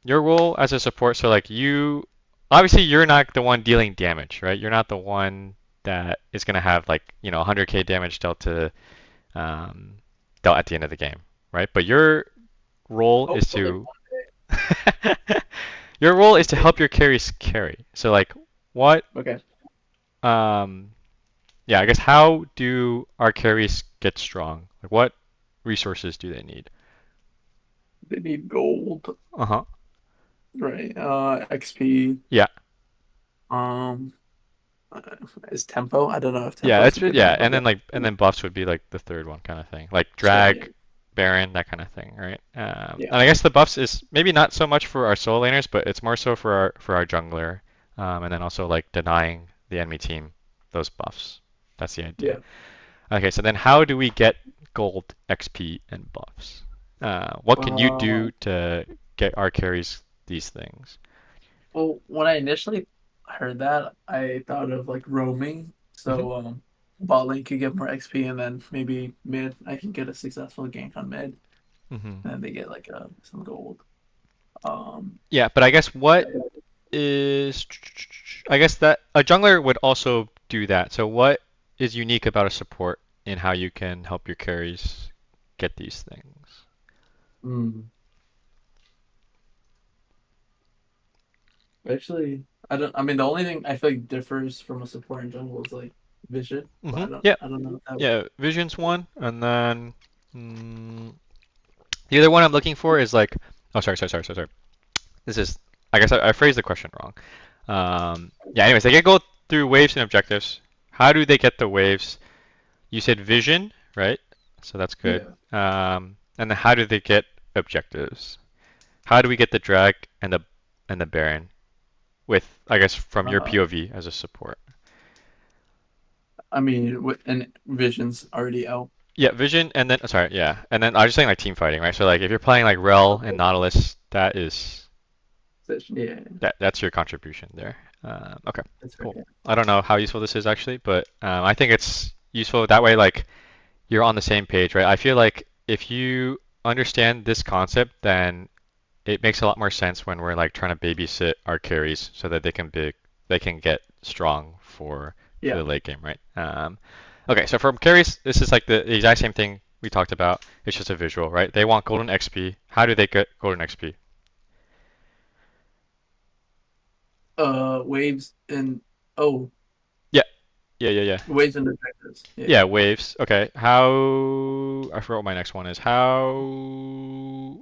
your role as a support, so like you, obviously you're not the one dealing damage, right? You're not the one that is gonna have like, 100k damage um, dealt at the end of the game, right? But your role is Hopefully to one day. your role is to Okay. help your carries carry. So like what Okay. um yeah, I guess how do our carries get strong? Like what resources do they need? They need gold, Uh-huh. right? XP. Yeah. Um, uh, is tempo? I don't know if Yeah, tempo is that's a it. good Yeah, one, but and then like and then buffs would be like the third one kind of thing. Like that's right. drag, Baron, that kind of thing, right? Yeah. And I guess the buffs is maybe not so much for our solo laners, but it's more so for our jungler. And then also like denying the enemy team those buffs. That's the idea. Yeah. Okay, so then how do we get gold, XP, and buffs? What can you Uh, do to get our carries these things? well, when I initially heard that, I thought of like roaming. Hmm. So, bot lane could get more XP, and then maybe mid, I can get a successful gank on mid, Hmm. and then they get like some gold. Um, Yeah, but I guess what is I guess that a jungler would also do that. So what is unique about a support in how you can help your carries get these things? hmm. Actually, I don't. I mean, the only thing I feel like differs from a support in jungle is like vision, but Hmm. I don't. Yeah, I don't know if that would. yeah. Vision's one, and then mm, the other one I'm looking for is like, oh, sorry. This is, I guess I phrased the question wrong. Yeah. Anyways, they can go through waves and objectives. How do they get the waves? You said vision, right? So that's good. Yeah. And then how do they get objectives? How do we get the drag and the Baron with, I guess, from your Uh, POV as a support? I mean, and vision's already out. Yeah, vision and then sorry, yeah, and then I was just saying like team fighting, right? So like if you're playing like Rell and Okay. Nautilus, that is Yeah, that's your contribution there. Okay, that's right. cool. Yeah. I don't know how useful this is actually, but I think it's useful that way. Like you're on the same page, right? I feel like if you understand this concept, then it makes a lot more sense when we're like trying to babysit our carries so that they can get strong for Yeah. the late game, right? Okay, so from carries, this is like the exact same thing we talked about. It's just a visual, right? They want golden XP. How do they get golden XP? Waves and oh, Yeah, yeah. waves and detectors. Yeah. Yeah, waves. Okay, how? I forgot what my next one is. How?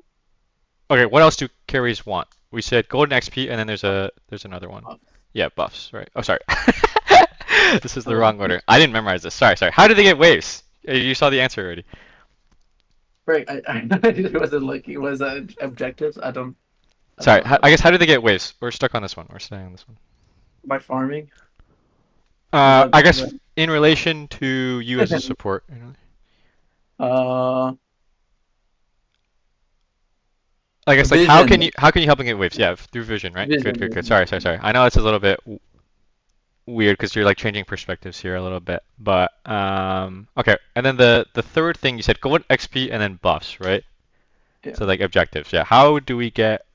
Okay, what else do carries want? We said golden XP, and then there's another one. Uh, Yeah, buffs, right? Oh, sorry. This is the uh, wrong order. I didn't memorize this. Sorry. How do they get waves? You saw the answer already. Right. It wasn't like it was objectives. I don't Sorry. know how I to guess how do they get waves? We're stuck on this one. We're staying on this one. by farming. Is I guess that in relation to you as a support. uh I guess like vision? how can you help them get waves? Yeah, through vision, right? Good. Vision. Sorry. I know it's a little bit weird because you're like changing perspectives here a little bit, but okay. And then the third thing you said gold XP and then buffs, right? Yeah. So like objectives. Yeah. How do we get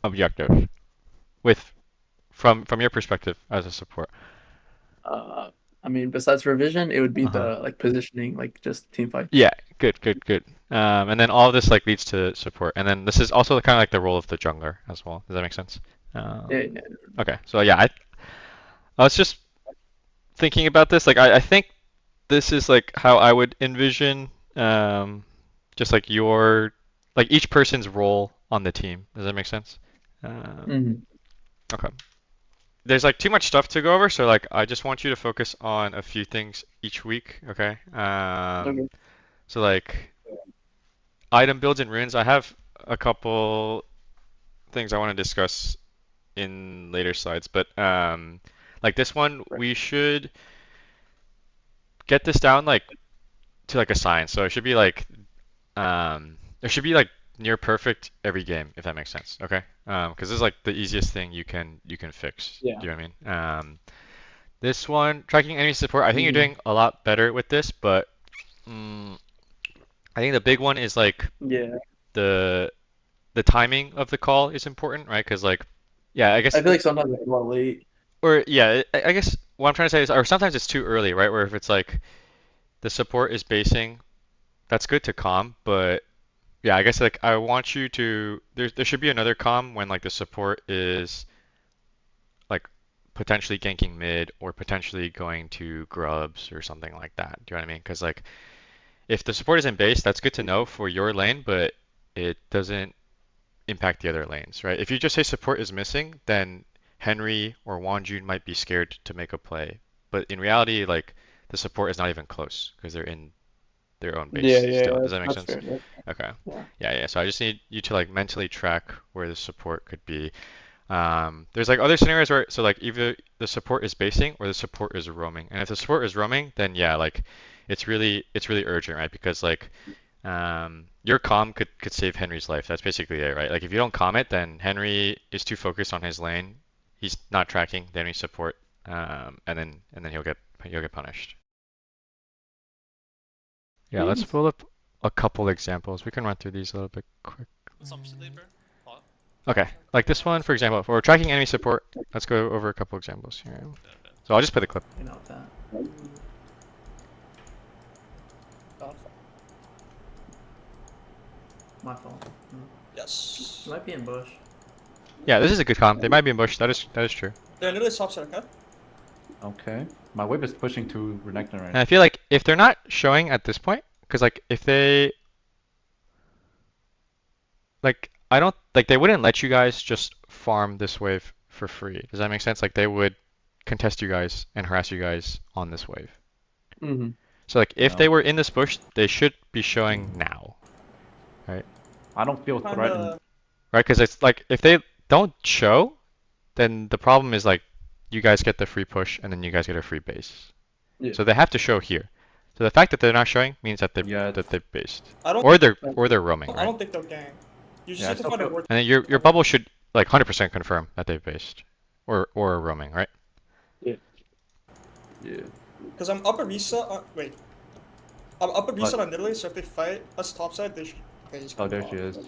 objectives with from your perspective as a support? Uh, I mean, besides revision, it would be Uh-huh. the like positioning, like just team fights. Yeah, good. And then all of this like leads to support, and then this is also kind of like the role of the jungler as well. Does that make sense? Yeah, Um, yeah. okay, so yeah, I was just thinking about this. Like I think this is like how I would envision just like your like each person's role on the team. Does that make sense? Mhm. Okay. There's like too much stuff to go over, so like I just want you to focus on a few things each week, okay? Okay. So like item builds and runes. I have a couple things I want to discuss in later slides, but like this one, Right. we should get this down like to like a science. So it should be like there should be like near perfect every game, if that makes sense. Okay. Because this is like the easiest thing you can fix. Yeah. Do you know what I mean? This one, tracking enemy support. I think you're Mhm. doing a lot better with this, but mm, I think the big one is like Yeah. the the timing of the call is important, right? Because like, yeah, I guess I feel like sometimes it's a lot late. or yeah, I guess what I'm trying to say is, or sometimes it's too early, right? Where if it's like the support is basing, that's good to calm, but yeah, I guess like I want you to there should be another calm when like the support is like potentially ganking mid or potentially going to grubs or something like that. Do you know what I mean? Because like if the support isn't base, that's good to know for your lane, but it doesn't impact the other lanes, right? If you just say support is missing, then Henry or Wonjoon might be scared to make a play. But in reality, like the support is not even close because they're in their own Yeah, base yeah, still. yeah, Does that make that's sense? fair. That's, Okay. yeah. Yeah, yeah. So I just need you to like mentally track where the support could be. There's like other scenarios where so like either the support is basing or the support is roaming. And if the support is roaming, then yeah, like it's really urgent, right? Because like your comm could save Henry's life. That's basically it, right? Like if you don't comm it, then Henry is too focused on his lane. He's not tracking the enemy support, and then he'll get punished. Yeah, let's pull up a couple examples. We can run through these a little bit quick. Okay, like this one, for example, for tracking enemy support, let's go over a couple examples here. So I'll just play the clip. You know that. My fault. Yes. Might be in bush. Yeah, this is a good comp. They might be in bush. That is true. They're literally top side, okay? Okay. My wave is pushing to Renekton right And now. I feel like if they're not showing at this point, because like if they like I don't like they wouldn't let you guys just farm this wave for free. Does that make sense? Like they would contest you guys and harass you guys on this wave. Mm-hmm. So like if they No. were in this bush, they should be showing now, right? I don't feel threatened. Kinda. Right? Because it's like if they don't show, then the problem is like you guys get the free push and then you guys get a free base. Yeah. So they have to show here. So the fact that they're not showing means that Yeah, they're based. I don't. Or they're roaming, I right? don't think they'll gang. You just Yeah, have to I find a feel- word. And then your bubble should like 100% confirm that they're based or roaming, right? Yeah. yeah. Because I'm up a reset. Wait. I'm up a reset What? on Italy, so if they fight us topside, they should. Okay, he's Oh, gonna there fall. she is.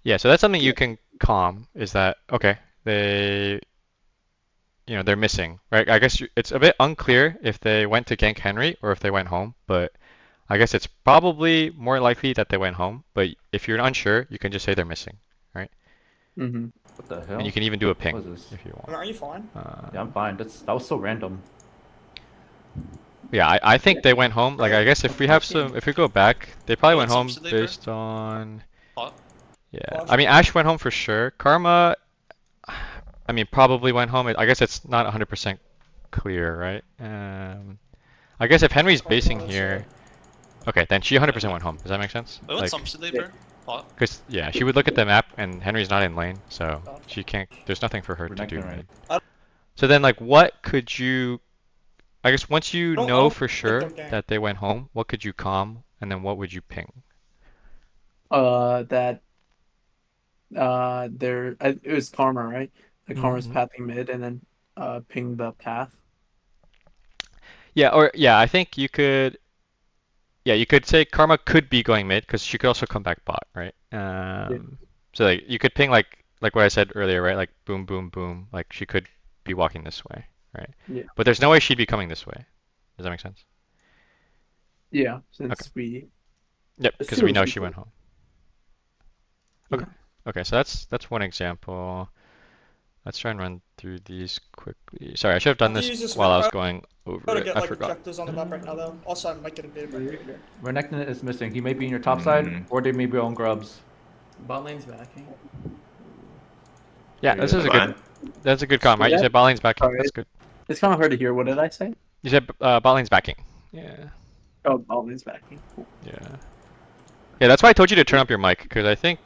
Yeah, so that's something you can calm is that okay, they're missing, right? I guess it's a bit unclear if they went to gank Henry or if they went home, but I guess it's probably more likely that they went home, but if you're unsure, you can just say they're missing, right? Mm-hmm. What the hell? And you can even do a What ping is this? if you I want. mean, are you fine? Yeah, I'm fine. That was so random. Yeah, I think they went home. Like I guess if we go back, they probably went home based on. Yeah, I mean Ash went home for sure. Karma, I mean probably went home. I guess it's not 100% clear, right? I guess if Henry's basing here, okay, then she 100% went home. Does that make sense? Like, because yeah, she would look at the map and Henry's not in lane, so she can't. There's nothing for her to do. Renekton right. I So then, like, what could you? I guess once you don't- I know don't for think sure they'll gang. that they went home, what could you calm, and then what would you ping? That it was Karma, right? The Karma's Mhm. pathing mid and then ping the path. Yeah, or yeah, I think you could. Yeah, you could say Karma could be going mid because she could also come back bot, right? So like you could ping like what I said earlier, right? Like boom, boom, boom. Like she could be walking this way, right? Yeah. But there's no way she'd be coming this way. Does that make sense? Yeah, since Okay. we Yep, because we know she went home. Okay. Yeah. Okay, so that's one example. Let's try and run through these quickly. Sorry, I should have done Have to use this this while I was map. going over Gotta it. get I like forgot. objectives on the map right now though. Also, I might get a bit right here. Renekton is missing. He may be in your top side, or they may be on grubs. Bot lane's backing. Yeah, this is a good. That's a good comment, right? You Yeah. said bot lane's backing. Alright. That's good. It's kind of hard to hear. What did I say? You said bot lane's backing. Yeah. Oh, bot lane's backing. Yeah. Yeah, that's why I told you to turn up your mic, because I think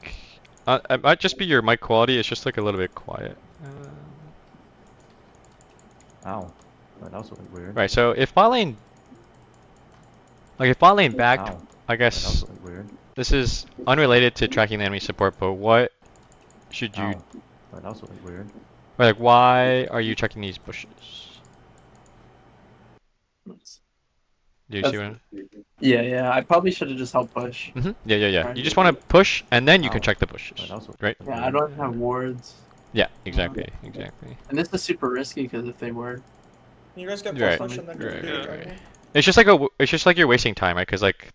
it might just be your mic quality. It's just like a little bit quiet. Ow. Oh, that was really weird. Right. So if bot lane, like if bot lane backed, Ow. I That was guess really weird. this is unrelated to tracking the enemy support. But what should you, Ow. Oh, that was really weird. or like, why are you checking these bushes? Do you see what? Yeah. I probably should have just helped push. Yeah. Right. You just want to push, and then you can Oh. check the bushes, That was right? Yeah, I don't have wards. Yeah, exactly. And this is super risky because if they were, You guys get Right, push and then right, do the right. dragon. It's just like you're wasting time, right? Because like,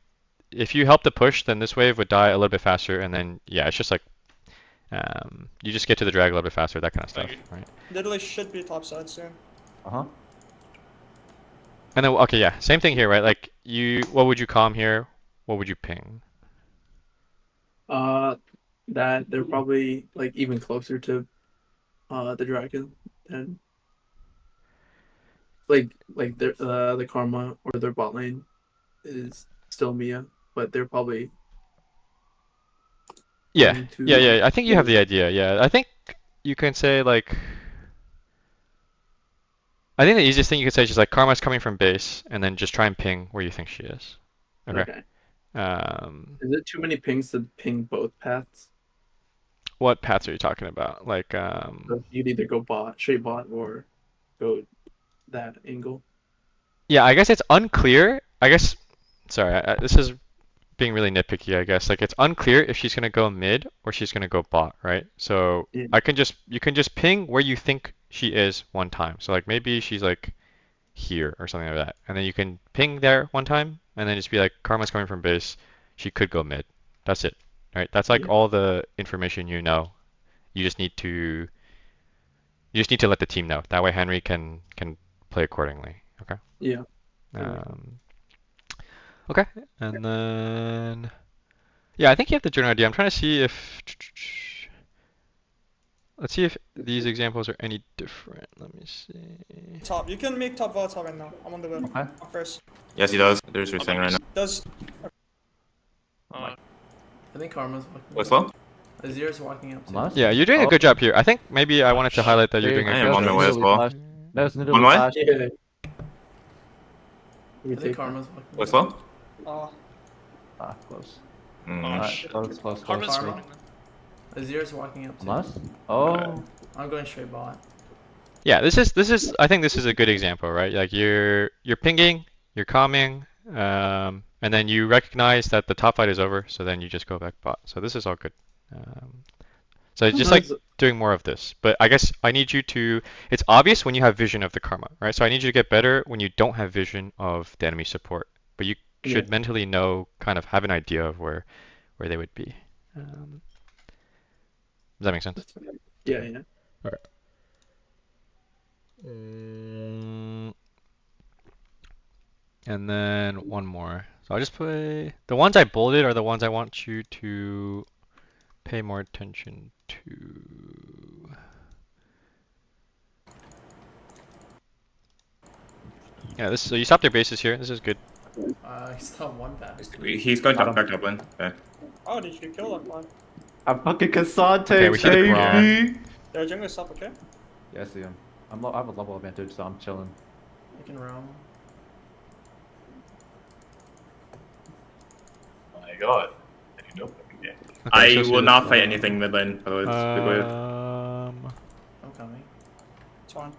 if you help the push, then this wave would die a little bit faster, and then yeah, it's just like, you just get to the drag a little bit faster, that kind of stuff, right? Literally should be top side soon. Uh-huh. And then okay, yeah, same thing here, right? Like what would you calm here? What would you ping? that they're probably like even closer to the dragon and like the karma or their bot lane is still Mia, but they're probably Yeah, going to- yeah. I think you have the idea. Yeah, I think you can say like. I think the easiest thing you could say is just like Karma's coming from base, and then just try and ping where you think she is. Okay. Is it too many pings to ping both paths? What paths are you talking about? Like, So you'd either go straight bot, or go that angle. yeah, I guess it's unclear. I guess, sorry, this is being really nitpicky, I guess. Like, it's unclear if she's gonna go mid or she's gonna go bot, right? So Yeah. you can just ping where you think she is one time. So like maybe she's like here or something like that, and then you can ping there one time, and then just be like, Karma's coming from base. She could go mid. That's it, right? That's like Yeah. all the information you know. You just need to let the team know. That way Henry can play accordingly. Okay. Yeah. Okay, and then yeah, I think you have the general idea. I'm trying to see if let's see if these examples are any different. Let me see. Top. You can make top volatile right now. I'm on the way. Okay. I'm first. Yes, he does. There's your thing right now. Does I think Karma's walking. What's low? Azir's walking up. Unless? Yeah, you're doing a good job here. I think maybe I wanted to highlight that you're doing I a am good on my job. way as well. That was On my way? flash. Yeah. I think Karma's walking. What's low? Ah, close. Mm. Close. Karma. Azir's walking up. Unless? Oh. I'm going straight bot. Yeah, this is I think this is a good example, right? Like you're pinging, you're calming, and then you recognize that the top fight is over, so then you just go back bot. So this is all good. So just like doing more of this. But I guess I need you to, it's obvious when you have vision of the Karma, right? So I need you to get better when you don't have vision of the enemy support. But you should mentally know, kind of have an idea of where they would be. Does that make sense? Yeah. All right. And then one more. So I'll just play, the ones I bolded are the ones I want you to pay more attention to. Yeah, so you stopped your bases here. This is good. I still have one path. He's going top back Dublin. Okay. Oh, did you kill that one? I'm fucking Cassante, Okay, we see the baby! They're jungle stop, okay? Yeah, I see him. I have a level advantage, so I'm chilling. I can roam. Oh my god. Okay. Okay, I so will see not this fight one. anything mid lane. Otherwise, I'm coming. It's fine.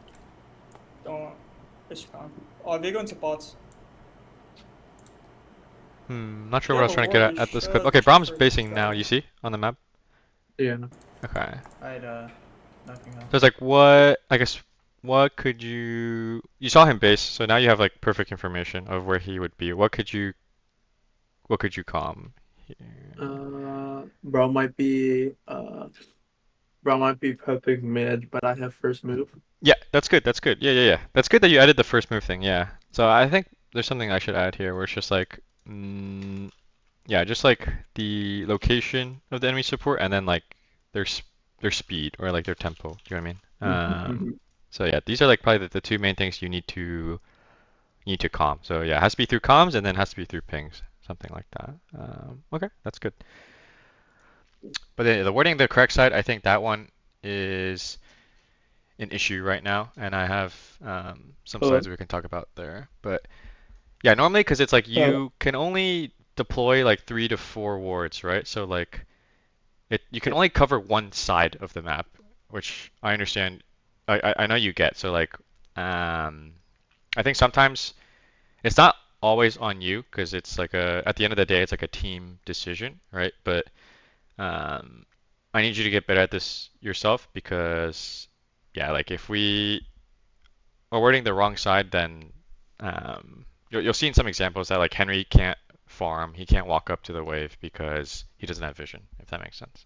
Don't. It's fine. Oh, we're going to bots. Not sure what I was Yeah, trying to get what at we this clip. should Okay, Brahm's check basing for now, that. you see? On the map? Yeah. Okay. I'd knocking off. So it's like what could you saw him base, so now you have like perfect information of where he would be. What could you calm here? Bro might be perfect mid, but I have first move. Yeah, that's good. Yeah. That's good that you added the first move thing, yeah. So I think there's something I should add here where it's just like yeah, just like the location of the enemy support and then like their speed or like their tempo. Do you know what I mean? So yeah, these are like probably the two main things you need to calm. So yeah, it has to be through comms and then it has to be through pings, something like that. Okay, that's good. But the wording the correct side, I think that one is an issue right now, and I have some slides we can talk about there. But yeah, normally because it's like you can only deploy like 3 to 4 wards, right? So like you can only cover one side of the map, which I understand. I know you get. So like I think sometimes it's not always on you because it's like at the end of the day, it's like a team decision, right? But I need you to get better at this yourself because, yeah, like if we are wording the wrong side, then you'll see in some examples that like Henry can't farm, he can't walk up to the wave because he doesn't have vision, if that makes sense.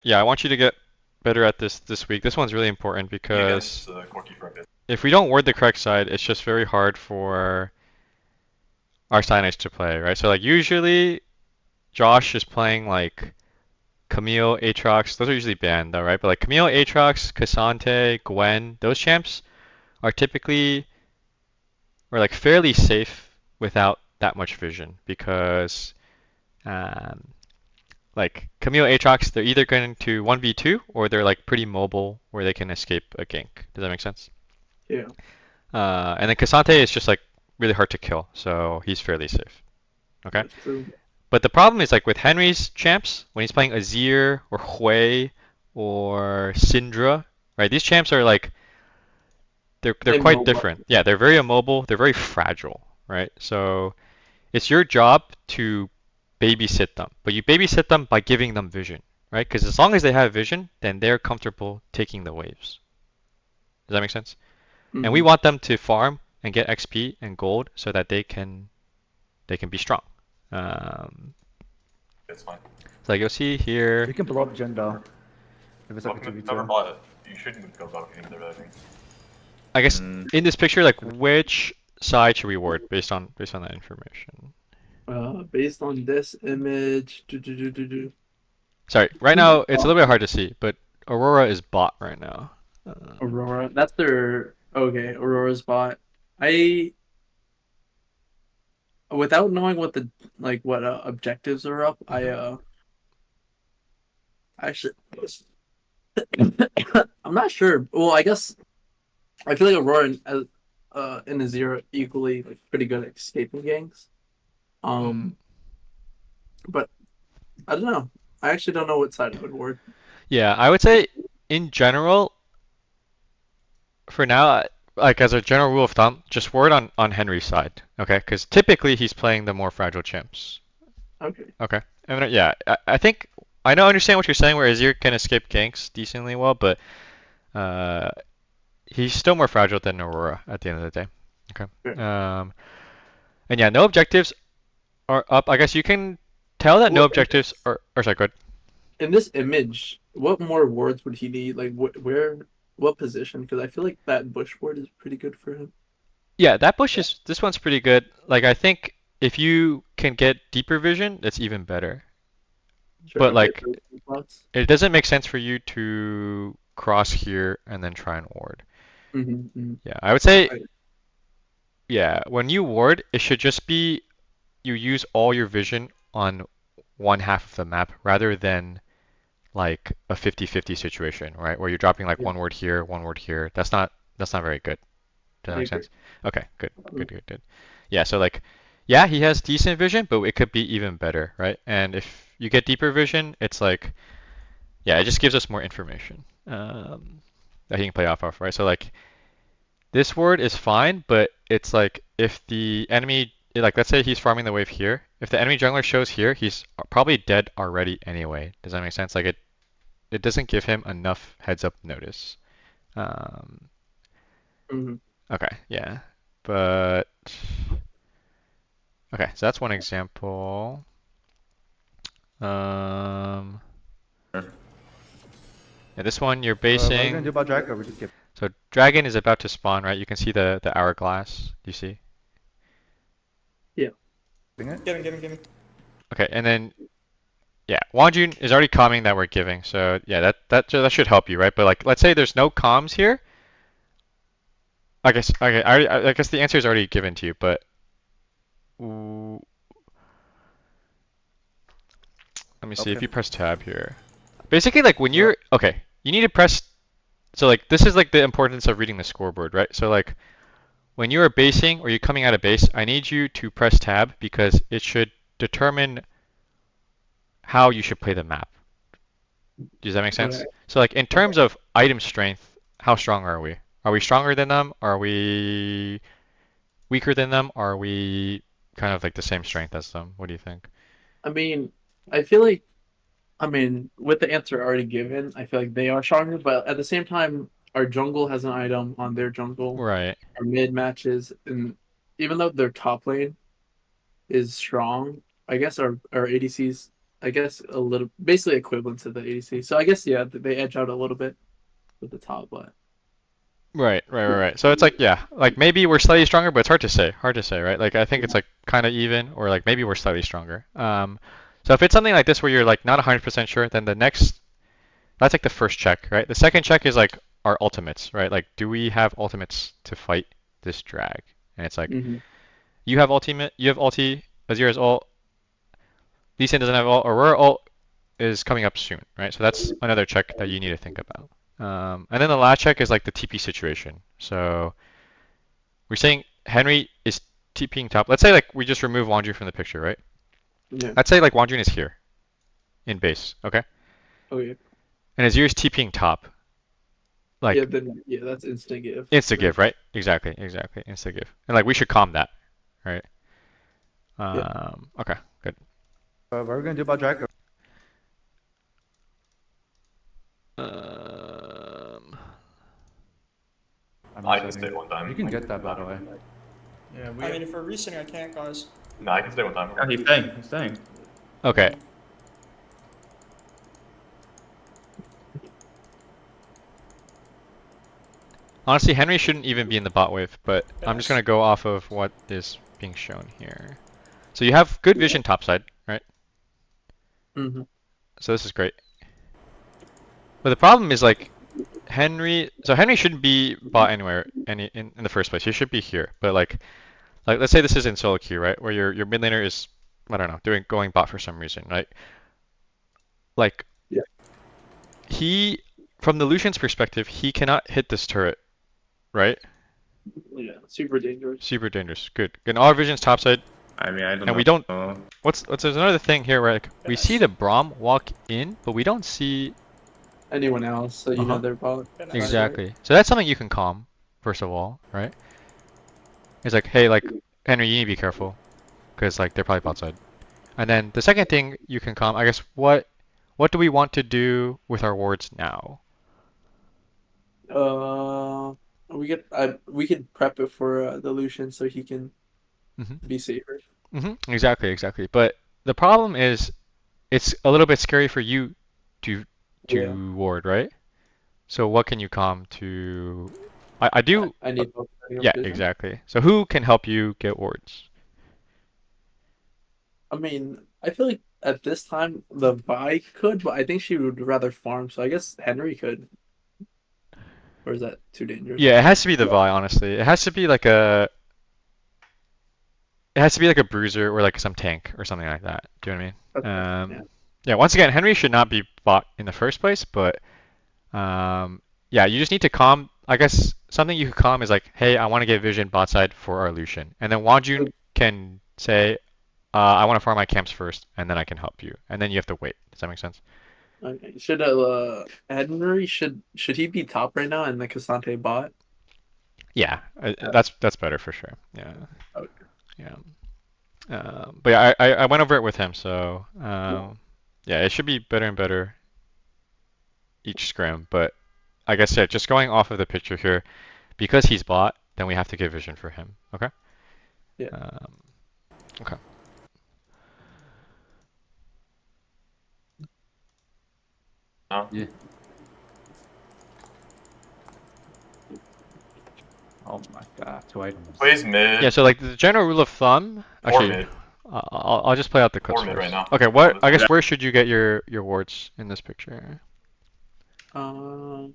Yeah, I want you to get better at this week. This one's really important because Corky for a bit. if we don't word the correct side, it's just very hard for our signage to play, right? So like usually Josh is playing like Camille, Aatrox, those are usually banned though, right? But like Camille, Aatrox, Cassante, Gwen, those champs are typically or like fairly safe without that much vision because um, like Camille, Aatrox, they're either going to 1v2 or they're like pretty mobile where they can escape a gank. Does that make sense? Yeah. And then Cassante is just like really hard to kill, so he's fairly safe. Okay. That's true. But the problem is like with Henry's champs, when he's playing Azir or Hui or Syndra, right? These champs are like they're quite Immobile. different. Yeah, they're very immobile, they're very fragile, right? So it's your job to babysit them, but you babysit them by giving them vision, right? Because as long as they have vision, then they're comfortable taking the waves. Does that make sense? And we Mhm. want them to farm and get XP and gold so that they can be strong. It's fine. So like you'll see here. You can blow up Jhin though. If it's like a Never 2v2. bought it. You shouldn't go balcony either, I think. I guess in this picture, like which side should we ward based on that information? Based on this image, Sorry, right now it's a little bit hard to see, but Aurora is bot right now. Aurora. That's their okay. Aurora's bot. Without knowing what the what objectives are up, I actually I'm not sure. Well, I guess I feel like Aurora and Azir are equally like pretty good at escaping gangs. But I don't know. I actually don't know what side I would ward. Yeah, I would say in general, for now, like as a general rule of thumb, just ward on Henry's side, okay? Because typically he's playing the more fragile champs. Okay. Okay. And yeah, I think I understand what you're saying, where Azir can escape ganks decently well, but he's still more fragile than Aurora at the end of the day. Okay. Sure. And yeah, no objectives are up. I guess you can tell that no objectives are. Or sorry, go ahead. In this image, what more wards would he need? Like what position? Because I feel like that bush ward is pretty good for him. Yeah, this one's pretty good. Like I think if you can get deeper vision, that's even better. Sure, But okay, like those spots. it doesn't make sense for you to cross here and then try and ward. Yeah, I would say Right. yeah, when you ward, it should just be you use all your vision on one half of the map rather than like a 50-50 situation, right? Where you're dropping like Yeah. one word here, one word here. That's not very good. Does that I make agree. sense? Okay, good. Yeah, so like yeah, he has decent vision, but it could be even better, right? And if you get deeper vision, it's like yeah, it just gives us more information that he can play off of, right? So like this word is fine, but it's like if the enemy, like let's say he's farming the wave here, if the enemy jungler shows here, he's probably dead already anyway. Does that make sense? Like it doesn't give him enough heads up notice. Um, okay, yeah, but okay, so that's one example. Yeah, this one you're What are you basing. gonna do about Drake, or we just skip? So dragon is about to spawn, right? You can see the hourglass. Do you see? Get him. Okay, and then yeah, Wonjoon is already calming that we're giving, so yeah, that should help you, right? But like, let's say there's no comms here. I guess okay, I guess the answer is already given to you, but let me see if Okay. you press tab here. Basically, like when you're okay, you need to press. So like this is like the importance of reading the scoreboard, right? So like when you are basing or you're coming out of base, I need you to press tab because it should determine how you should play the map. Does that make sense? Okay. So like in terms of item strength, how strong are we? Are we stronger than them? Are we weaker than them? Are we kind of like the same strength as them? What do you think? I mean, I feel like, with the answer already given, I feel like they are stronger, but at the same time, our jungle has an item on their jungle, Right. our mid matches, and even though their top lane is strong, I guess our ADCs, I guess a little, basically equivalent to the ADC. So I guess, yeah, they edge out a little bit with the top, but Right. So it's like, yeah, like maybe we're slightly stronger, but it's hard to say, right? Like I think it's like kind of even, or like maybe we're slightly stronger. So if it's something like this where you're like not 100% sure, then that's like the first check, right? The second check is like our ultimates, right? Like, do we have ultimates to fight this drag? And it's like, you have ulti, Azir has ult, Lee Sin doesn't have ult, Aurora ult is coming up soon, right? So that's another check that you need to think about. And then the last check is like the TP situation. So we're saying Henry is TPing top. Let's say like we just remove Wonjoon from the picture, right? yeah. Let's say like Wonjoon is here in base, okay? Okay. And Azir is TPing top. Like Yeah, then yeah, that's instant give. insta give, right? Exactly. Insta give. And like we should calm that, right? Okay, good. What are we gonna do about drag? I can stay one time. You can get that, by the way. Yeah, I mean, if we're resetting, I can't, guys. No, I can stay one time. Yeah, he's staying. He's staying. Okay. Honestly, Henry shouldn't even be in the bot wave, but I'm just gonna go off of what is being shown here. So you have good vision topside, right? Mm-hmm. So this is great. But the problem is like Henry shouldn't be bot anywhere in the first place. He should be here. But like let's say this is in solo queue, right? Where your mid laner is, I don't know, going bot for some reason, right? Like yeah. He, from the Lucian's perspective, he cannot hit this turret, right? Yeah, super dangerous. Super dangerous. Good. And our vision's topside. I mean, I don't know. And we don't. There's another thing here where like we see the Braum walk in, but we don't see anyone else, so you know they're bot. exactly. So that's something you can calm, first of all, right? It's like, hey, like Henry, you need to be careful, because like they're probably bot side. And then the second thing you can calm, I guess, what do we want to do with our wards now? We could prep it for the Lucian so he can be safer. Exactly. But the problem is, it's a little bit scary for you to ward, right? So what can you calm to? I need both. Yeah, exactly. So who can help you get wards? I mean, I feel like at this time the Vi could, but I think she would rather farm. So I guess Henry could. Or is that too dangerous? Yeah, it has to be the Vi, honestly. It has to be like a bruiser or like some tank or something like that. Do you know what I mean? Yeah. Once again, Henry should not be bought in the first place, but yeah, you just need to calm. I guess something you could calm is like, hey, I want to get vision bot side for our Lucian, and then Wonjoon can say, I want to farm my camps first, and then I can help you, and then you have to wait. Does that make sense? Okay. Should Henry should he be top right now and the Cassante bot? Yeah, that's better for sure. Yeah. Okay. Yeah. But yeah, I went over it with him, so yeah, it should be better and better each scrim. But I guess yeah, just going off of the picture here, because he's bot, then we have to get vision for him. Okay. Yeah. Okay. No. Yeah. Oh my god, 2 items. Plays mid. Yeah, so like the general rule of thumb, Or actually, mid. I'll just play out the clips Or mid first. right now. Okay, I guess where should you get your wards in this picture? Or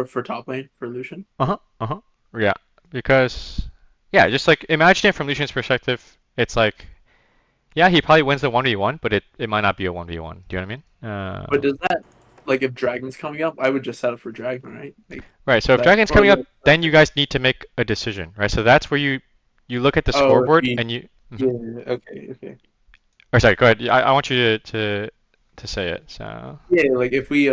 for top lane for Lucian. Yeah, because yeah, just like imagine it from Lucian's perspective. It's like, yeah, he probably wins the 1v1, but it might not be a 1v1. Do you know what I mean? But does that, like, if Dragon's coming up, I would just set up for Dragon, right? Like, right. So if Dragon's coming up, then you guys need to make a decision, right? So that's where you look at the scoreboard and you. Yeah. Okay. Or sorry, go ahead. I want you to say it. So. Yeah, like if we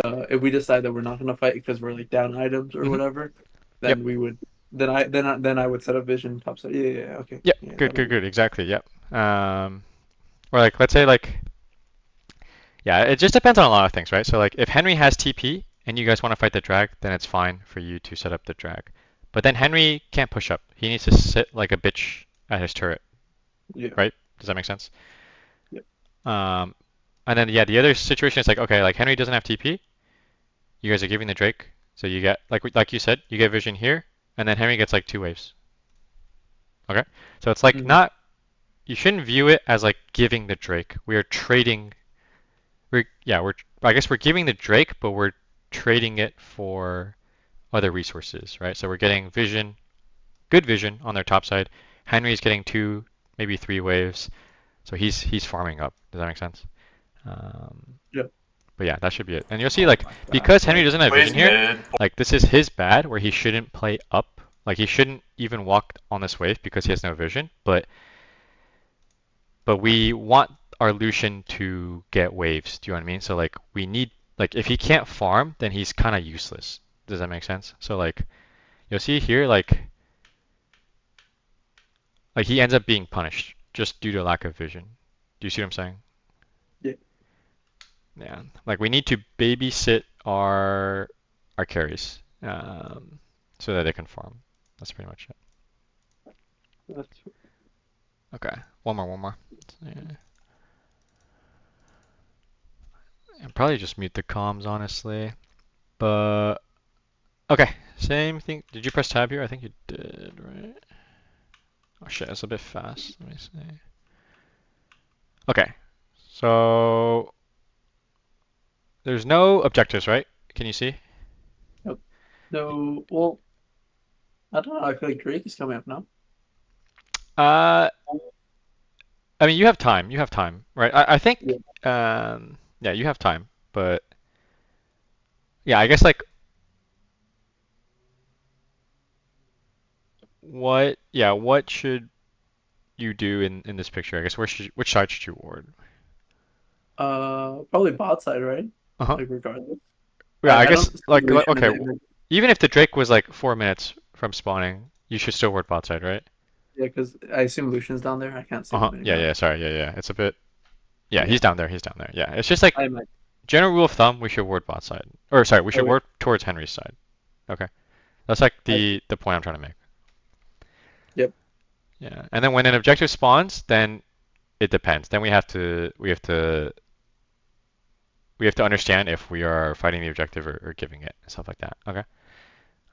decide that we're not gonna fight because we're like down items or whatever, Yep. then we would then I would set up vision top side. Yeah, okay. Yep. Yeah, Good. that'll Good. work. Good. Exactly. Yep. Or like let's say like yeah, it just depends on a lot of things, right? So like if Henry has TP and you guys want to fight the drag, then it's fine for you to set up the drag. But then Henry can't push up. He needs to sit like a bitch at his turret, Yeah. right? Does that make sense? Yep. Um, and then yeah, the other situation is like okay, like Henry doesn't have TP. You guys are giving the Drake, so you get like you said, you get vision here, and then Henry gets like 2 waves. Okay, so it's like Mhm. not you shouldn't view it as like giving the Drake. We are trading. We're I guess we're giving the Drake, but we're trading it for other resources, right? So we're getting vision, good vision on their top side. Henry's getting 2, maybe 3 waves, so he's farming up. Does that make sense? Um, Yep. but yeah, that should be it. And you'll see Oh like my god. because Henry doesn't have Plays vision here, mid. like this is his bad where he shouldn't play up. Like he shouldn't even walk on this wave because he has no vision. But we want our Lucian to get waves. Do you know what I mean? So like we need like if he can't farm, then he's kind of useless. Does that make sense? So like you'll see here like he ends up being punished just due to lack of vision. Do you see what I'm saying? Yeah. Yeah. Like we need to babysit our carries so that they can farm. That's pretty much it. That's Okay. One more. Yeah. And probably just mute the comms honestly. But okay, same thing. Did you press tab here? I think you did, right? Oh shit, it's a bit fast. Let me see. Okay, so there's no objectives, right? Can you see? Yep. So, well, I don't know. I feel like Drake is coming up now. Uh, I mean, you have time. You have time, right? I think, Yeah. yeah, you have time. But yeah, I guess like what should you do in this picture? I guess which side should you ward? Probably bot side, right? Uh-huh. Like regardless. Yeah, I I guess don't see like Lucian okay, in it. even if the Drake was like 4 minutes from spawning, you should still ward bot side, right? Yeah, because I assume Lucian's down there. I can't see Uh-huh. him Yeah, anywhere yeah, else. sorry. Yeah. It's a bit yeah, Yeah. he's down there. He's down there. Yeah. It's just like I might. general rule of thumb, we should ward bot side. Or sorry, we should Okay. ward towards Henry's side. Okay. That's like I see. the point I'm trying to make. Yep. Yeah. And then when an objective spawns, then it depends. Then we have to understand if we are fighting the objective or giving it and stuff like that. Okay.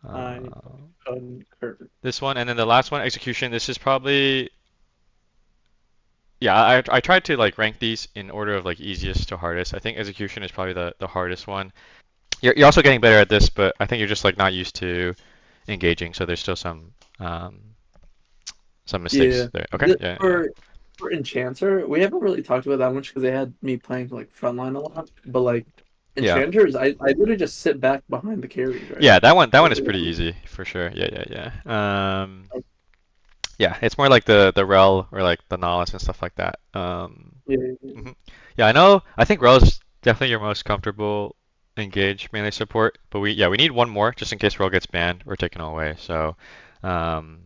I Uh, concur. this one and then the last one, execution. This is probably yeah. I tried to like rank these in order of like easiest to hardest. I think execution is probably the hardest one. You're also getting better at this, but I think you're just like not used to engaging, so there's still um, some Yeah. mistakes there. Okay, yeah. For Enchanter, we haven't really talked about that much because they had me playing like frontline a lot. But like Yeah. Enchanters, I literally just sit back behind the carries, right? Yeah, that one is pretty easy for sure. Yeah. Yeah, it's more like the Rell or like the Nollis and stuff like that. Yeah. Mhm. Yeah, I know. I think Rell is definitely your most comfortable engage melee support, but we need one more just in case Rell gets banned or taken away. So, um,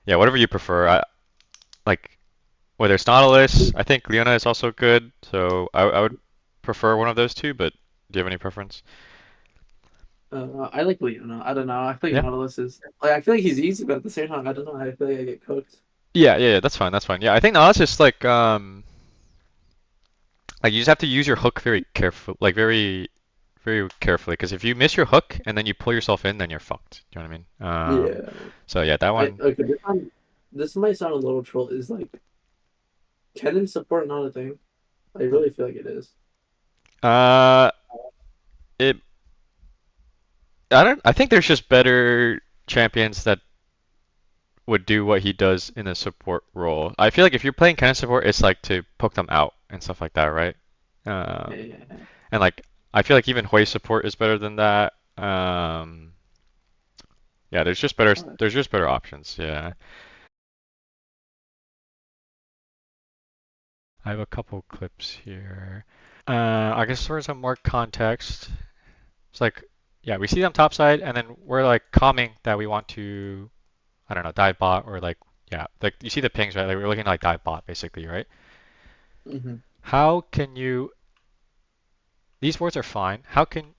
yeah, whatever you prefer. Like whether it's Nautilus, I think Leona is also good. So I would prefer one of those two. But do you have any preference? I like Leona. I don't know. I feel like Yeah. Nautilus is like I feel like he's easy, but at the same time, I don't know. I feel like I get cooked. Yeah. That's fine. That's fine. Yeah, I think Nautilus is like you just have to use your hook very careful, like very carefully, because if you miss your hook and then you pull yourself in, then you're fucked. Do you know what I mean? Yeah. So yeah, that I one. okay. This might sound a little troll. Is like cannon support not a thing? I really feel like it is. Uh, it. I don't. I think there's just better champions that would do what he does in a support role. I feel like if you're playing kind of support, it's like to poke them out and stuff like that, right? Yeah. And like I feel like even Hui support is better than that. Yeah, there's just better options. Yeah. I have a couple clips here. I guess for some more context, it's like yeah, we see them top side, and then we're like calming that we want to, I don't know, dive bot or like, yeah, like you see the pings, right? Like we're looking to like dive bot basically, right? Hmm. How can you? These boards are fine. How can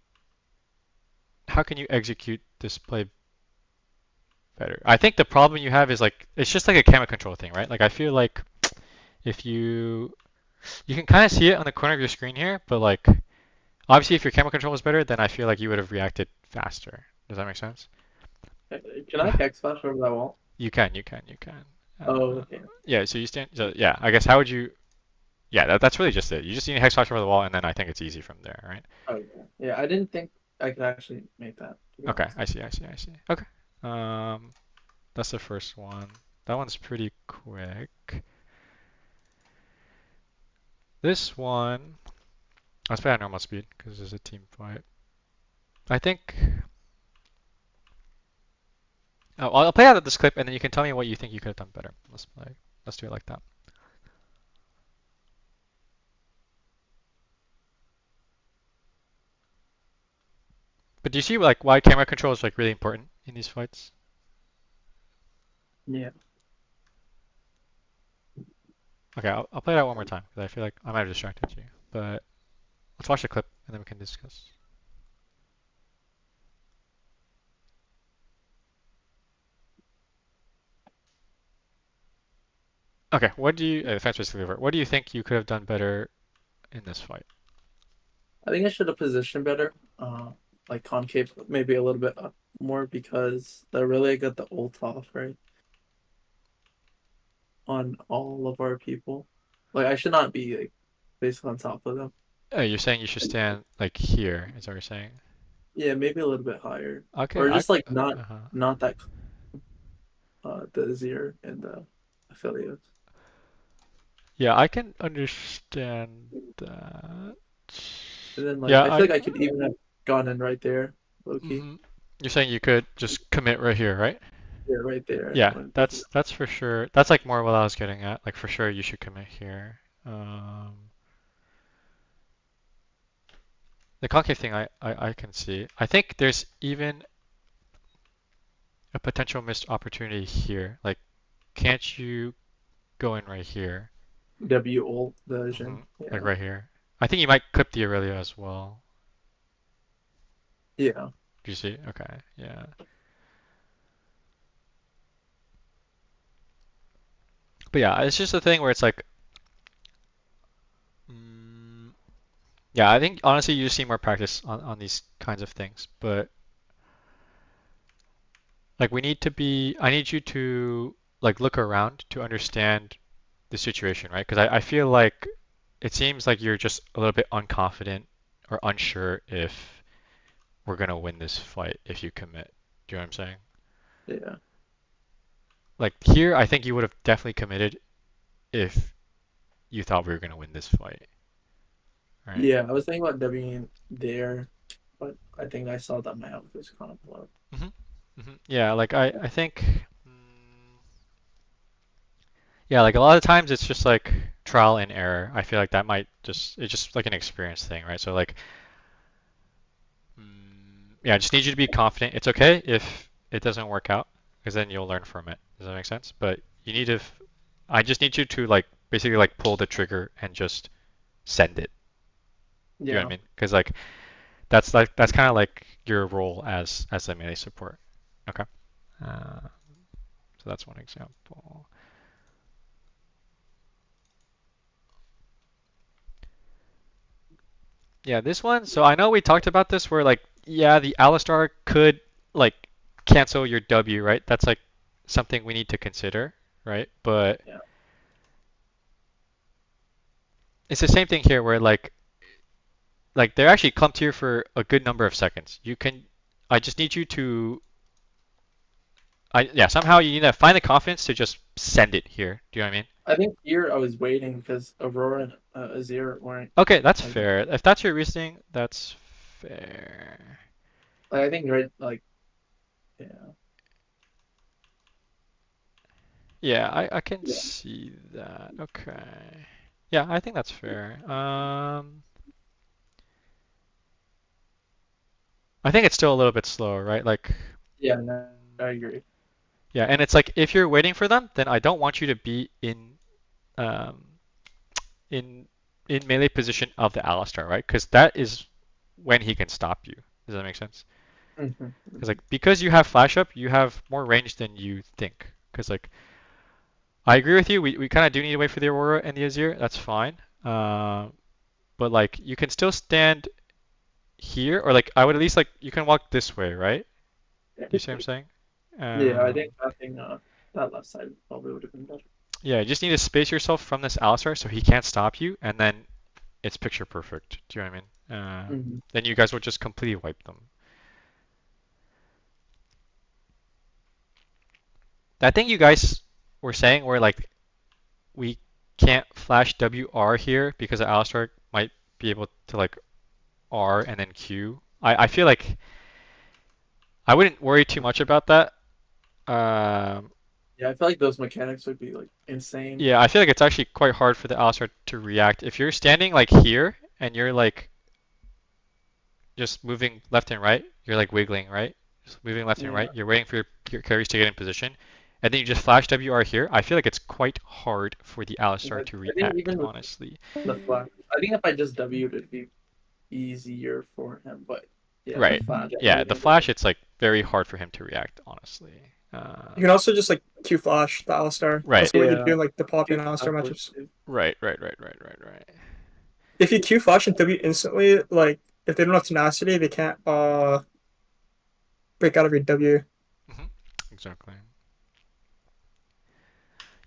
you execute this play better? I think the problem you have is like it's just like a camera control thing, right? Like I feel like if you can kind of see it on the corner of your screen here, but like obviously if your camera control was better, then I feel like you would have reacted faster. Does that make sense? Can I hex flash over that wall? You can. Oh, okay. Yeah, so you stand. So yeah, I guess how would you? Yeah, that's really just it. You just need a hex flash over the wall, and then I think it's easy from there, right? Okay. Yeah, I didn't think I could actually make that, to be Okay, honest. I see. Okay. That's the first one. That one's pretty quick. This one, let's play at normal speed because this is a team fight. I think. Oh, I'll play out of this clip, and then you can tell me what you think you could have done better. Let's do it like that. But do you see like why camera control is like really important in these fights? Yeah. Okay, I'll play it out one more time because I feel like I might have distracted you. But let's watch the clip and then we can discuss. Okay, what do you, defense basically over. What do you think you could have done better in this fight? I think I should have positioned better. Like concave, maybe a little bit up more because they really got the ult off, right? On all of our people. Like I should not be like basically on top of them. Oh, you're saying you should stand like here, is that what you're saying? Yeah, maybe a little bit higher. Okay, Or just like not uh-huh. not that the Azir and the affiliates. Yeah, I can understand that. And then like Yeah, I feel like I could even have gone in right there, low key. mhm. You're saying you could just commit right here, right? Yeah, right there. Yeah, When that's for sure. That's like more what I was getting at. Like for sure you should commit here. The concave thing I can see. I think there's even a potential missed opportunity here. Like, can't you go in right here? W ult version. Like Yeah. right here. I think you might clip the Aurelia as well. Yeah. Do you see? Okay, yeah. But yeah, it's just a thing where it's like, mm, yeah, I think honestly you just see more practice on these kinds of things. But like I need you to like look around to understand the situation, right? Because I feel like it seems like you're just a little bit unconfident or unsure if we're gonna win this fight if you commit. Do you know what I'm saying? Yeah. Like here, I think you would have definitely committed if you thought we were gonna win this fight, right? Yeah. I was thinking about W there, but I think I saw that my health was kind of low. Yeah, like I think, yeah, like a lot of times it's just like trial and error. I feel like that might just it's just like an experience thing, right? So like, yeah, I just need you to be confident. It's okay if it doesn't work out, because then you'll learn from it. Does that make sense? But you need to, I just need you to like basically like pull the trigger and just send it. You know what I Yeah. mean? Because like that's kind of like your role as a melee support. Okay. Uh, so that's one example. Yeah, this one. So I know we talked about this where like yeah, the Alistar could like cancel your W, right? That's like something we need to consider, right? But Yeah. it's the same thing here where like they're actually clumped here for a good number of seconds. I just need you to yeah, somehow you need to find the confidence to just send it here. Do you know what I mean? I think here I was waiting because Aurora and Azir weren't Okay, that's like fair. If that's your reasoning, that's fair. I think right like yeah. Yeah, I can see that. Okay. Yeah, I think that's fair. I think it's still a little bit slower, right? Like, Yeah, no, I agree. yeah, and it's like if you're waiting for them, then I don't want you to be um, in in melee position of the Alistar, right? Because that is when he can stop you. Does that make sense? Mhm. Because like because you have flash up, you have more range than you think. Because like I agree with you, we kind of do need to wait for the Aurora and the Azir. That's fine. But like you can still stand here, or like I would at least like you can walk this way, right? You see what I'm saying? Yeah, I Um, think that left side probably would have been better. yeah, you just need to space yourself from this Alistar so he can't stop you, and then it's picture perfect. Do you know what I mean? Mhm. Then you guys will just completely wipe them. I think you guys were saying where like we can't flash WR here because the Alistar might be able to like R and then Q. I feel like I wouldn't worry too much about that. Um, Yeah, I feel like those mechanics would be like insane. yeah, I feel like it's actually quite hard for the Alistar to react. If you're standing like here and you're like just moving left and right, you're like wiggling, right? Just moving left and Yeah. right. You're waiting for your carries to get in position. And then you just flash WR here. I feel like it's quite hard for the Alistar to I think react, even with honestly. the flash, I think if I just W'd, it'd be easier for him. But yeah, the Right. flash. Yeah, the flash, it's like very hard for him to react, honestly. You can also just like Q flash the Alistar. Right. That's what you Yeah. do in like the Poppy and Q Alistar flash matchups. too. Right. If you Q flash and W instantly, like if they don't have tenacity, they can't break out of your W. Exactly.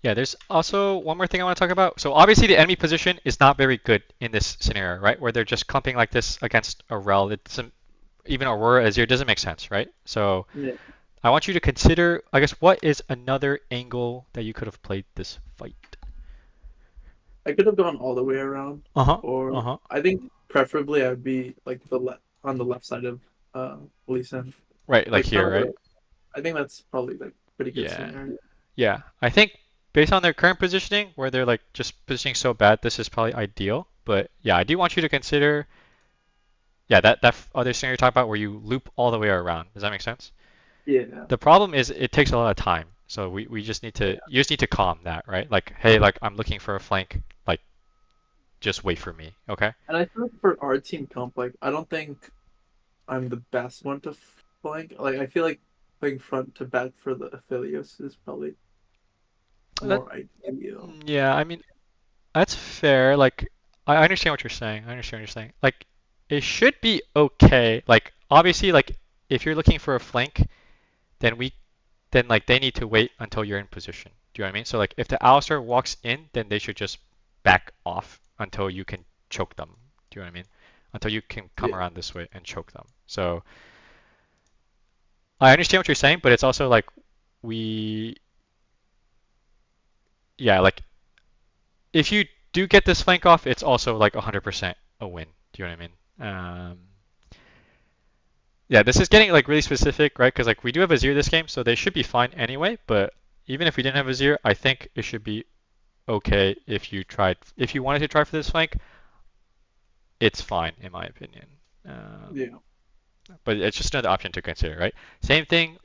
Yeah, there's also one more thing I want to talk about. So obviously the enemy position is not very good in this scenario, right? Where they're just clumping like this against a Rell. It doesn't, even Aurora Azir doesn't make sense, right? So Yeah. I want you to consider, I guess, what is another angle that you could have played this fight? I could have gone all the way around, Uh-huh. or Uh-huh. I think preferably I'd be like on the left side of Lee Sin. Right, like here, kinda right? like- I think that's probably like pretty good Yeah. scenario. Yeah. I think based on their current positioning, where they're like just positioning so bad, this is probably ideal. But yeah, I do want you to consider, yeah, that other scenario you're talking about where you loop all the way around. Does that make sense? Yeah. The problem is it takes a lot of time. So we just need to, you just need to calm that, right? Like, hey, like I'm looking for a flank, like just wait for me, okay? And I think for our team comp, like I don't think I'm the best one to flank. Like I feel like playing front to back for the Aphelios is probably That, more ideal. yeah, I mean, that's fair. Like, I understand what you're saying. I understand what you're saying. Like, it should be okay. Like, obviously, like if you're looking for a flank, then then like they need to wait until you're in position. Do you know what I mean? So like if the Alistar walks in, then they should just back off until you can choke them. Do you know what I mean? Until you can come Yeah. around this way and choke them. So I understand what you're saying, but it's also like we, yeah, like if you do get this flank off, it's also like 100% a win. Do you know what I mean? Yeah, this is getting like really specific, right? Because like we do have Azir this game, so they should be fine anyway. But even if we didn't have Azir, I think it should be okay if you tried. If you wanted to try for this flank, it's fine in my opinion. Yeah. But it's just another option to consider, right? Same thing.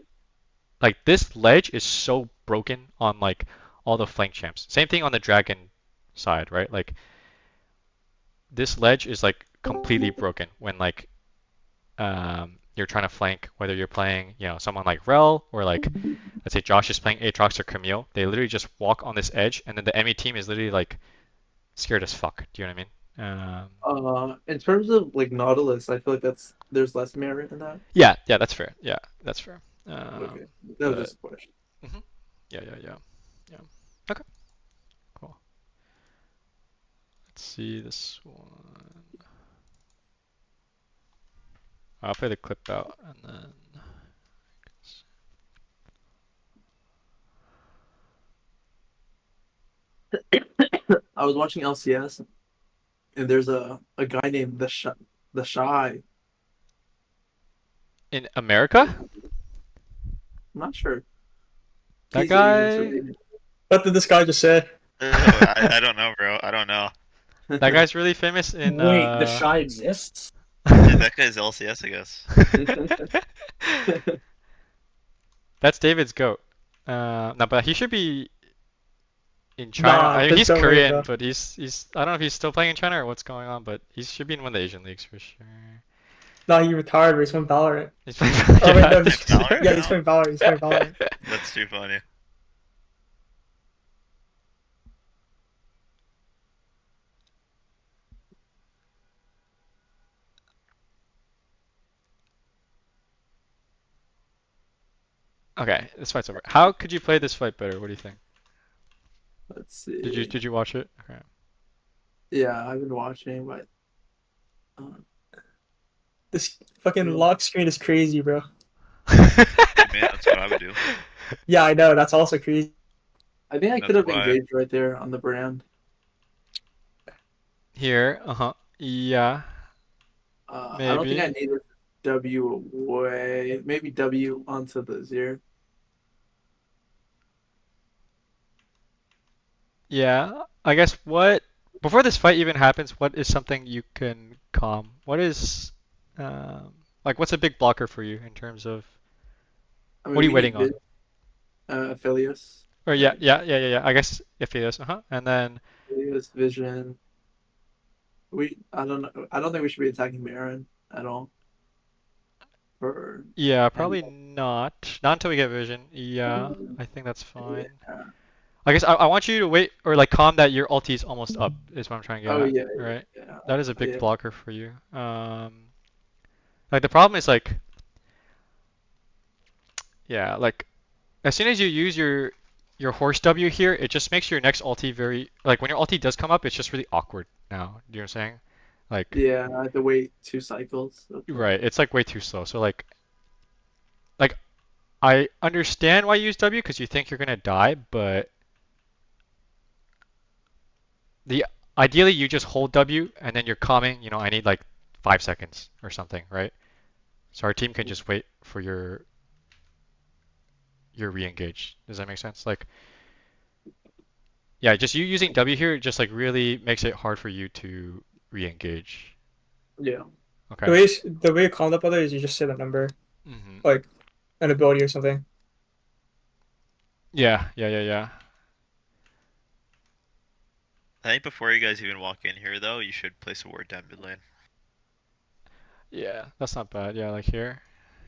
Like this ledge is so broken on like all the flank champs. Same thing on the dragon side, right? Like this ledge is like completely broken when like you're trying to flank, whether you're playing, you know, someone like Rell or like, let's say Josh is playing Aatrox or Camille. They literally just walk on this edge, and then the enemy team is literally like scared as fuck. Do you know what I mean? In terms of like Nautilus, I feel like there's less merit in that. Yeah, that's fair. Yeah, that's fair. Okay, that was but- just a question. Yeah. Okay, cool. Let's see this one. I'll play the clip out and then. I was watching LCS, and there's a guy named the Shy. In America? I'm not sure. That He's guy- Asian, What did this guy just say? I don't know, bro. I don't know. so That guy's really famous in. Wait, the Shy exists? Dude, that guy's LCS, I guess. That's David's goat. No, but he should be in China. Nah, I mean, there's he's no way, Korean, bro. but he's I don't know if he's still playing in China or what's going on, but he should be in one of the Asian leagues for sure. Nah, he retired, but he's playing Valorant. He's playing Oh wait, no, He's Valorant yeah, he's now? playing Valorant. He's playing Valorant. That's too funny. Okay, this fight's over. How could you play this fight better? What do you think? Let's see. Did you watch it? Okay. Yeah, I've been watching, but This fucking lock screen is crazy, bro. Man, that's what I would do. Yeah, I know. That's also crazy. I think I That's could have why. engaged right there on the brand. Here, yeah, I don't think I maybe. needed W away. Maybe W onto the zero. Yeah, I guess before this fight even happens, what is something you can calm? What is like what's a big blocker for you in terms of I mean, what are you we waiting need on? Aphelios. Or yeah. I guess if it is, and then Aphelios, Vision. I don't know. I don't think we should be attacking Baron at all. For yeah, and probably not until we get vision. Yeah, I think that's fine. yeah. I guess I want you to wait or like calm that your ulti is almost up is what I'm trying to get Oh at, yeah, right? yeah. That is a big Yeah. blocker for you. Like the problem is like, yeah, like as soon as you use your horse W here, it just makes your next ulti very like when your ulti does come up, it's just really awkward now. Do you know what I'm saying? Like, Yeah, I had to wait 2 cycles. right, it's like way too slow. So like I understand why you use W because you think you're gonna die, but the ideally you just hold W and then you're calming. You know, I need like 5 seconds or something, right? So our team can just wait for your re-engage. Does that make sense? Like, yeah, just you using W here just like really makes it hard for you to re-engage. Yeah. The Okay. way the way you call up other is you just say the number, Mm-hmm. like an ability or something. Yeah. I think before you guys even walk in here, though, you should place a ward down mid lane. Yeah, that's not bad. Yeah, like here.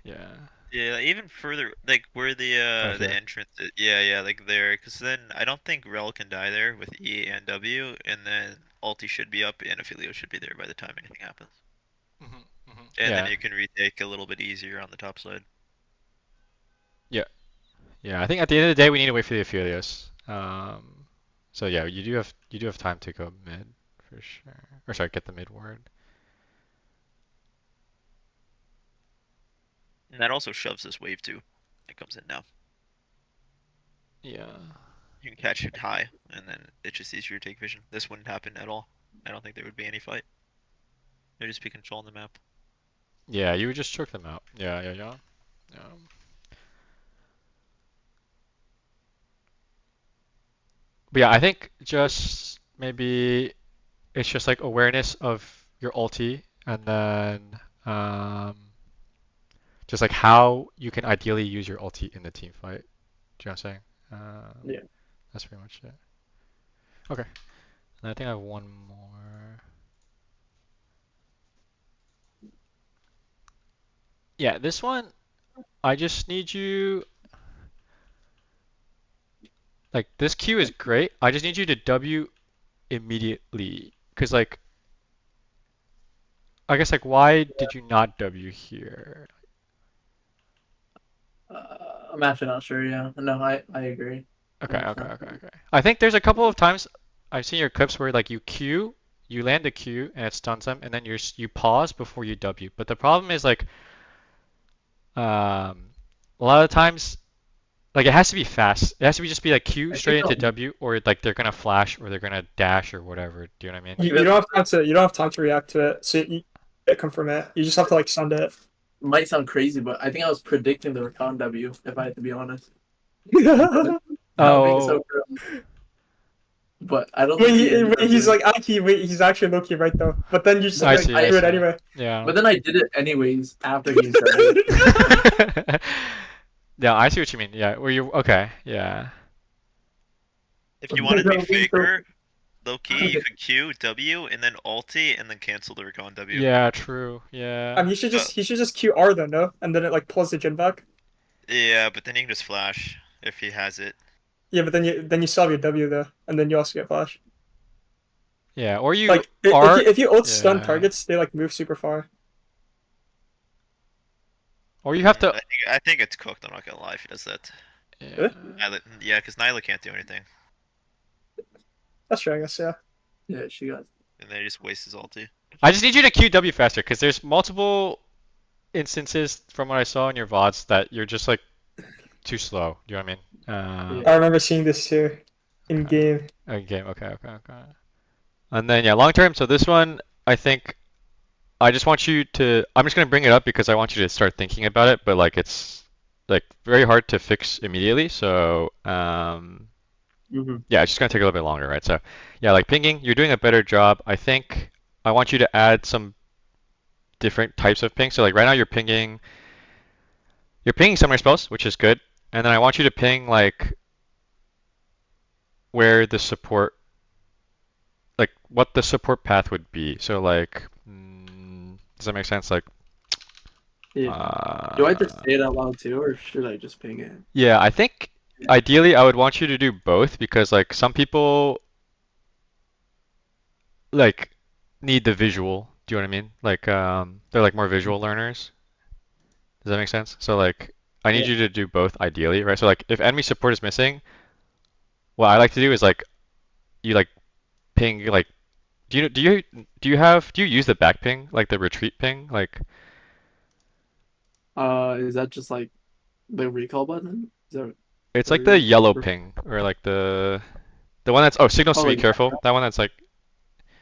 Yeah. Yeah, even further, like where the here. entrance is. Yeah, like there, because then I don't think Rell can die there with E and W, and then ulti should be up and Aphelios should be there by the time anything happens. And Yeah. then you can retake a little bit easier on the top side. Yeah, I think at the end of the day we need to wait for the Aphelios. So yeah, you do have time to go mid for sure. Or sorry, get the mid ward. And that also shoves this wave too. It comes in now. Yeah. You can catch it high, and then it's just easier to take vision. This wouldn't happen at all. I don't think there would be any fight. There'd just be control on the map. Yeah, you would just choke them out. Yeah. But yeah, I think just maybe it's just like awareness of your ulti and then just like how you can ideally use your ulti in the team fight. Do you know what I'm saying? Yeah. That's pretty much it. Okay. And I think I have one more. Yeah, this one, I just need you. Like, this Q is great. I just need you to W immediately. Because, like, I guess, like, why did you not W here? I'm actually not sure. Yeah. No, I agree. Okay. I think there's a couple of times I've seen your clips where, like, you land a Q and it stuns them, and then you pause before you W. But the problem is, like, a lot of times, like it has to be fast. It has to be just be like Q straight into W, or like they're gonna flash or they're gonna dash or whatever. Do you know what I mean? You don't have time to react to it, so you can't confirm it. You just have to like send it. Might sound crazy, but I think I was predicting the Recon W, if I had to be honest. Yeah, I don't think so, bro. but I don't think he ended up He's doing like, he's actually low-key right though. But then you just I like, see, I do it see. anyway. Yeah. But then I did it anyways after he started. Yeah, I see what you mean. Yeah, were you okay? Yeah. If you want to be No, faker, low key, you could Q, W, and then ulti, and then cancel the recon W. Yeah, true. Yeah. He should just Q R then, no? And then it like pulls the gen back. Yeah, but then you can just flash if he has it. Yeah, but then you still have your W though, and then you also get flash. Yeah, or you Like are if you ult stun yeah. targets, they like move super far. Or you have to I think it's cooked. I'm not gonna lie if he does that. yeah. Yeah, because Nyla can't do anything, That's true, I guess. Yeah. Yeah, she got. and then he just wastes his ulti. I just need you to QW faster because there's multiple instances from what I saw in your VODs that you're just like too slow. Do you know what I mean? I remember seeing this too, in game. Game. Okay. And then yeah, long term. So this one, I think, I just want you to. I'm just gonna bring it up because I want you to start thinking about it. But like it's like very hard to fix immediately. So yeah, it's just gonna take a little bit longer, right? So yeah, like pinging, you're doing a better job. I think I want you to add some different types of ping. So like right now you're pinging summoner spells, which is good. And then I want you to ping like where the support, like what the support path would be. So like, does that make sense? Like, Yeah. Do I have to say it out loud too, or should I just ping it? yeah, I think ideally I would want you to do both because like some people like need the visual. Do you know what I mean? Like they're like more visual learners. Does that make sense? So like I need you to do both ideally, right? So like if enemy support is missing, what I like to do is like you like ping like do you use the back ping like the retreat ping like Is that just like the recall button? Is that it's what like it the is? yellow ping or like the one that's signals to be like careful. That one that's like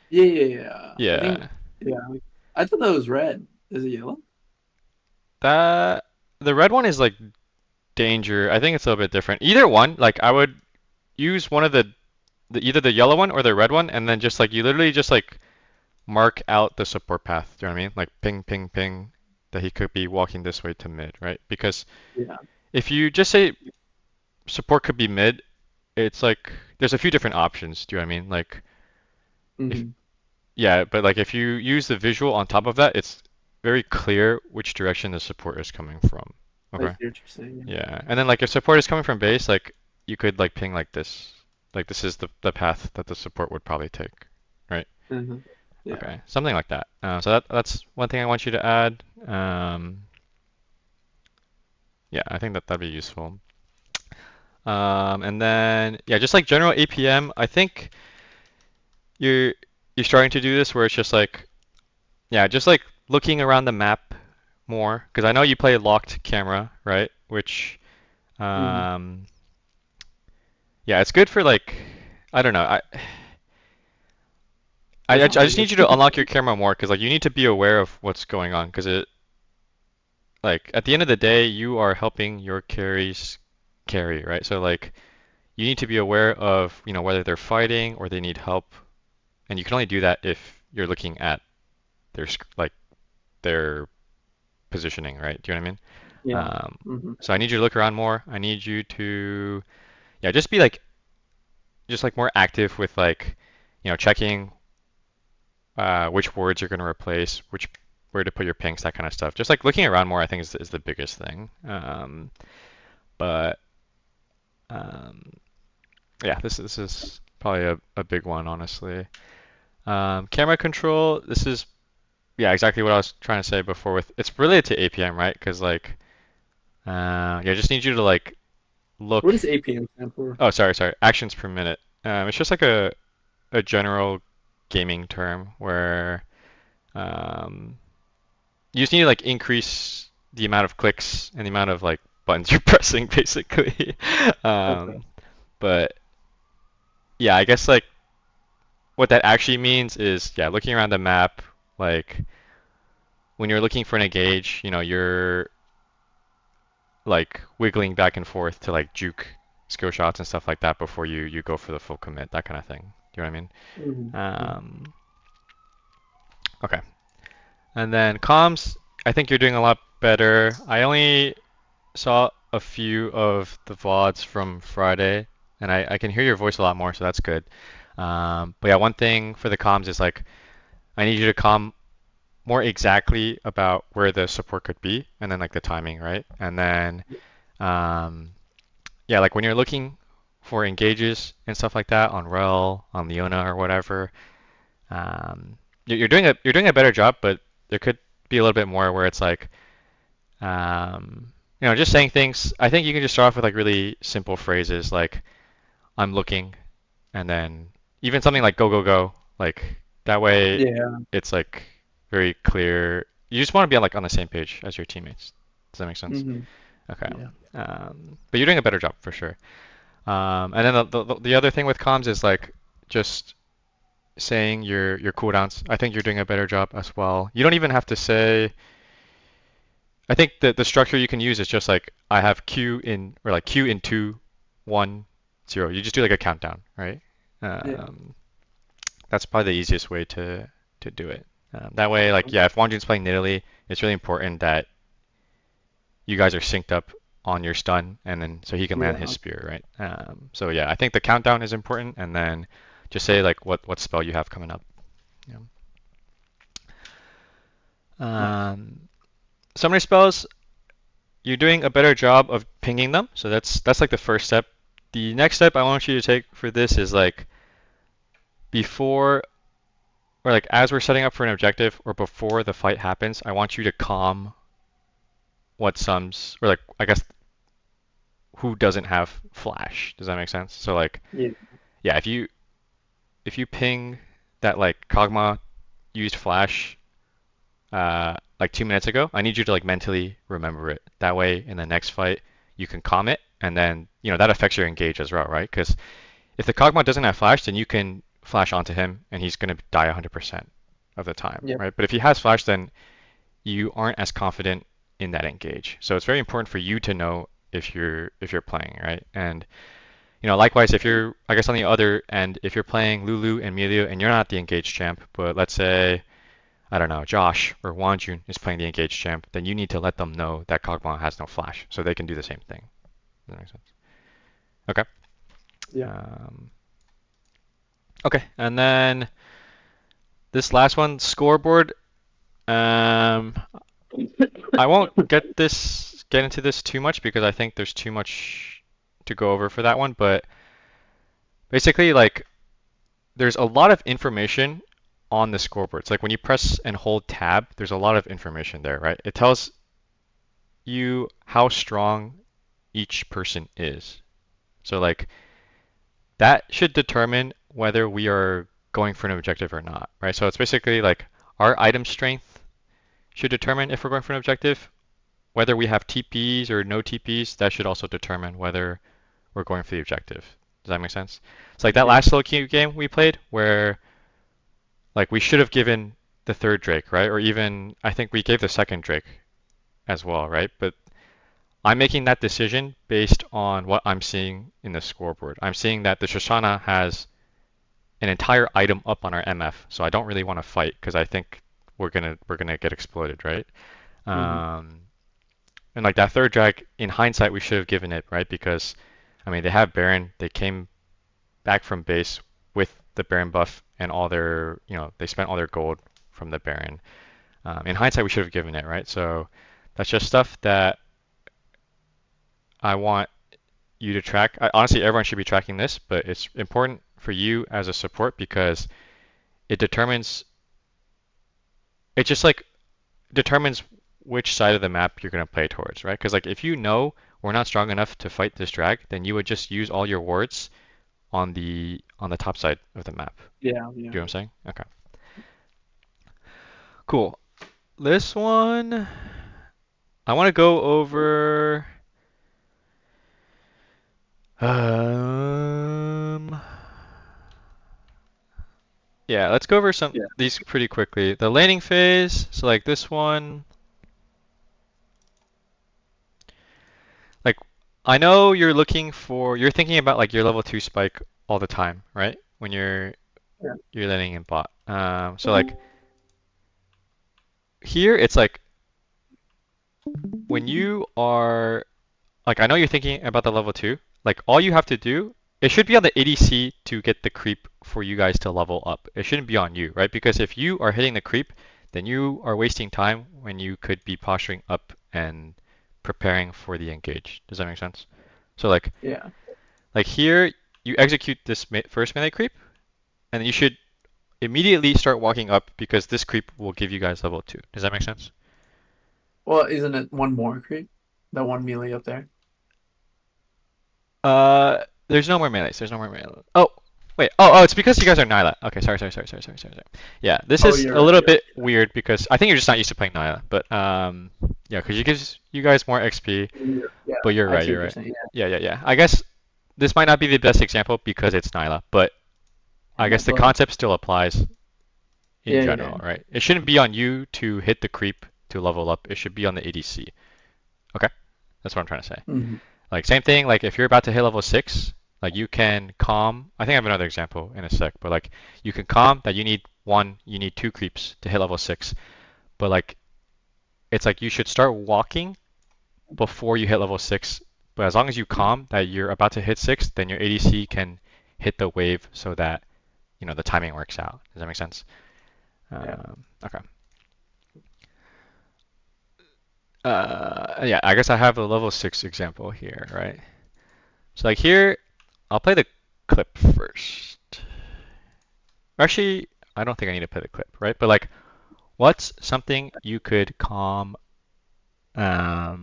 yeah. I think yeah. I thought that was red. Is it yellow? That the red one is like danger. I think it's a little bit different. Either one, like I would use one of the either the yellow one or the red one, and then just like you literally just like mark out the support path. Do you know what I mean? Like ping, ping, ping, that he could be walking this way to mid, right? Because Yeah. if you just say support could be mid, it's like there's a few different options. Do you know what I mean? Like, yeah, but like if you use the visual on top of that, it's very clear which direction the support is coming from. I Okay. see what you're saying. Yeah, and then like if support is coming from base, like you could like ping like this. Like this is the path that the support would probably take, right? Yeah. Okay, something like that. So that's one thing I want you to add. Yeah, I think that'd be useful. And then yeah, just like general APM, I think you're starting to do this where it's just like yeah, just like looking around the map more because I know you play locked camera, right? Which yeah, it's good for like I don't know. I just need you to unlock your camera more because like you need to be aware of what's going on because it like at the end of the day you are helping your carries carry, right? So like you need to be aware of, you know, whether they're fighting or they need help. And you can only do that if you're looking at their like their positioning, right? Do you know what I mean? Yeah. So I need you to look around more. I need you to yeah, just be like more active with like, you know, checking which words you're going to replace, where to put your pinks, that kind of stuff. Just like looking around more, I think is the biggest thing. But yeah, this is probably a big one, honestly. Camera control. This is yeah exactly what I was trying to say before. With it's related to APM, right? Because like yeah, I just need you to like look. What does APM stand for? Oh, sorry. Actions per minute. It's just like a general gaming term where you just need to like increase the amount of clicks and the amount of like buttons you're pressing basically. Okay. But yeah, I guess like what that actually means is yeah, looking around the map, like when you're looking for an engage, you know, you're like wiggling back and forth to like juke skill shots and stuff like that before you go for the full commit, that kind of thing. Do you know what I mean? Mm-hmm. Okay. And then comms, I think you're doing a lot better. I only saw a few of the VODs from Friday, and I can hear your voice a lot more, so that's good. But yeah, one thing for the comms is like I need you to comm more exactly about where the support could be, and then like the timing, right? And then yeah, like when you're looking for engages and stuff like that on Rell, on Leona or whatever, you're doing a better job, but there could be a little bit more where it's like, just saying things. I think you can just start off with like really simple phrases like "I'm looking," and then even something like "go go go." Like that way, Yeah. it's like very clear. You just want to be on the same page as your teammates. Does that make sense? Mm-hmm. Okay. Yeah. But you're doing a better job for sure. And then the other thing with comms is like just saying your cooldowns. I think you're doing a better job as well. You don't even have to say. I think that the structure you can use is just like I have Q in or like Q in 2, 1, 0. You just do like a countdown, right? Yeah. That's probably the easiest way to do it. That way, like yeah, if Wonjoon's playing Nidalee, it's really important that you guys are synced up on your stun, and then so he can land his Yeah. spear, right? So yeah, I think the countdown is important, and then just say like what spell you have coming up. Yeah. Nice. Summary spells, you're doing a better job of pinging them, so that's like the first step. The next step I want you to take for this is like before or like as we're setting up for an objective or before the fight happens, I want you to calm what sums or like I guess who doesn't have flash. Does that make sense? So like Yeah. yeah, if you ping that like Kog'Maw used flash like 2 minutes ago, I need you to like mentally remember it. That way in the next fight you can calm it, and then that affects your engage as well, right? Because if the Kog'Maw doesn't have flash, then you can flash onto him and he's gonna die 100% of the time, Yep. right? But if he has flash, then you aren't as confident in that engage. So it's very important for you to know if you're playing, right? And likewise, if you're, I guess on the other end, if you're playing Lulu and Emilio and you're not the engaged champ, but let's say, I don't know, Josh or Wonjoon is playing the engaged champ, then you need to let them know that Kog'Maw has no flash, so they can do the same thing. Does that make sense? Okay. Yeah. Okay, and then this last one, scoreboard. I won't get into this too much because I think there's too much to go over for that one, but basically like there's a lot of information on the scoreboard. It's like when you press and hold tab, there's a lot of information there, right? It tells you how strong each person is. So like that should determine whether we are going for an objective or not, right? So it's basically like our item strength should determine if we're going for an objective. Whether we have TPs or no TPs, that should also determine whether we're going for the objective. Does that make sense? It's like that last low key game we played where like we should have given the third Drake, right? Or even I think we gave the second Drake as well, right? But I'm making that decision based on what I'm seeing in the scoreboard. I'm seeing that the Shoshana has an entire item up on our MF, so I don't really want to fight because I think we're gonna get exploded, right? And like that third drag, in hindsight, we should have given it, right? Because I mean, they have Baron. They came back from base with the Baron buff and all their, they spent all their gold from the Baron. In hindsight, we should have given it, right? So that's just stuff that I want you to track. Honestly, everyone should be tracking this, but it's important for you as a support because it just like determines which side of the map you're going to play towards, right? Because like if you know we're not strong enough to fight this drag, then you would just use all your wards on the top side of the map. Yeah. Do you know what I'm saying? Okay. Cool. This one, I want to go over. Yeah, let's go over these pretty quickly. The laning phase, so like this one, like I know you're thinking about like your level 2 spike all the time, right? When Yeah. you're landing in bot. So like here it's like when you are like I know you're thinking about the level 2. Like all you have to do, it should be on the ADC to get the creep for you guys to level up. It shouldn't be on you, right? Because if you are hitting the creep, then you are wasting time when you could be posturing up and preparing for the engage. Does that make sense? So Yeah. like here you execute this first melee creep, and you should immediately start walking up because this creep will give you guys level 2. Does that make sense? Well, isn't it one more creep? That one melee up there. There's no more melees. There's no more melees. Oh, wait. Oh, it's because you guys are Nyla. Okay, sorry. Yeah, this Oh, is you're a right, little you're bit right. weird because I think you're just not used to playing Nyla. But yeah, because it gives you guys more XP. Yeah, But you're I right. see You're what you're right. saying. Yeah. I guess this might not be the best example because it's Nyla, but I Yeah, guess the but concept still applies in yeah. general, right? It shouldn't be on you to hit the creep to level up. It should be on the ADC. Okay, that's what I'm trying to say. Mhm. Like same thing, like if you're about to hit level 6, like you can calm. I think I have another example in a sec, but like you can calm that you need 2 creeps to hit level 6. But like it's like you should start walking before you hit level 6. But as long as you calm that you're about to hit 6, then your ADC can hit the wave so that, the timing works out. Does that make sense? Yeah. Okay. Yeah, I guess I have a level 6 example here, right? So like here, I'll play the clip first. Actually, I don't think I need to play the clip, right? But like, what's something you could calm? Yeah,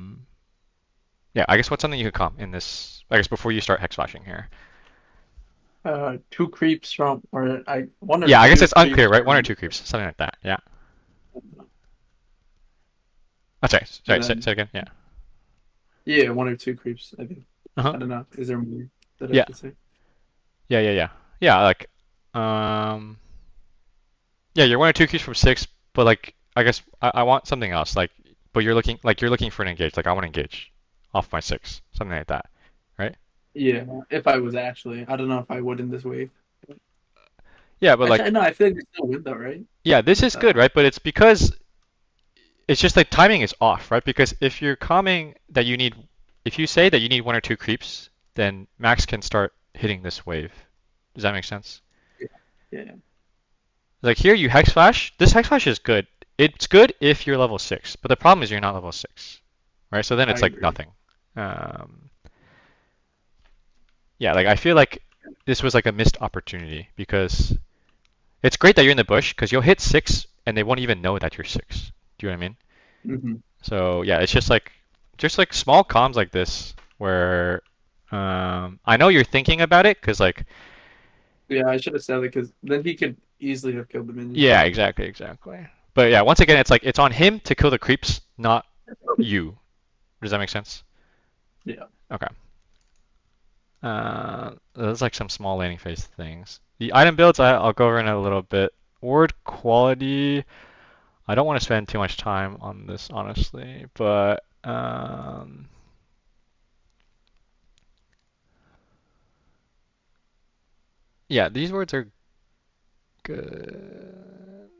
I guess what's something you could calm in this? I guess before you start hex flashing here. 2 creeps from, or one or Yeah, I guess two it's unclear, creeps right? 1 or from, 2 creeps, something like that. Yeah. Oh, and say then it again. Yeah. yeah, 1 or 2 creeps. I think. Uh-huh. I don't know. Is there more that I Yeah. should say? Yeah. Yeah, like, um, yeah, you're 1 or 2 creeps from 6, but like, I guess I want something else. But you're looking for an engage. Like, I want to engage off my 6, something like that, right? Yeah, if I was actually, I don't know if I would in this wave. Yeah, but Actually, like, no, I feel like there's no win though, right? yeah, this With is good, right? But it's because it's just like timing is off, right? Because if you're calming that if you say that you need 1 or 2 creeps, then Max can start hitting this wave. Does that make sense? Yeah. Like here, you hex flash. This hex flash is good. It's good if you're level 6, but the problem is you're not level 6, right? So then I it's like agree. nothing. Yeah, like I feel like this was like a missed opportunity because it's great that you're in the bush because you'll hit 6 and they won't even know that you're 6. Do you know what I mean? Hmm. So yeah, it's just like small comms like this where I know you're thinking about it because like Yeah, I should have said it because then he could easily have killed the minion. yeah, exactly. But yeah, once again, it's like it's on him to kill the creeps, not you. Does that make sense? Yeah. Okay. There's like some small landing phase things. The item builds I'll go over in a little bit. Ward quality. I don't want to spend too much time on this honestly, but yeah, these words are good.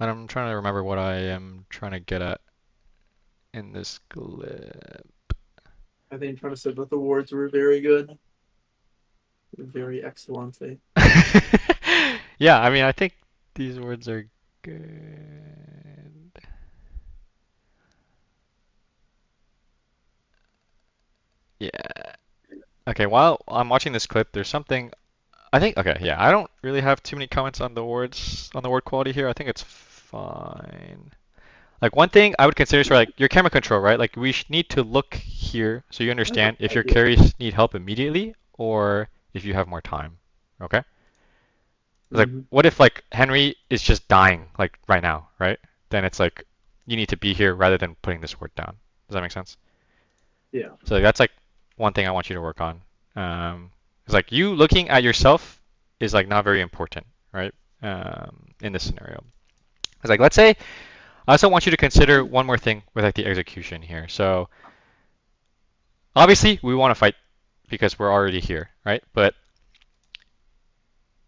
And I'm trying to remember what I am trying to get at in this clip. I think trying to say that the wards were very good. Very excellent. Yeah, I mean, I think these words are good. Yeah. Okay, while I'm watching this clip, there's something I think okay, yeah, I don't really have too many comments on the word quality here. I think it's fine. Like one thing I would consider is for like your camera control, right? Like we need to look here so you understand if your carries need help immediately or if you have more time. Okay? Like Mm-hmm. what if like Henry is just dying like right now, right? Then it's like you need to be here rather than putting this word down. Does that make sense? Yeah. So like, that's like one thing I want you to work on. It's like you looking at yourself is like not very important, right? In this scenario. It's like let's say I also want you to consider one more thing with like the execution here. So obviously we want to fight because we're already here, right? But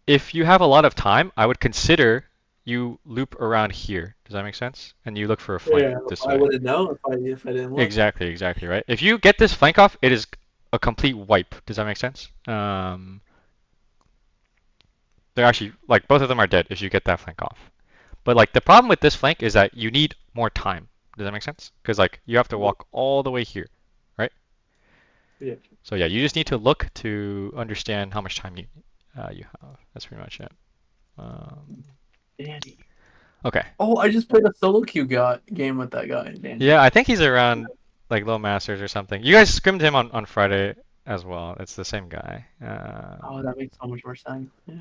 if you have a lot of time, I would consider you loop around here. Does that make sense? And you look for a flank Yeah, this I way. wouldn't know if I didn't look. Exactly, right? If you get this flank off, it is a complete wipe. Does that make sense? They're actually, like, both of them are dead if you get that flank off. But, like, the problem with this flank is that you need more time. Does that make sense? Because, like, you have to walk all the way here, right? Yeah. So, yeah, you just need to look to understand how much time you have. That's pretty much it. Danny. Okay. Oh, I just played a solo queue game with that guy, Danny. Yeah, I think he's around, like, low masters or something. You guys scrimmed him on Friday as well. It's the same guy. Oh, that makes so much more sense. Yeah.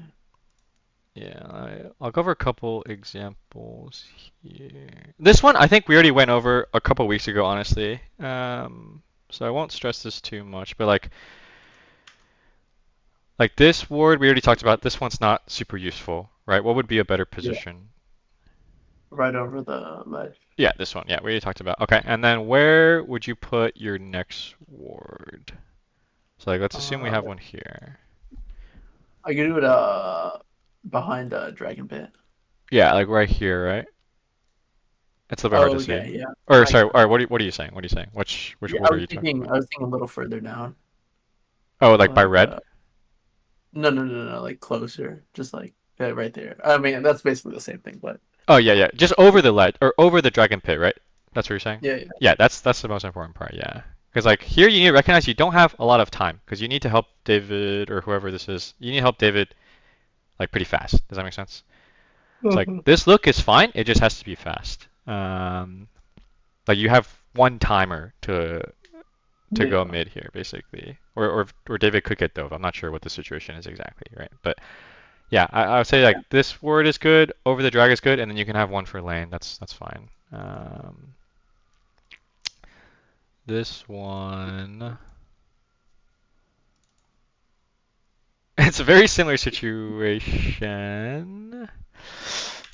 Yeah, I'll go over a couple examples here. This one, I think we already went over a couple weeks ago, honestly. So I won't stress this too much, but like this ward we already talked about. This one's not super useful, right? What would be a better position? Right over the ledge. Yeah, this one. Yeah, we already talked about. Okay, and then where would you put your next ward? So like, let's assume we have one here. I could do it behind Dragon Pit. Yeah, like right here, right? It's a little bit hard to see. Okay, yeah. Or sorry, or what are you saying? What are you saying? Which Yeah, ward are you talking about? I was thinking a little further down. Oh, like by red? No, like closer, just like right there. I mean, that's basically the same thing, but Oh yeah, just over the ledge or over the dragon pit, right? That's what you're saying? yeah. Yeah, that's the most important part. Yeah, because like here you need to recognize you don't have a lot of time because you need to help David or whoever this is. You need to help David like pretty fast. Does that make sense? It's like this look is fine. It just has to be fast. Like you have one timer to go mid here basically, or David could get dove. I'm not sure what the situation is exactly, right? But yeah, I would say like this word is good, over the drag is good, and then you can have one for lane. That's fine. This one, it's a very similar situation.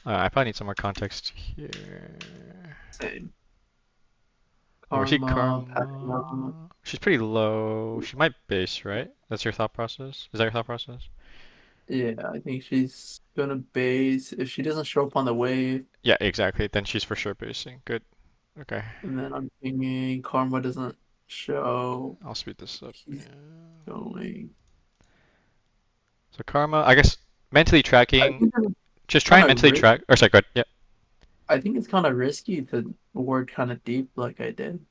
I probably need some more context here. Same. Where's she Karma. Karma? She's pretty low. She might base, right? That's your thought process? Is that your thought process? Yeah, I think she's gonna base if she doesn't show up on the wave. Yeah, exactly. Then she's for sure basing. Good. Okay. And then I'm thinking Karma doesn't show. I'll speed this up. He's going. So Karma, I guess mentally I tracking, think, just try and kinda mentally track. Or sorry, go ahead. Yeah. I think it's kind of risky to ward kind of deep like I did.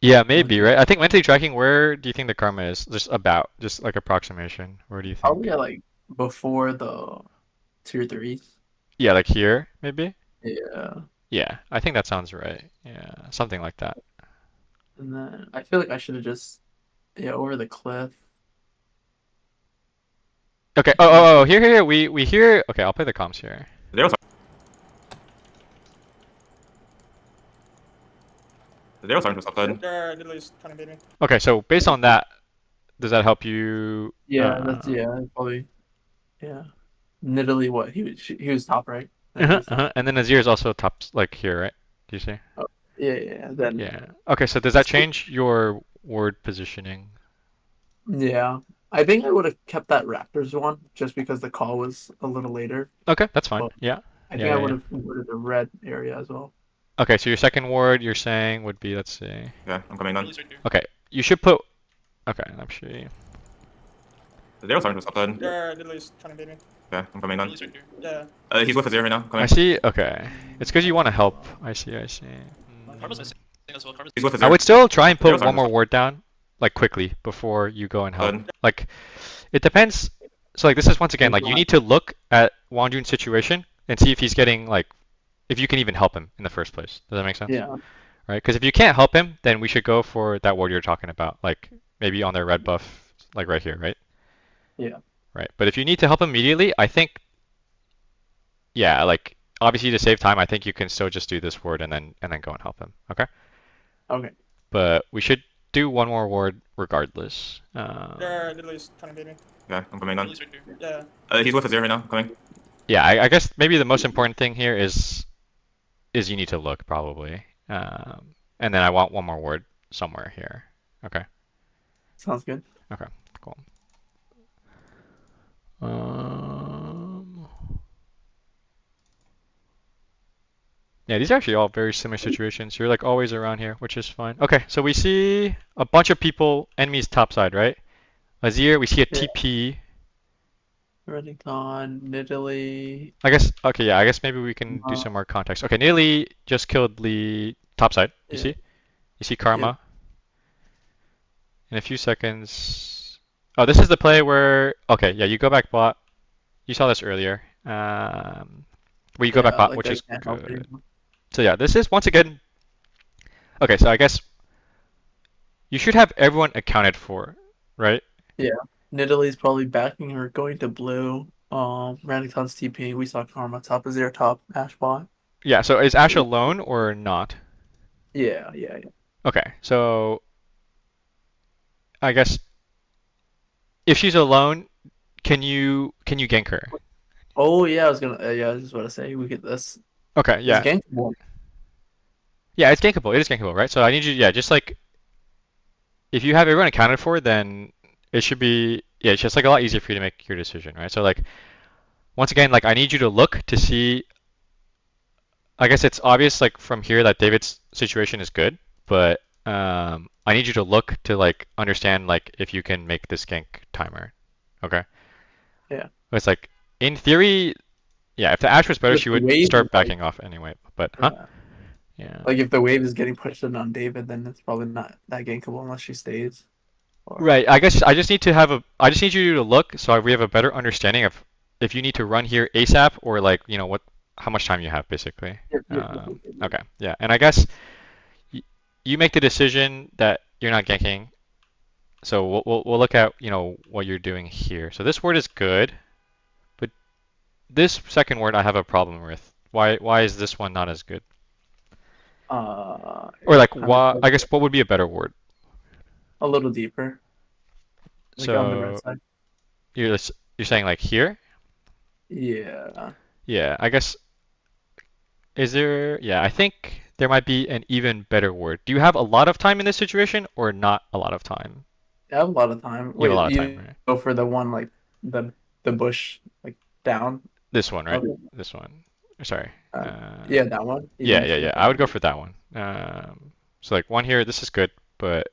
Yeah, maybe, right? I think mentally tracking, where do you think the Karma is? Just like approximation. Where do you think? Probably like before the tier 3s. Yeah, like here, maybe? Yeah. Yeah, I think that sounds right. Yeah, something like that. And then I feel like I should have just over the cliff. Okay. Oh, here. We hear. Okay, I'll play the comms here. They're starting to upside. They're literally just trying to beat me. Okay, so based on that, does that help you? Yeah, that's probably. Yeah. Literally what? He was top, right? And then Azir is also top, like here, right? Do you see? Oh, yeah. Then Yeah. Okay, so does that change your ward positioning? yeah. I think I would have kept that Raptors one just because the call was a little later. Okay, that's fine. Well, Yeah. I think I would have converted the red area as well. Okay, so your second ward you're saying would be, let's see. Yeah, I'm coming down. Okay, you should put. Okay, actually. They're starting to upside. They're literally just trying to beat me. Yeah, I'm coming down. Yeah. He's with Azir right now. Coming. I see. Okay, it's because you want to help. I see. He's with Azir. I would still try and put They're one more starting ward down, like quickly before you go and help. Good. Like, it depends. So like this is once again like you need to look at Wonjoon's situation and see if he's getting like, if you can even help him in the first place. Does that make sense? Yeah. Right? Because if you can't help him, then we should go for that ward you're talking about, like maybe on their red buff, like right here, right? Yeah. Right. But if you need to help immediately, I think, yeah, like obviously to save time, I think you can still just do this ward and then go and help him. Okay. Okay. But we should do one more ward regardless. They're literally just trying to beat me. Yeah, I'm coming down. Yeah. He's with Azir right now. Coming. Yeah, I guess maybe the most important thing here is you need to look probably, and then I want one more ward somewhere here. Okay. Sounds good. Okay. Cool. Um. Yeah, these are actually all very similar situations. You're like always around here, which is fine. Okay, so we see a bunch of people, enemies topside, right? Azir, we see a Yeah. TP. Renekton, Nidalee. I guess, okay, yeah, I guess maybe we can do Uh, some more context. Okay, Nearly just killed Lee topside. You Yeah. see? You see Karma. In a few seconds. Oh, this is the play where, okay, yeah, you go back bot. You saw this earlier. Where you go back Yeah, bot, like which I is can't help good. it. So yeah, this is once again, okay, so I guess you should have everyone accounted for, right? Yeah. Nidalee's probably backing her going to blue. Renekton's TP. We saw Karma top is their top Ash bot. Yeah, so is Ash alone or not? Yeah. Okay, so I guess if she's alone, can you gank her? Oh yeah, I was gonna. Yeah, I was just about to say we could this. Okay, This yeah. gank one. Yeah, it's gankable. It is gankable, right? So I need you, yeah, just like if you have everyone accounted for, then it should be, yeah, it's just like a lot easier for you to make your decision, right? So like once again, like I need you to look to see. I guess it's obvious like from here that David's situation is good, but I need you to look to like understand like if you can make this gank timer. Okay? Yeah. It's like in theory, yeah, if the Ash was better, If she the would wave start is like, backing off anyway. But huh? yeah. Yeah. Like if the wave is getting pushed in on David, then it's probably not that gankable unless she stays. Or, Right. I guess I just need to have a I just need you to look so we have a better understanding of if you need to run here ASAP or like, you know, what how much time you have basically. Yep. Okay. Yeah. And I guess you make the decision that you're not ganking. So we'll look at, you know, what you're doing here. So this word is good, but this second word I have a problem with. Why is this one not as good? Or like why I guess what would be a better word? A little deeper. Like on the red So side. you're saying like here? Yeah. Yeah, I guess is there yeah, I think there might be an even better word. Do you have a lot of time in this situation or not a lot of time? I have a lot of time. You have a lot of you time, right? go for the one like the bush like down. This one, right? Okay. This one. Sorry. Yeah, that one. Yeah. I would go for that one. So like one here, this is good, but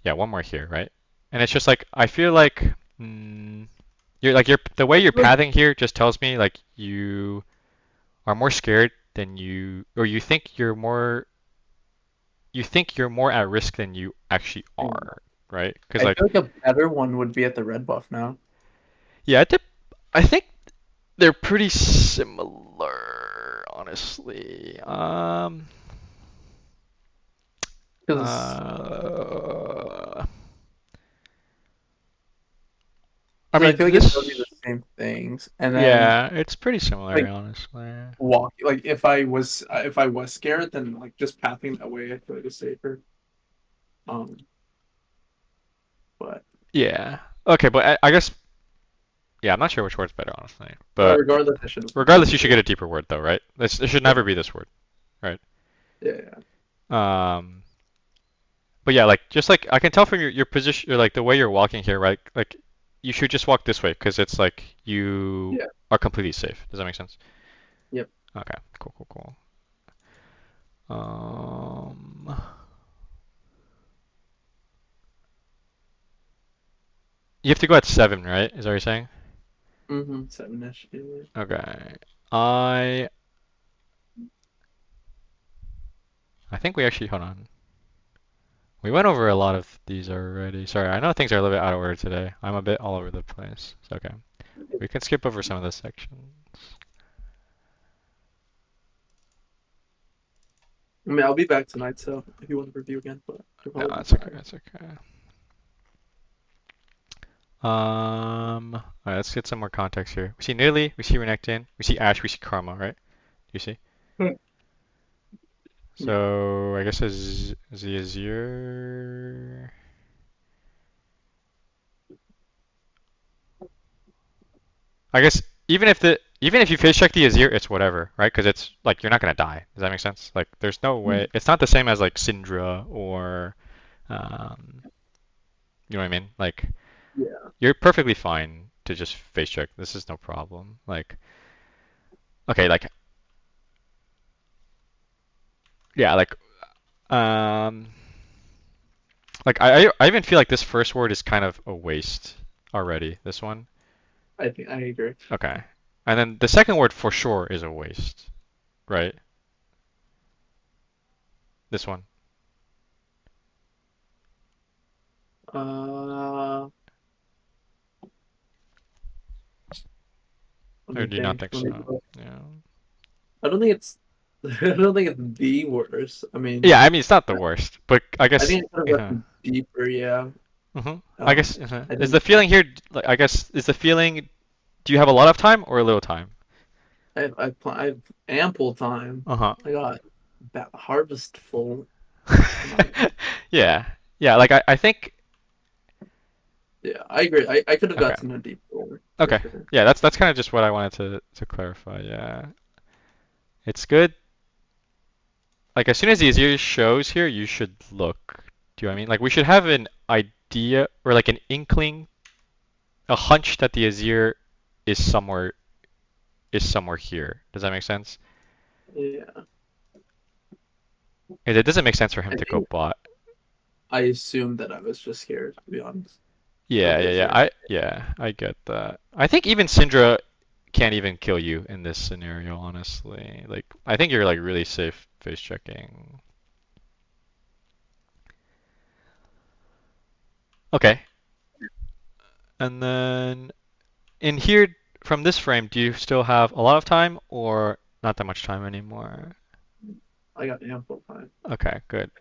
yeah, one more here, right? And it's just like I feel like you're the way you're pathing here just tells me like you are more scared than you or you think you're more at risk than you actually are, right? Because I like feel like a better one would be at the red buff now. yeah, I think they're pretty similar, honestly. 'Cause I mean, I feel like it's probably the same things. And then yeah, it's pretty similar, like, honestly. walk like if I was scared, then like just pathing that way I feel like is safer. But Yeah. Okay, but I guess yeah, I'm not sure which word's better, honestly. But regardless, I should. regardless, you should get a deeper word though, right? It should never be this word, right? Yeah. But yeah, like just like I can tell from your position, or like the way you're walking here, right? Like you should just walk this way because it's like you are completely safe. Does that make sense? Yep. Okay. Cool. You have to go at 7, right? Is that what you're saying? 7-ish. Yeah. Okay. I think we actually hold on. We went over a lot of these already. Sorry, I know things are a little bit out of order today. I'm a bit all over the place. It's okay. We can skip over some of this sections. I mean, I'll be back tonight, so if you want to review again, but No, that's okay. That's okay. Alright, let's get some more context here. We see Nidali, we see Renekton, we see Ash, we see Karma, right? You see? So I guess the Azir. I guess even if you face check the Azir, it's whatever, right? Because it's like you're not gonna die. Does that make sense? Like there's no way. It's not the same as like Syndra or Um, you know what I mean? Like, Yeah. you're perfectly fine to just face check. This is no problem. Like, okay, like, yeah, um, I even feel like this first word is kind of a waste already. This one. I think I agree. Okay. And then the second word for sure is a waste, right? This one. Uh, let Or me do you not think. think Let me so? look. Yeah. I don't think it's. I don't think it's the worst. I mean, Yeah, I mean it's not the worst, but I I guess think it could have yeah. gotten deeper. Yeah. I Um, guess I is think the feeling here like I guess is the feeling do you have a lot of time or a little time? I have ample time. Uh-huh. I got that harvestful amount. Yeah. Yeah, like I think Yeah, I agree. I could have okay. gotten a deeper for Okay. sure. Yeah, that's kind of just what I wanted to clarify. Yeah. It's good. Like as soon as the Azir shows here, you should look. Do you know what I mean? Like we should have an idea or like an inkling, a hunch that the Azir is somewhere here. Does that make sense? Yeah, It doesn't make sense for him I to go think bot. I assumed that I was just scared, to be honest, of Yeah, the yeah, yeah. Azir. I get that. I think even Syndra can't even kill you in this scenario, honestly. Like I think you're like really safe face checking. Okay. And then in here from this frame, do you still have a lot of time or not that much time anymore? I got ample time. Okay, good.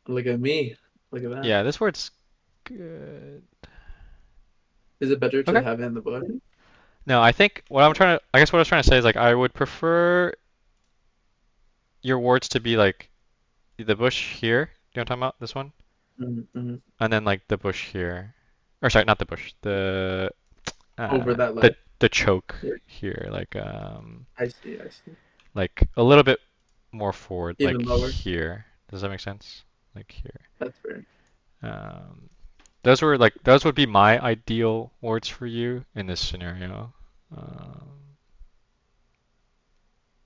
Look at me. Look at that. Yeah, this word's good. Is it better to Okay. have in the book? No, I think I guess what I was trying to say is like I would prefer your wards to be like the bush here. Do you know what I'm talking about? This one? Mm-hmm. And then like the bush here. Or sorry, not the bush. Over that The ledge. the choke Yeah, here, I see. I see. like a little bit more forward, like Even lower. here. Does that make sense? Like here. That's fair. Um, those would be my ideal wards for you in this scenario. Um,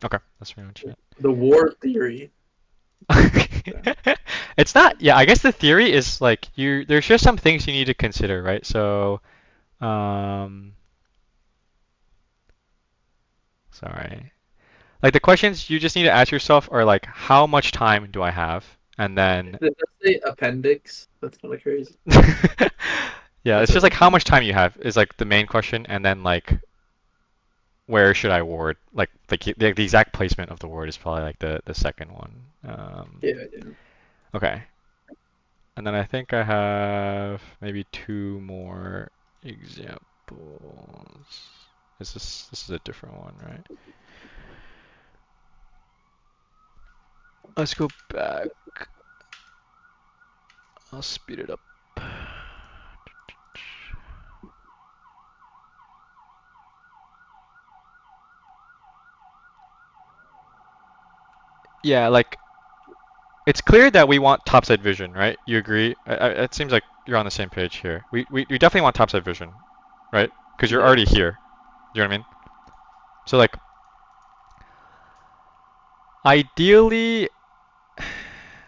okay, that's pretty much it. The war theory. It's not, yeah, I guess the theory is like there's just some things you need to consider, right? So, um, sorry. Like the questions you just need to ask yourself are like, how much time do I have? And then, Did that say appendix? That's kind of crazy. yeah, That's it's just what like how much time you have is like the main question, and then like where should I ward? Like the exact placement of the ward is probably like the second one. Yeah, yeah. Okay. And then I think I have maybe two more examples. This is a different one, right? Let's go back. I'll speed it up. Yeah, like it's clear that we want topside vision, right? You agree? It seems like you're on the same page here. We definitely want topside vision, right? Because you're Yeah. already here. You know what I mean? So like, ideally,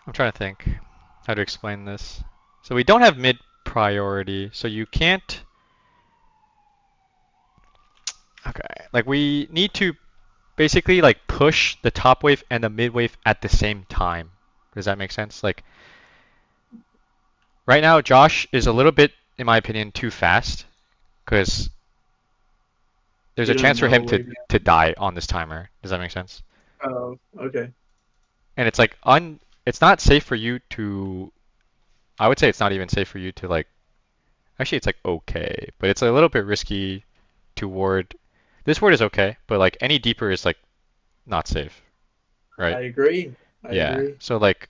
I'm trying to think how to explain this. So we don't have mid priority, so you can't. Okay, like we need to basically like push the top wave and the mid wave at the same time. Does that make sense? Like right now, Josh is a little bit, in my opinion, too fast because there's You a don't chance for know him where to die on this timer. Does that make sense? Oh, okay. And it's like it's not safe for you to. I would say it's not even safe for you to like. Actually, it's like okay, but it's a little bit risky to ward. This ward is okay, but like any deeper is like not safe, right? I agree. I Yeah. agree. So like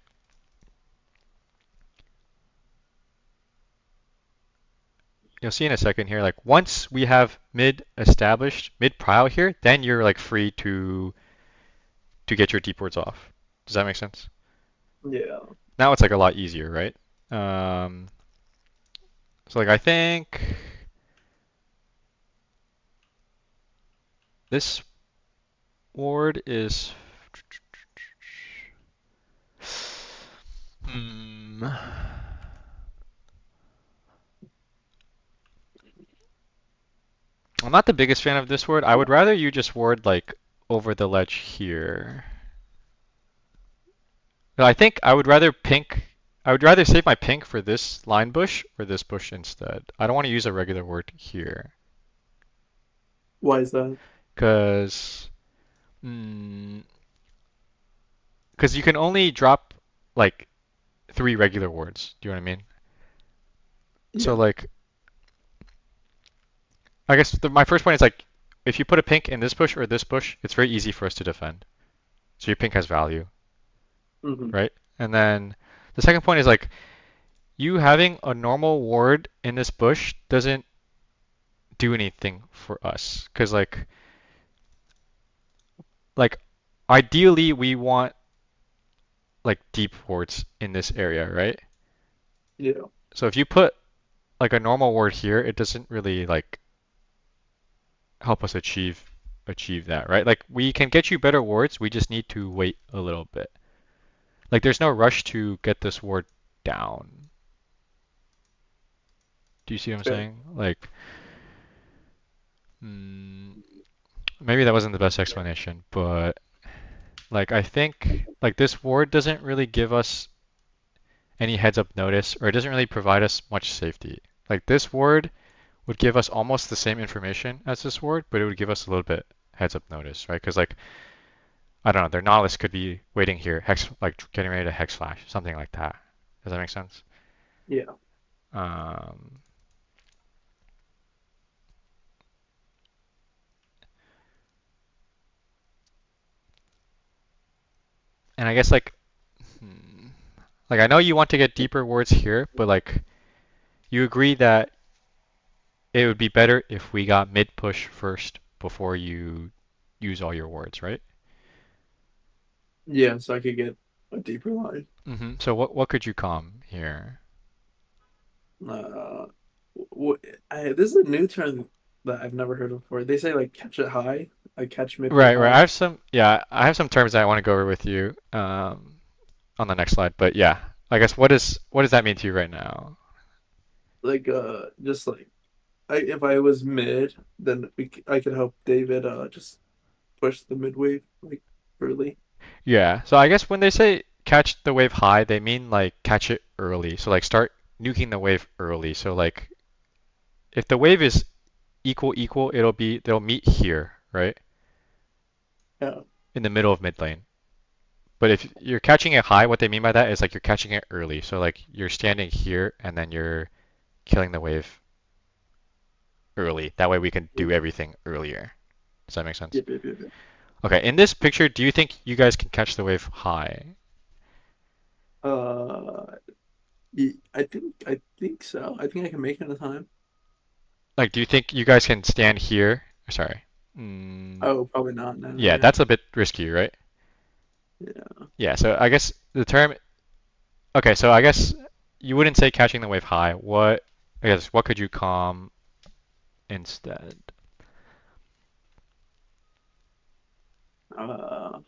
you'll see in a second here, like once we have mid established, mid prio here, then you're like free to get your deep wards off. Does that make sense? Yeah. Now it's like a lot easier, right? So like I think this ward is. Hmm. I'm not the biggest fan of this ward. I would rather you just ward like over the ledge here. No, I think I would rather pink. I would rather save my pink for this line bush or this bush instead. I don't want to use a regular ward here. Why is that? Because you can only drop like 3 regular wards. Do you know what I mean? So Yeah. like, I guess my first point is like, if you put a pink in this bush or this bush, it's very easy for us to defend. So your pink has value, Hmm. right? And then the second point is like, you having a normal ward in this bush doesn't do anything for us. Because like ideally we want like deep wards in this area, right? Yeah. So if you put like a normal ward here, it doesn't really like help us achieve that, right? Like we can get you better wards, we just need to wait a little bit. Like there's no rush to get this ward down. Do you see what I'm Fair. saying? Like, maybe that wasn't the best explanation, but like I think like this ward doesn't really give us any heads up notice, or it doesn't really provide us much safety. Like this ward would give us almost the same information as this ward, but it would give us a little bit heads up notice, right? Because like I don't know, their Nautilus could be waiting here, hex like getting ready to hex flash, something like that. Does that make sense? Yeah. Um, and I guess like I know you want to get deeper wards here, but like you agree that it would be better if we got mid push first before you use all your wards, right? Yeah. So I could get a deeper line. So what could you calm here? Uh, this is a new term that I've never heard of before. They say like catch it high, like catch mid wave Right. high. I have some terms that I want to go over with you on the next slide. But yeah, I guess what does that mean to you right now? Like just like if I was mid, then I could help David just push the mid wave like early. Yeah. So I guess when they say catch the wave high, they mean like catch it early. So like start nuking the wave early. So like if the wave is equal, they'll meet here, right? Yeah. In the middle of mid lane. But if you're catching it high, what they mean by that is like you're catching it early. So like you're standing here and then you're killing the wave early. That way we can do everything earlier. Does that make sense? Yep. Okay, in this picture, do you think you guys can catch the wave high? Uh, I think so. I think I can make it in time. Like, do you think you guys can stand here? Sorry. Oh, probably not. No, Yeah, yeah. that's a bit risky, right? Yeah. Yeah, so I guess the term. Okay, so I guess you wouldn't say catching the wave high. I guess, what could you calm instead? I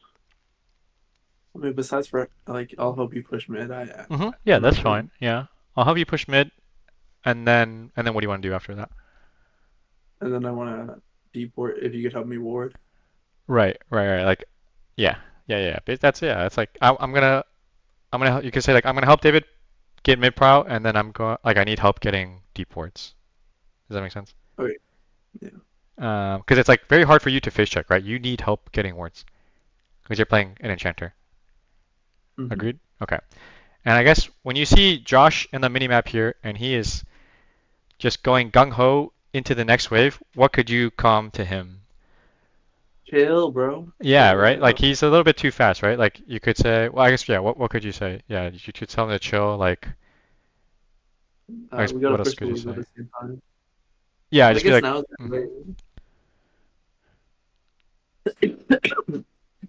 mean, besides for like, I'll help you push mid. Yeah, I'm not that's sure. fine. Yeah, I'll help you push mid, and then what do you want to do after that? And then I want to deep ward if you could help me ward. Right. Like, yeah. But that's yeah. It's like I'm gonna. You could say like I'm gonna help David get mid prow, and then I need help getting deep wards. Does that make sense? Okay. Yeah. Because it's like very hard for you to face check, right? You need help getting wards because you're playing an enchanter. Hmm. Agreed? Okay. And I guess when you see Josh in the minimap here, and he is just going gung ho into the next wave, what could you calm to him? Chill, bro. Yeah, Chill. right. Like he's a little bit too fast, right? Like you could say, well, I guess yeah. What could you say? Yeah, you could tell him to chill. Like, I guess We gotta what else push the could you wave at say? the same time. Yeah, I just be guess like, now. mhm.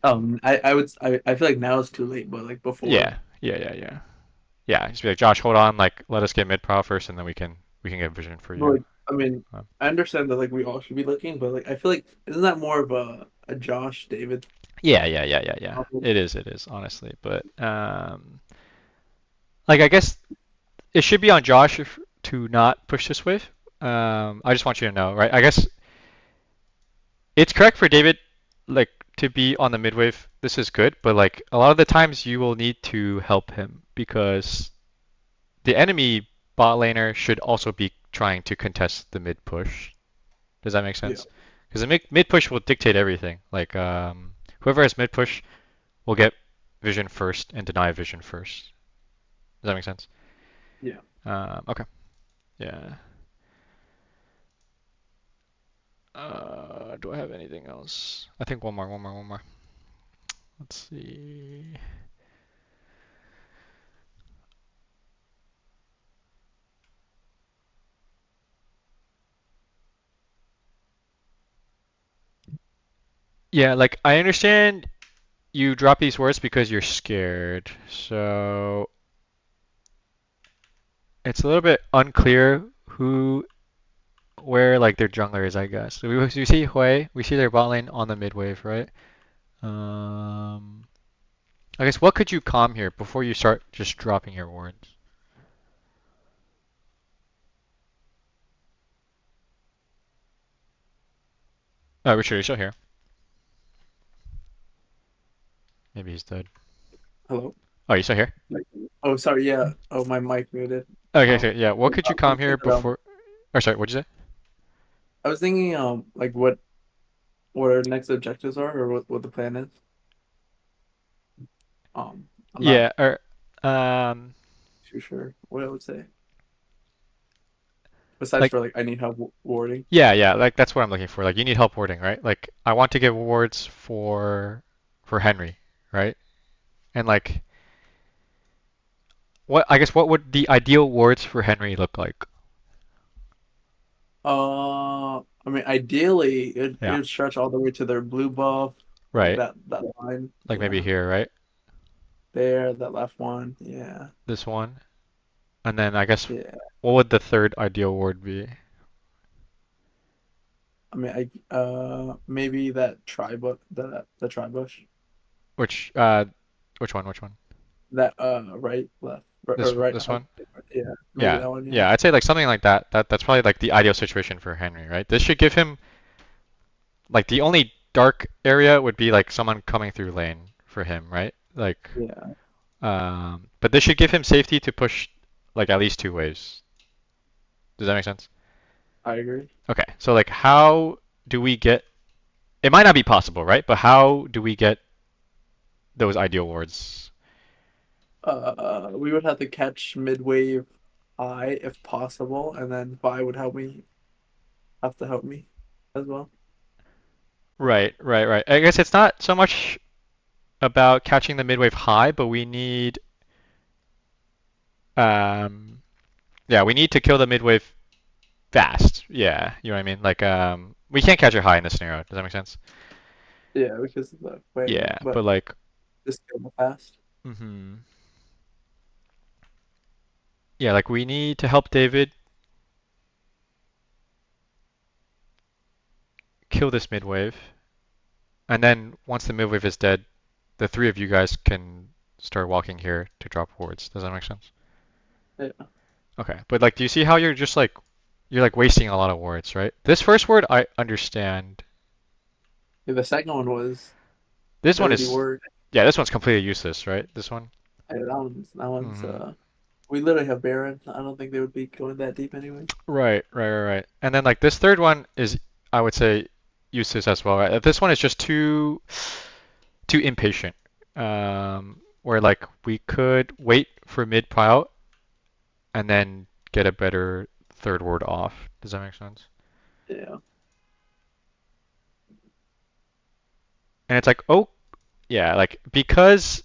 I feel like now it's too late, but like before, Yeah, Yeah. Yeah, just be like, Josh, hold on, like let us get mid prow first, and then we can get vision for But you. like, I mean, Um, I understand that like we all should be looking, but like I feel like isn't that more of a Josh David yeah. problem? It is, honestly. But like I guess it should be on Josh to not push this wave. I just want you to know, right? I guess it's correct for David, like to be on the mid wave. This is good, but like a lot of the times you will need to help him because the enemy bot laner should also be trying to contest the mid push. Does that make Yeah, sense? Because the mid push will dictate everything. Like whoever has mid push will get vision first and deny vision first. Does that make sense? yeah. Okay. Yeah. Do I have anything else? I think one more. Let's see. Yeah, like I understand you drop these words because you're scared. So it's a little bit unclear where like their jungler is, I guess. So we see Hui, we see their bot lane on the mid wave, right? Um, I guess what could you calm here before you start just dropping your wards? Oh, Richard, you're still here. Maybe he's dead. Hello. Oh, you still here? Like, oh, sorry. Yeah. Oh, my mic muted. Okay, so yeah, what I could you was calm here thinking that, before? Or sorry, what'd you say? I was thinking like what our next objectives are or what the plan is. I'm not Yeah, or um, too sure what I would say. Besides like for like I need help warding. yeah, like that's what I'm looking for. Like you need help warding, right? Like I want to give wards for Henry, right? And like what would the ideal wards for Henry look like? I mean, ideally, it Yeah, would stretch all the way to their blue buff, like right. that line. Like maybe Yeah, here, right? there, that left one. Yeah, This one. And then I guess yeah. what would the third ideal ward be? I mean, maybe that the tri bush, Which uh which one? that right, left, or right. This one? Yeah, maybe Yeah. that one. Yeah, Yeah, I'd say like something like that. That's probably like the ideal situation for Henry, right? This should give him like the only dark area would be like someone coming through lane for him, right? Like yeah. but this should give him safety to push like at least two waves. Does that make sense? I agree. Okay. So like how do we get it might not be possible, right? But how do we get those ideal wards? We would have to catch mid wave high if possible, and then Vi would have to help me as well. Right. I guess it's not so much about catching the midwave high, but we need um yeah, we need to kill the midwave fast. Yeah, you know what I mean? Like we can't catch it high in this scenario. Does that make sense? Yeah, because of the way, Yeah, but but like just go fast. mhm. Yeah, like we need to help David kill this midwave. And then once the midwave is dead, the three of you guys can start walking here to drop wards. Does that make sense? Yeah. Okay, but like, do you see how you're like wasting a lot of words, right? This first word I understand. Yeah, the second one was This one dirty is, word. yeah, this one's completely useless, right? This one. Yeah, that one's Hmm. we literally have Baron. I don't think they would be going that deep anyway. Right. And then like this third one is, I would say, useless as well, right? This one is just too impatient. Where like we could wait for mid pile and then get a better third word off. Does that make sense? Yeah. And it's like, oh, yeah, like because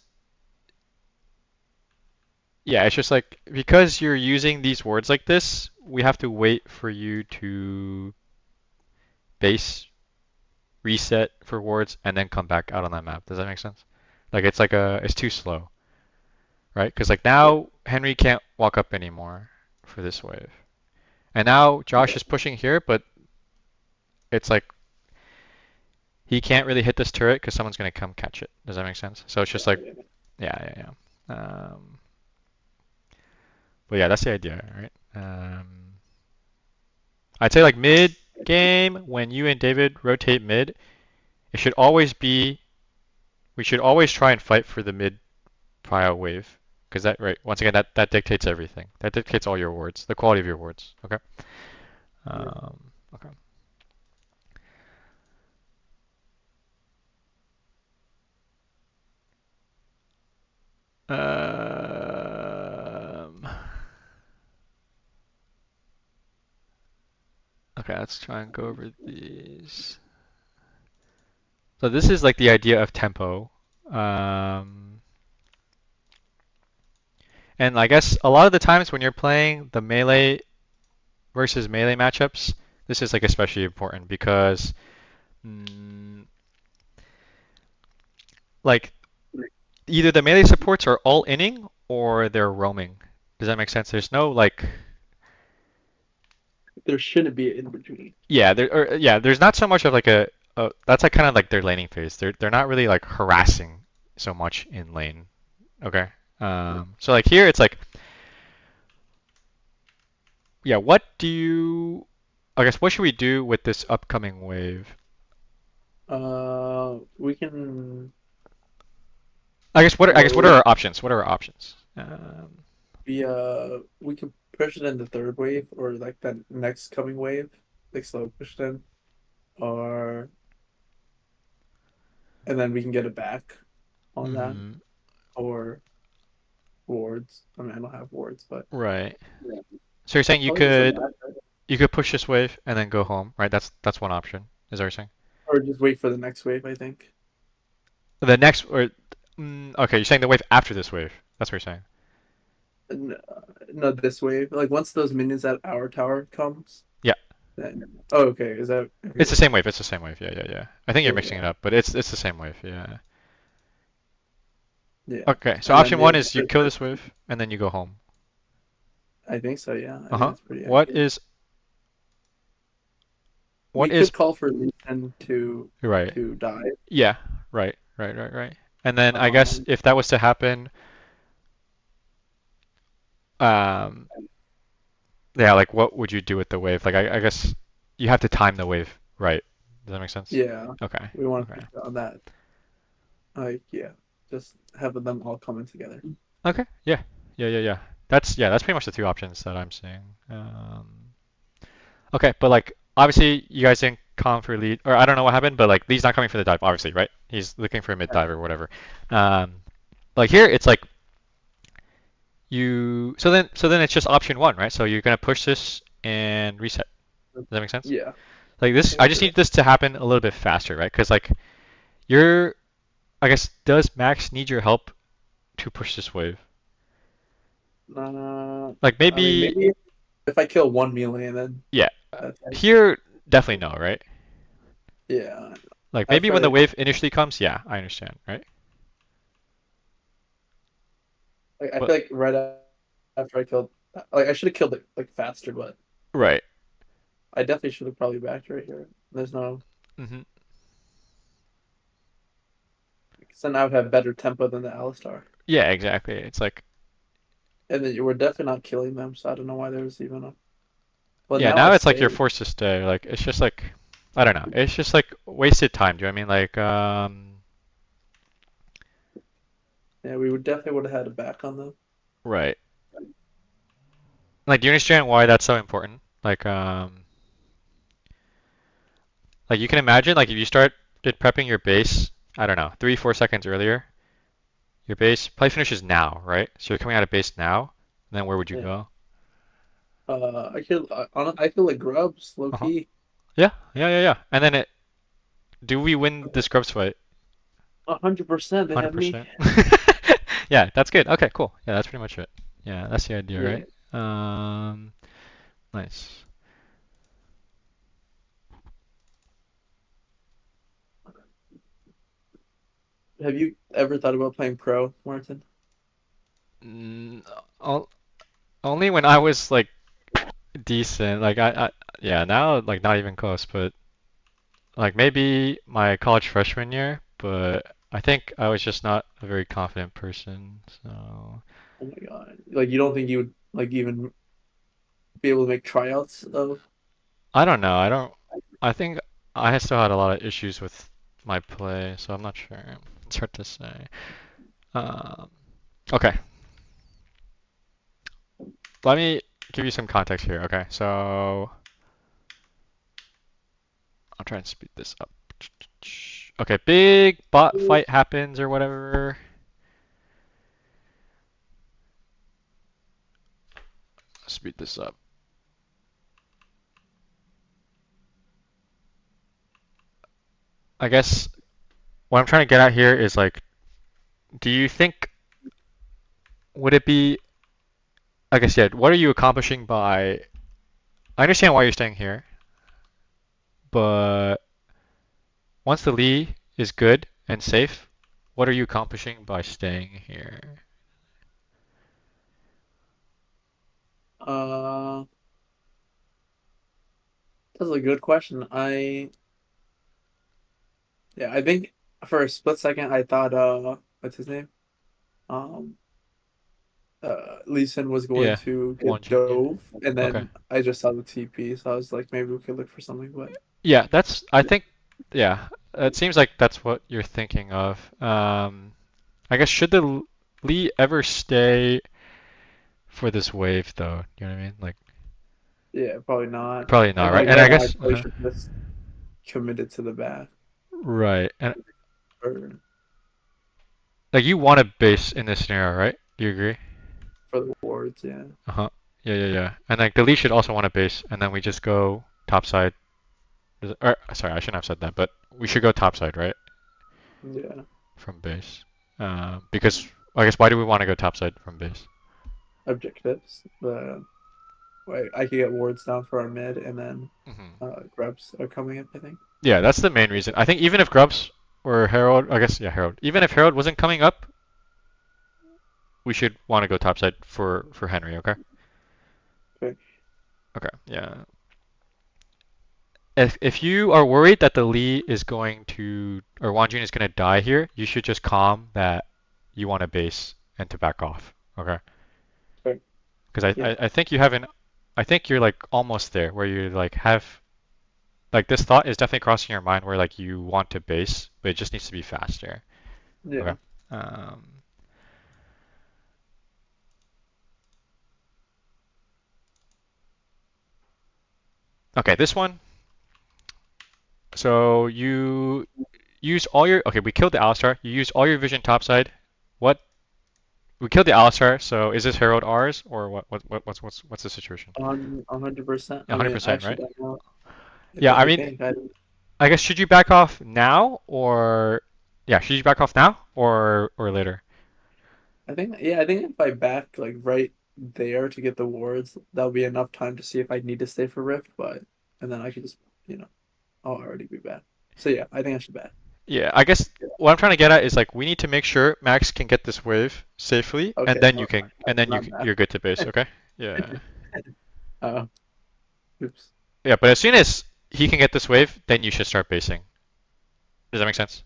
yeah, it's just like because you're using these words like this, we have to wait for you to base reset for words and then come back out on that map. Does that make sense? Like it's too slow. right? Because like now Henry can't walk up anymore for this wave. And now Josh is pushing here, but it's like he can't really hit this turret because someone's going to come catch it. Does that make sense? So it's just like, yeah. But yeah, that's the idea, right? I'd say like mid game when you and David rotate mid, it should always be, we should always try and fight for the mid prio wave. Because that, right, once again, that dictates everything. That dictates all your wards, the quality of your wards, okay? Okay. Okay, let's try and go over these. So this is like the idea of tempo. And I guess a lot of the times when you're playing the melee versus melee matchups, this is like especially important because like either the melee supports are all inning or they're roaming. Does that make sense? There's no like There shouldn't be an in between. there's not so much of like a that's like kind of like their laning phase. They're not really like harassing so much in lane. Okay. So like here it's like what do you I guess what should we do with this upcoming wave? We can. I guess what are our options? What are our options? We can push it in the third wave or like that next coming wave, like slow push it in, or and then we can get it back on that, or wards. I mean, I don't have wards, but Right. yeah. So you're saying you Probably just a could back, right? you could push this wave and then go home, right? That's one option. Is that what you're saying? Or just wait for the next wave. I think. The next or okay, you're saying the wave after this wave. That's what you're saying. No, this wave. Like once those minions at our tower comes. Yeah. Then, oh, okay. Is that? Okay. It's the same wave. It's the same wave. Yeah. I think you're mixing it Yeah. up, but it's the same wave. Yeah. Yeah. Okay. So And then option the one other is you kill this wave and then you go home. I think so. Yeah. I think Uh-huh. that's pretty What accurate. is We could call for Legion right? to die. Yeah. Right. And then I guess if that was to happen, um, yeah, like what would you do with the wave? Like I guess you have to time the wave right. Does that make sense? Yeah. Okay. We want Okay. to on that. Like just having them all coming together. Okay. Yeah. That's pretty much the two options that I'm seeing. Okay, but like obviously you guys didn't come for lead, or I don't know what happened, but like Lee's not coming for the dive, obviously, right? He's looking for a mid dive or whatever. Like here it's like you so then it's just option one, right? So you're gonna push this and reset. Does that make sense? Yeah. Like this, I just need this to happen a little bit faster, right? Because like you're, I guess, does Max need your help to push this wave? Like I mean, maybe if I kill one melee and then yeah, that's it. here definitely no, right? Yeah. Like maybe when the After wave initially comes, yeah, I understand, right? I feel like right after I killed, like I should have killed it like faster, but Right. I definitely should have probably backed right here. There's no. Mm-hmm. Because then I would have better tempo than the Alistar. Yeah, exactly. It's like And then you were definitely not killing them, so I don't know why there was even a. But yeah, now now I it's like you're stay. forced to stay. Like it's just like I don't know. It's just like wasted time. Do you know what I mean? Like Yeah, we would definitely would have had a back on them. right. Like do you understand why that's so important? Like you can imagine like if you started prepping your base, I don't know, 3-4 seconds earlier, your base probably finishes now, right? So you're coming out of base now, and then where would you Yeah. go? I feel like grubs, low Uh-huh. key. Yeah. And then do we win this Grubs fight? 100%. They have me. 100%. Yeah, that's good. Okay, cool. Yeah, that's pretty much it. Yeah, that's the idea, Yeah. right? Nice. Have you ever thought about playing pro, Martin? Mm, o- only when I was like decent. Like yeah, now like not even close, but like maybe my college freshman year, but I think I was just not a very confident person. So Oh my god! Like you don't think you would like even be able to make tryouts of? I don't know. I think I still had a lot of issues with my play, so I'm not sure. It's hard to say. Um, okay, let me give you some context here. Okay, so I'll try and speed this up. Okay, big bot fight happens or whatever. Speed this up. I guess what I'm trying to get at here is like, do you think would it be? I guess yeah. What are you accomplishing by? I understand why you're staying here, but once the Lee is good and safe, what are you accomplishing by staying here? Uh, that's a good question. Yeah, I think for a split second I thought what's his name? Um Lee Sin was going Yeah, to get Wonjoon. Yeah. dove, and Okay. then I just saw the TP, so I was like maybe we could look for something, but Yeah, that's. I think. Yeah, it seems like that's what you're thinking of. I guess should the Lee ever stay for this wave though? You know what I mean? Like yeah, probably not. probably not, And right? like And I right now I guess probably should just committed to the back right. And for like you want a base in this scenario, right? Do you agree? for the wards, yeah. Uh-huh. Yeah, yeah, yeah. And like the Lee should also want a base, and then we just go topside. Or sorry, I shouldn't have said that, but we should go topside, right? Yeah. From base. Because I guess why do we want to go topside from base? Objectives. I could get wards down for our mid, and then Hmm. grubs are coming up, I think. Yeah, that's the main reason. I think even if Grubs or Herald, I guess yeah, Herald. Even if Herald wasn't coming up, we should want to go topside for Henry. Okay. Okay. Okay. Yeah. If you are worried that the Lee is going to or Wanjun is going to die here, you should just calm that you want a base and to back off. Okay. Okay. Because Yeah. I think you haven't. I think you're like almost there where you like have like this thought is definitely crossing your mind where like you want to base, but it just needs to be faster. Yeah. Okay. Um, okay, this one. So you use all your okay. We killed the Alistar. You used all your vision topside. What? We killed the Alistar. So is this Herald ours or what? What's the situation? 100%. I mean, 100%, actually, right? I don't know. Yeah. I I mean, think I guess should you back off now or yeah? Should you back off now or later? I think if I back like right there to get the wards, that'll be enough time to see if I need to stay for Rift, but and then I could just I'll already be back. So yeah, I think I should back. Yeah. I guess what I'm trying to get at is like we need to make sure Max can get this wave safely, and Okay, then you no, can and then I'm back. you're good to base. Okay. Yeah. Uh, oops. Yeah. But as soon as he can get this wave, then you should start basing. Does that make sense?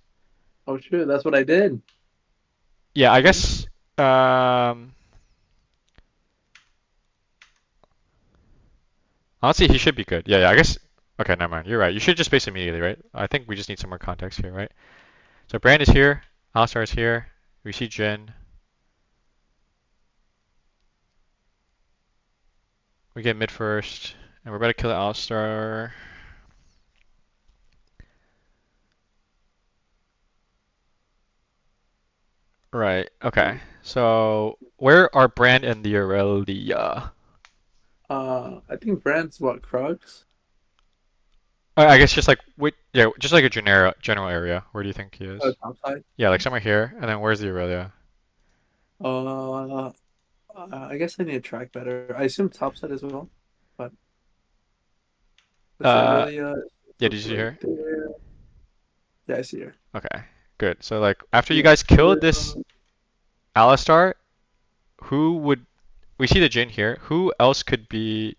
Oh shoot, that's what I did. Yeah, I guess. Honestly, he should be good. Yeah, yeah. I guess. Okay, never mind. You're right. You should just base immediately, right? I think we just need some more context here, right? So Brand is here. Alistar is here. We see Jin. We get mid first, and we're about to kill Alistar. Right. Okay. So where are Brand and the Aurelia? I think Brand's what Krugs? I guess just like yeah, just like a general area. Where do you think he is? Top side. Yeah, like somewhere here. And then where's the Aurelia? Uh, I guess I need to track better. I assume top side as well, but let's see, Uh, Aurelia yeah. Did you see right her? there. Yeah, I see her. Okay. Good. So like after you guys killed this Alistar, who would we see the Jin here? Who else could be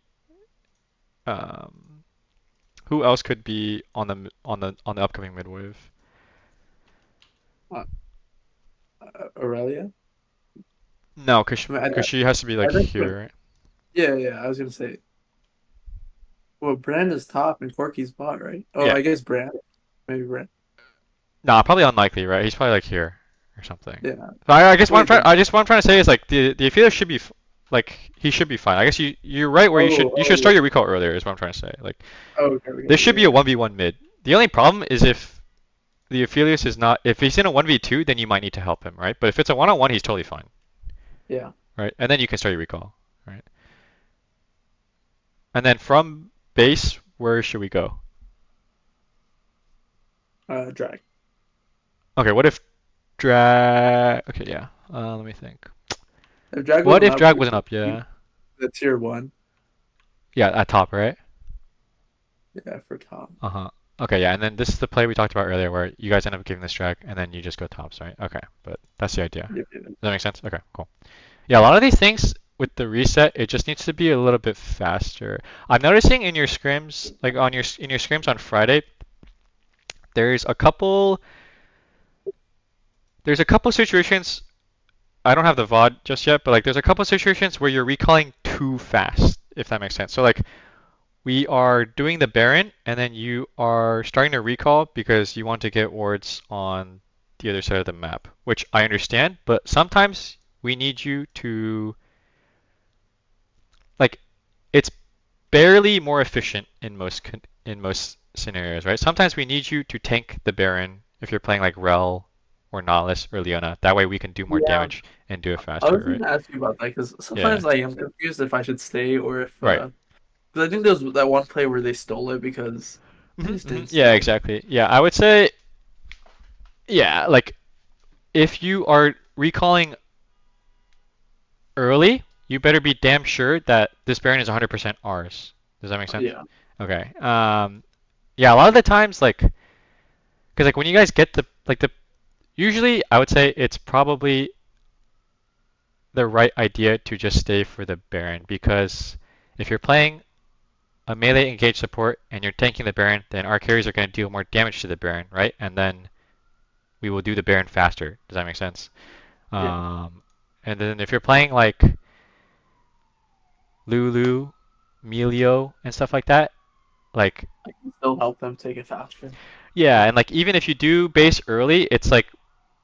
um who else could be on the upcoming mid wave? Aurelia. No, cause I mean, she has to be like I think here, right? yeah. I was gonna say. Well, Brand is top and Corky's bot, right? Oh, Yeah. I guess Brand. Maybe Brand. Nah, probably unlikely, right? He's probably like here or something. Yeah. So I guess Wait, then- what I'm trying to say is like the Aphelios should be like he should be fine. I guess you're right where you should start your recall earlier is what I'm trying to say. Like Okay. there should be a 1v1 mid. The only problem is if the Aphelios is not if he's in a 1v2 then you might need to help him, right? But if it's a 1-on-1 he's totally fine. Yeah. Right? And then you can start your recall, right? And then from base, where should we go? Drag. Okay, what if drag okay, yeah. Let me think. If drag What wasn't if up, drag we wasn't could up? Yeah. keep the tier 1. Yeah, at top, right? Yeah, for top. Uh-huh. Okay, yeah, and then this is the play we talked about earlier where you guys end up giving this drag and then you just go tops, right? Okay, but that's the idea. Yep. Does that make sense? Okay, cool. Yeah, a lot of these things with the reset, it just needs to be a little bit faster. I'm noticing in your scrims, like on your in your scrims on Friday, there's a couple situations. I don't have the VOD just yet, but like there's a couple situations where you're recalling too fast, if that makes sense. So like we are doing the Baron, and then you are starting to recall because you want to get wards on the other side of the map, which I understand, but sometimes we need you to like it's barely more efficient in most scenarios, right? Sometimes we need you to tank the Baron if you're playing like Rell or Nautilus or Leona. That way we can do more Yeah. damage and do it I was faster, going right? to ask you about that because sometimes I am confused if I should stay or if. Right. Because I think there was that one play where they stole it because I just didn't Yeah, see it. exactly. Yeah, I would say, yeah, like if you are recalling early, you better be damn sure that this Baron is 100% ours. Does that make sense? Yeah. Okay. Yeah, a lot of the times, like, because like when you guys get usually I would say it's probably the right idea to just stay for the Baron because if you're playing a melee engaged support and you're tanking the Baron, then our carries are going to deal more damage to the Baron, right? And then we will do the Baron faster. Does that make sense? Yeah. And then if you're playing like Lulu, Melio, and stuff like that, like I can still help them take it faster. yeah, and like even if you do base early, it's like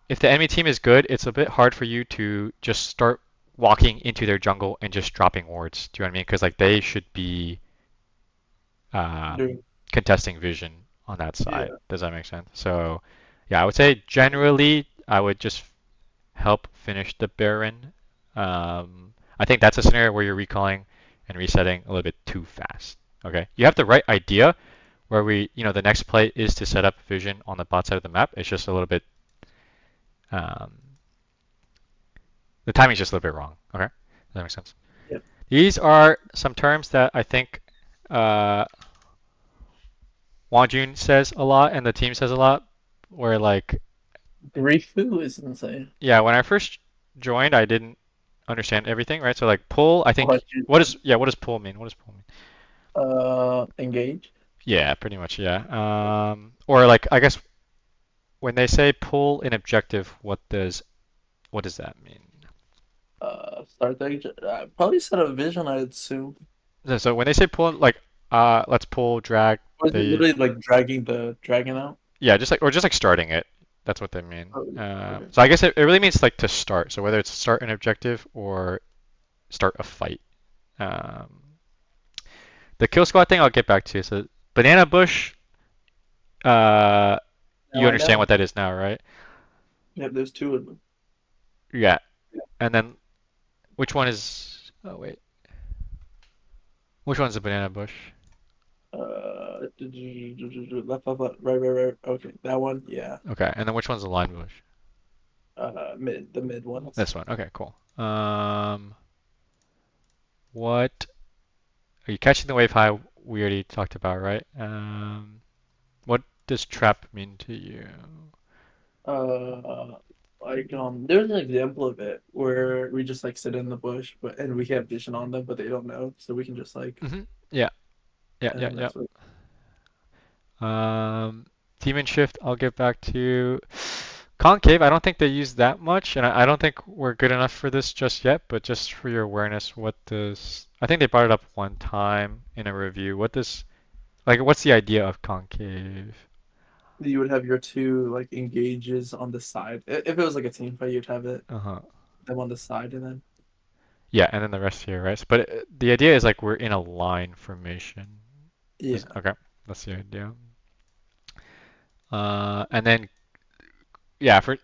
if the enemy team is good, it's a bit hard for you to just start walking into their jungle and just dropping wards. Do you know what I mean? Because like they should be Doing- contesting vision on that side. Yeah. Does that make sense? So yeah, I would say generally I would just help finish the Baron. I think that's a scenario where you're recalling and resetting a little bit too fast. Okay, you have the right idea where the next play is to set up vision on the bot side of the map. It's just a little bit, the timing's just a little bit wrong. Okay, does that make sense? Yep. These are some terms that I think Wonjoon says a lot and the team says a lot, where like Grifu is insane. yeah, when I first joined, I didn't understand everything, right? So like pull, I think What what does pull mean? What does pull mean? Engage. Yeah, pretty much, yeah. Or like I guess when they say pull an objective, what does that mean? Start the probably set a vision, I'd assume. So when they say pull, like let's pull, drag, Or is it literally like dragging the dragon out? yeah, just like starting it. That's what they mean. Oh, okay. So I guess it really means like to start. So whether it's start an objective or start a fight. The kill squad thing I'll get back to. So banana bush, you I understand know. what that is now, right? Yeah, there's two of them. Yeah. And then which one is? Oh wait. Which one's the banana bush? Left, right. Okay, that one. Yeah. Okay. And then which one's the line bush? The mid one. This one. Okay, cool. What are you catching the wave high? We already talked about, right? What does trap mean to you? Like there's an example of it where we just like sit in the bush, and we have vision on them, but they don't know, so we can just like Yeah, yeah, yeah, and yeah. that's what. Demon Shift, I'll get back to. Concave, I don't think they use that much, and I don't think we're good enough for this just yet, but just for your awareness, what does... I think they brought it up one time in a review. What does... Like, what's the idea of concave? You would have your two like engages on the side. If it was like a team fight, you'd have it Uh-huh. them on the side, and then Yeah, and then the rest here, right? But the idea is like we're in a line formation. yeah. Okay, that's the idea. And then, yeah, for...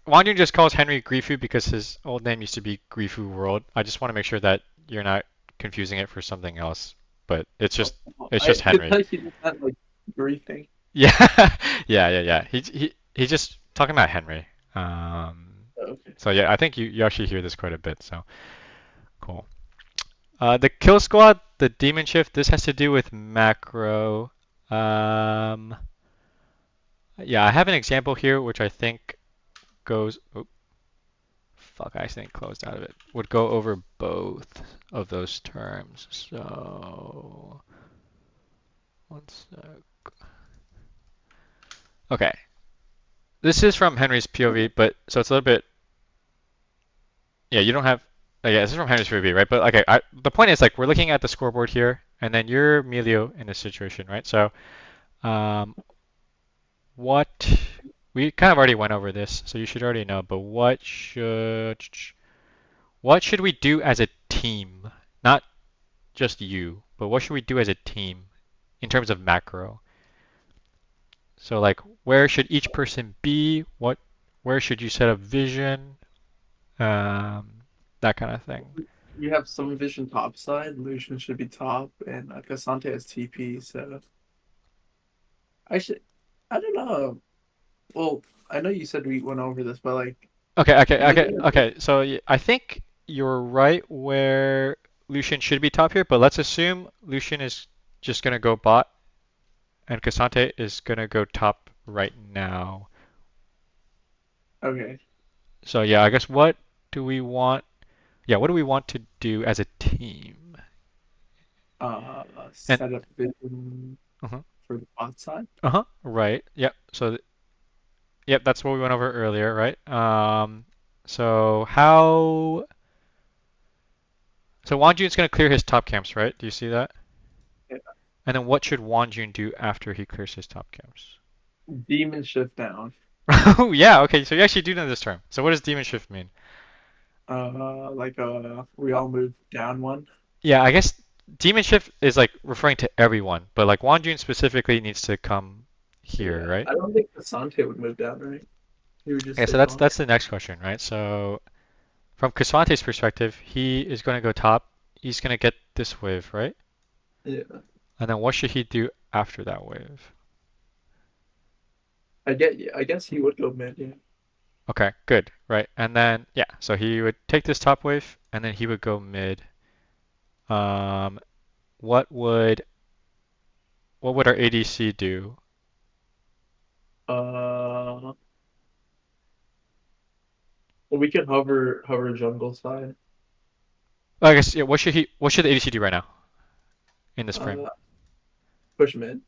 Wonjoon just calls Henry Grifu because his old name used to be Grifu World. I just want to make sure that you're not confusing it for something else, but it's just Henry. Could he just meant like griefing. Yeah, yeah. He's just talking about Henry. Okay. So yeah, I think you actually hear this quite a bit. So cool. The kill squad, the demon shift. This has to do with macro. Yeah, I have an example here which I think goes. Oh, fuck! I accidentally closed out of it. Would go over both of those terms. So one sec. Okay. This is from Henry's POV, but so it's a little bit. Yeah, you don't have. Yeah, this is from Henry's POV, right? But okay, the point is like we're looking at the scoreboard here, and then you're Melio in this situation, right? So, what we kind of already went over this, so you should already know. But what should we do as a team? Not just you, but what should we do as a team in terms of macro? So like, where should each person be? Where should you set up vision? That kind of thing. You have some vision top side. Lucian should be top, and Cassante has TP. So I don't know. Well, I know you said we went over this, but like. Okay. So I think you're right where Lucian should be top here, but let's assume Lucian is just gonna go bot, and Cassante is gonna go top right now. Okay. So yeah, I guess what do we want? Yeah, what do we want to do as a team? Set up vision Uh-huh. for the bot side. Right. Yep. So yep, that's what we went over earlier, right? So how? So Wonjoon's gonna clear his top camps, right? Do you see that? Yeah. And then what should Wonjoon do after he clears his top camps? Demon shift down. Oh yeah, okay. So you actually do know this term. So what does demon shift mean? We all move down one. Yeah, I guess demon shift is like referring to everyone, but like Wonjoon specifically needs to come here, Yeah. right? I don't think Cassante would move down, right? He would just Okay, so stay that's top. that's the next question, right? So from Casante's perspective, he is going to go top. He's going to get this wave, right? Yeah. And then what should he do after that wave? I guess he would go mid, yeah. Okay, good, right? And then yeah, so he would take this top wave, and then he would go mid. What would our ADC do? Well, we can hover jungle side. I guess yeah. What should the ADC do right now in this frame? Push mid.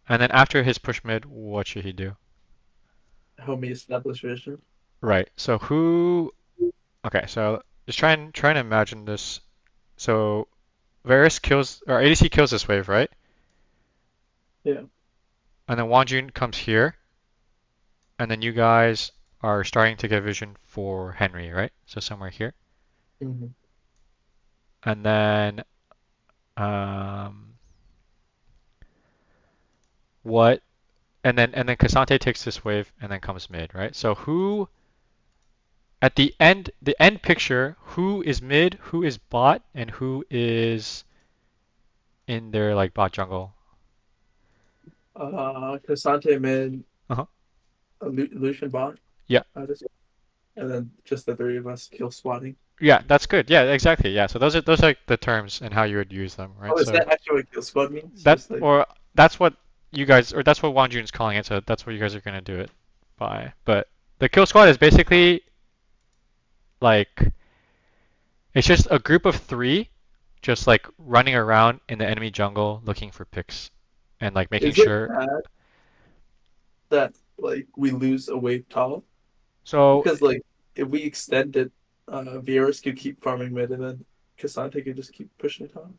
And then after his push mid, what should he do? Help me establish vision. Right. So who? Okay. So just try to imagine this. So Varus kills or ADC kills this wave, right? Yeah. And then Wonjoon comes here, and then you guys are starting to get vision for Henry, right? So somewhere here. Mm-hmm. And then what? And then Cassante takes this wave and then comes mid, right? So who at the end picture, who is mid, who is bot, and who is in their like bot jungle? Cassante mid. Lucian bot. Yeah. And then just the three of us kill swatting. Yeah, that's good. Yeah, exactly. Yeah, so those are like the terms and how you would use them, right? Oh, is so that actually what kill squad means? that's or that's what you guys or that's what Wonjoon's calling it. So that's what you guys are gonna do it by. But the kill squad is basically like it's just a group of 3 just like running around in the enemy jungle looking for picks and like making Is it sure. bad that like we lose a wave top? So Because like if we extend it, Vieira's could keep farming mid, and then Cassante could just keep pushing top.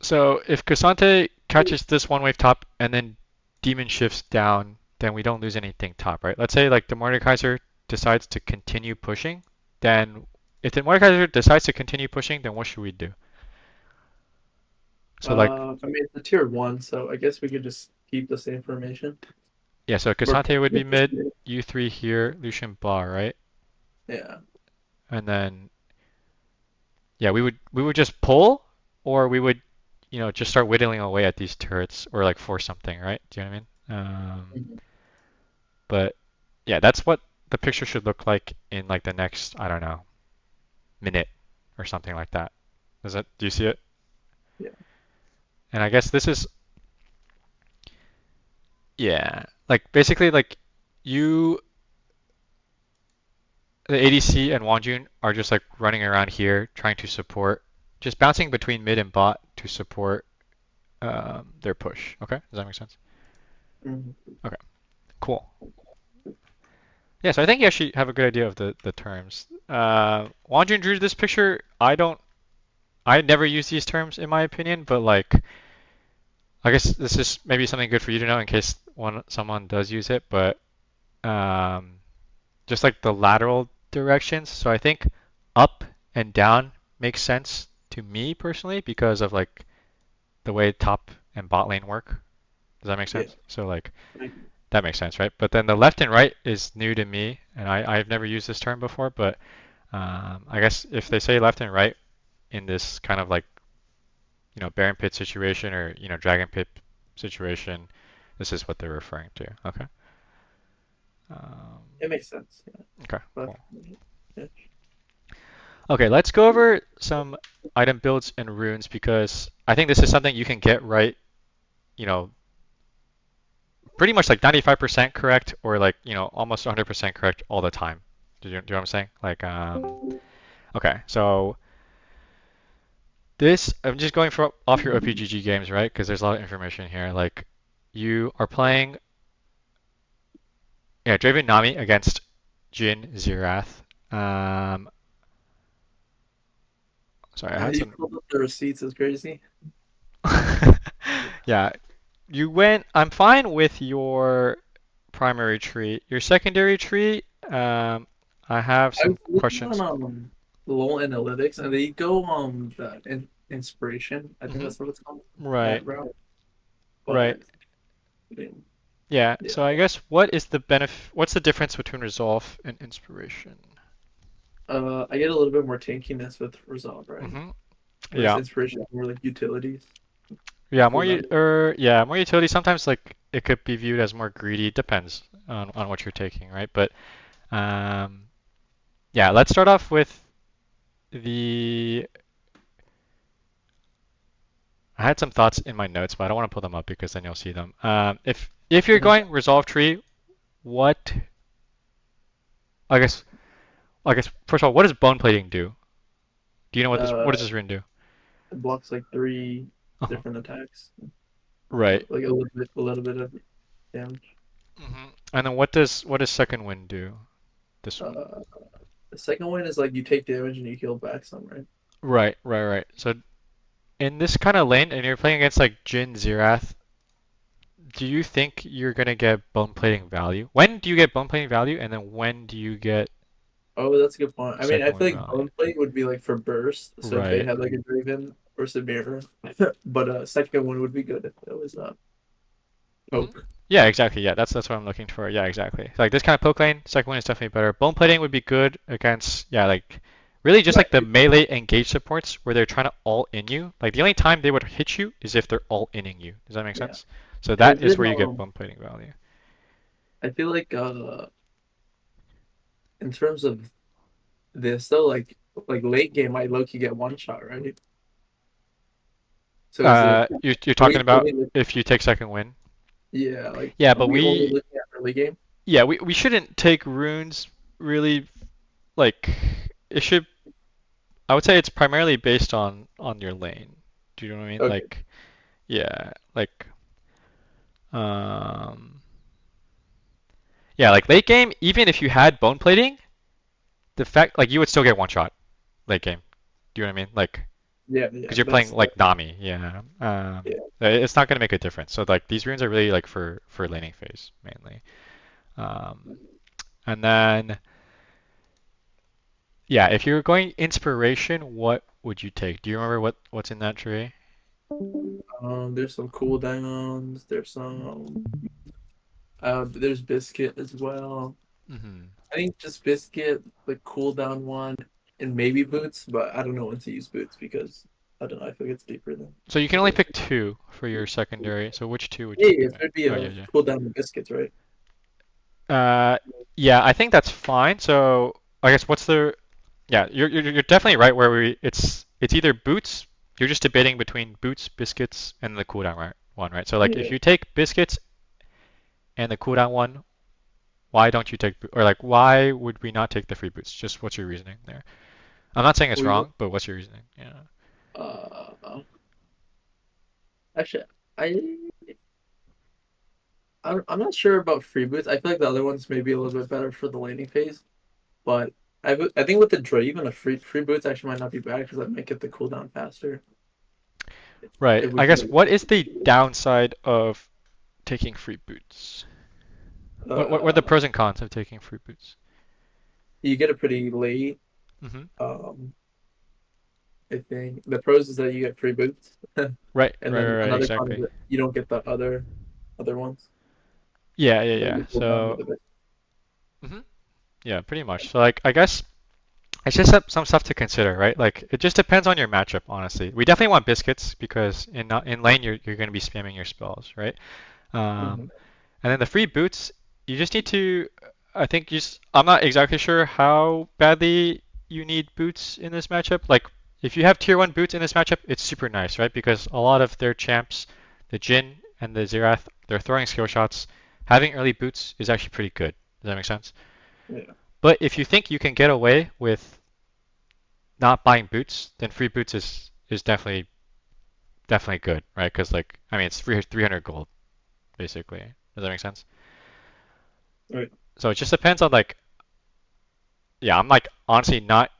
so if Cassante catches this one wave top and then Demon shifts down, then we don't lose anything top, right? Let's say like the Mordekaiser decides to continue pushing, then if the Mordekaiser decides to continue pushing, then what should we do? So like, I mean, it's a tier 1, so I guess we could just keep the same formation. yeah, so Or Cassante would be mid, mid. U3 here, Lucian bar, right? Yeah. And then yeah, we would just pull, or we would, just start whittling away at these turrets, or like force something, right? Do you know what I mean? But yeah, that's what the picture should look like in like the next, I don't know, minute or something like that. Do you see it? Yeah. And I guess this is, yeah, like basically like you, the ADC and Wonjoon are just like running around here trying to support, just bouncing between mid and bot to support their push. Okay, does that make sense? Mhm. Okay, cool. Yeah, so I think you actually have a good idea of the terms. Wonjoon drew this picture. I never use these terms in my opinion, but like, I guess this is maybe something good for you to know in case someone does use it. But just like the lateral directions. So I think up and down makes sense to me personally because of like the way top and bot lane work. Does that make sense? Yeah. So like that makes sense, right? But then the left and right is new to me, and I've never used this term before. But I guess if they say left and right in this kind of like Baron Pit situation or Dragon Pit situation, this is what they're referring to. Okay. It makes sense. Yeah. Okay. But, Cool. yeah. Okay, let's go over some item builds and runes because I think this is something you can get right, pretty much like 95% correct or like, almost 100% correct all the time. Do you know what I'm saying? Like, okay, so I'm just going off your OPGG games, right? Because there's a lot of information here. Like, you are playing, yeah, Draven Nami against Jin Zirath. Sorry, I had You some. pulled up the receipts is crazy. Yeah, I'm fine with your primary tree. Your secondary tree, I have I some was looking questions. on LoL Analytics, and they go the inspiration. I think Mhm. that's what it's called. Right, That route. right. But, I mean, Yeah, yeah. so I guess what's the difference between resolve and inspiration? I get a little bit more tankiness with Resolve, right? Hmm. Whereas Yeah. inspiration is more like utilities. Yeah, Full metal. more utility. Sometimes like it could be viewed as more greedy. Depends on what you're taking, right? But um, yeah, let's start off with the. I had some thoughts in my notes, but I don't want to pull them up because then you'll see them. If you're Mhm. going resolve tree, what? I guess first of all, what does bone plating do? Do you know what does this rune do? It blocks like 3 Uh-huh. different attacks. Right. Like a little bit of damage. And then what does second wind do? This one. The second one is like you take damage and you heal back some, right? Right. So in this kind of lane, and you're playing against like Jin Zirath, do you think you're gonna get bone plating value? When do you get bone plating value, and then when do you get Oh, that's a good point. I mean, I second wind feel like value? Bone Plate would be like for burst. So if they Right. had like a Draven or Samira, but second one would be good if it was Poke. Yeah, exactly. Yeah, that's what I'm looking for. Yeah, exactly. Like this kind of poke lane, second one is definitely better. Bone plating would be good against, yeah, like really just like the melee engage supports where they're trying to all in you. Like the only time they would hit you is if they're all inning you. Does that make Yeah. sense? So that And is then where you get bone plating value. I feel like in terms of this though, like late game, I low key get one shot, right? So is it You're are we talking about only if you take second win. yeah, like Yeah, are but we only looking at early game? yeah, we shouldn't take runes really like it should. I would say it's primarily based on your lane. Do you know what I mean? Okay. Like, yeah, like um, yeah, like late game, even if you had bone plating, the fact like you would still get one shot late game. Do you know what I mean? Like, Yeah, because you're playing that's like Nami, yeah. yeah. It's not gonna make a difference. So like these runes are really like for laning phase mainly. Um, and then yeah, if you're going inspiration, what would you take? Do you remember what's in that tree? There's some cooldowns. There's biscuit as well. Hmm. I think just biscuit, the cooldown one, and maybe boots, but I don't know when to use boots because I don't know. I feel like it's deeper than. So you can only pick two for your secondary. So which two would you Hey, be it doing? should be Oh a yeah, cooldown of biscuits, right? yeah. Yeah, I think that's fine. So I guess what's the yeah, you're definitely right where it's either boots. You're just debating between boots, biscuits, and the cooldown one, right? So like if Yeah. you take biscuits and the cooldown one, why don't you take or like why would we not take the free boots? Just what's your reasoning there? I'm not saying it's We wrong, but what's your reasoning? Yeah. uh actually I I'm not sure about free boots. I feel like the other ones may be a little bit better for the laning phase, but I think with the Dra even a free boots actually might not be bad because that might get the cooldown faster. Right. If we I guess can what is the downside of taking free boots? What are the uh pros and cons of taking free boots? you get it pretty late. Hmm. Um I think the pros is that you get free boots. Right, And right, then right, right, another con is exactly. that you don't get the other ones Yeah, yeah, that yeah. you pull down with So, the bit. mhm, yeah, pretty much. So like, I guess it's just some stuff to consider, right? Like, it just depends on your matchup, honestly. We definitely want biscuits because in lane you're going to be spamming your spells, right? Mhm. And then the free boots, you just need to, I think just, I'm not exactly sure how badly you need boots in this matchup. Like, if you have tier 1 boots in this matchup, it's super nice, right? Because a lot of their champs, the Jhin and the Xerath, they're throwing skill shots. Having early boots is actually pretty good. Does that make sense? Yeah. But if you think you can get away with not buying boots, then free boots is definitely good, right? Because like, I mean, it's 300 gold, basically. Does that make sense? Right. So it just depends on like, yeah, I'm like honestly not.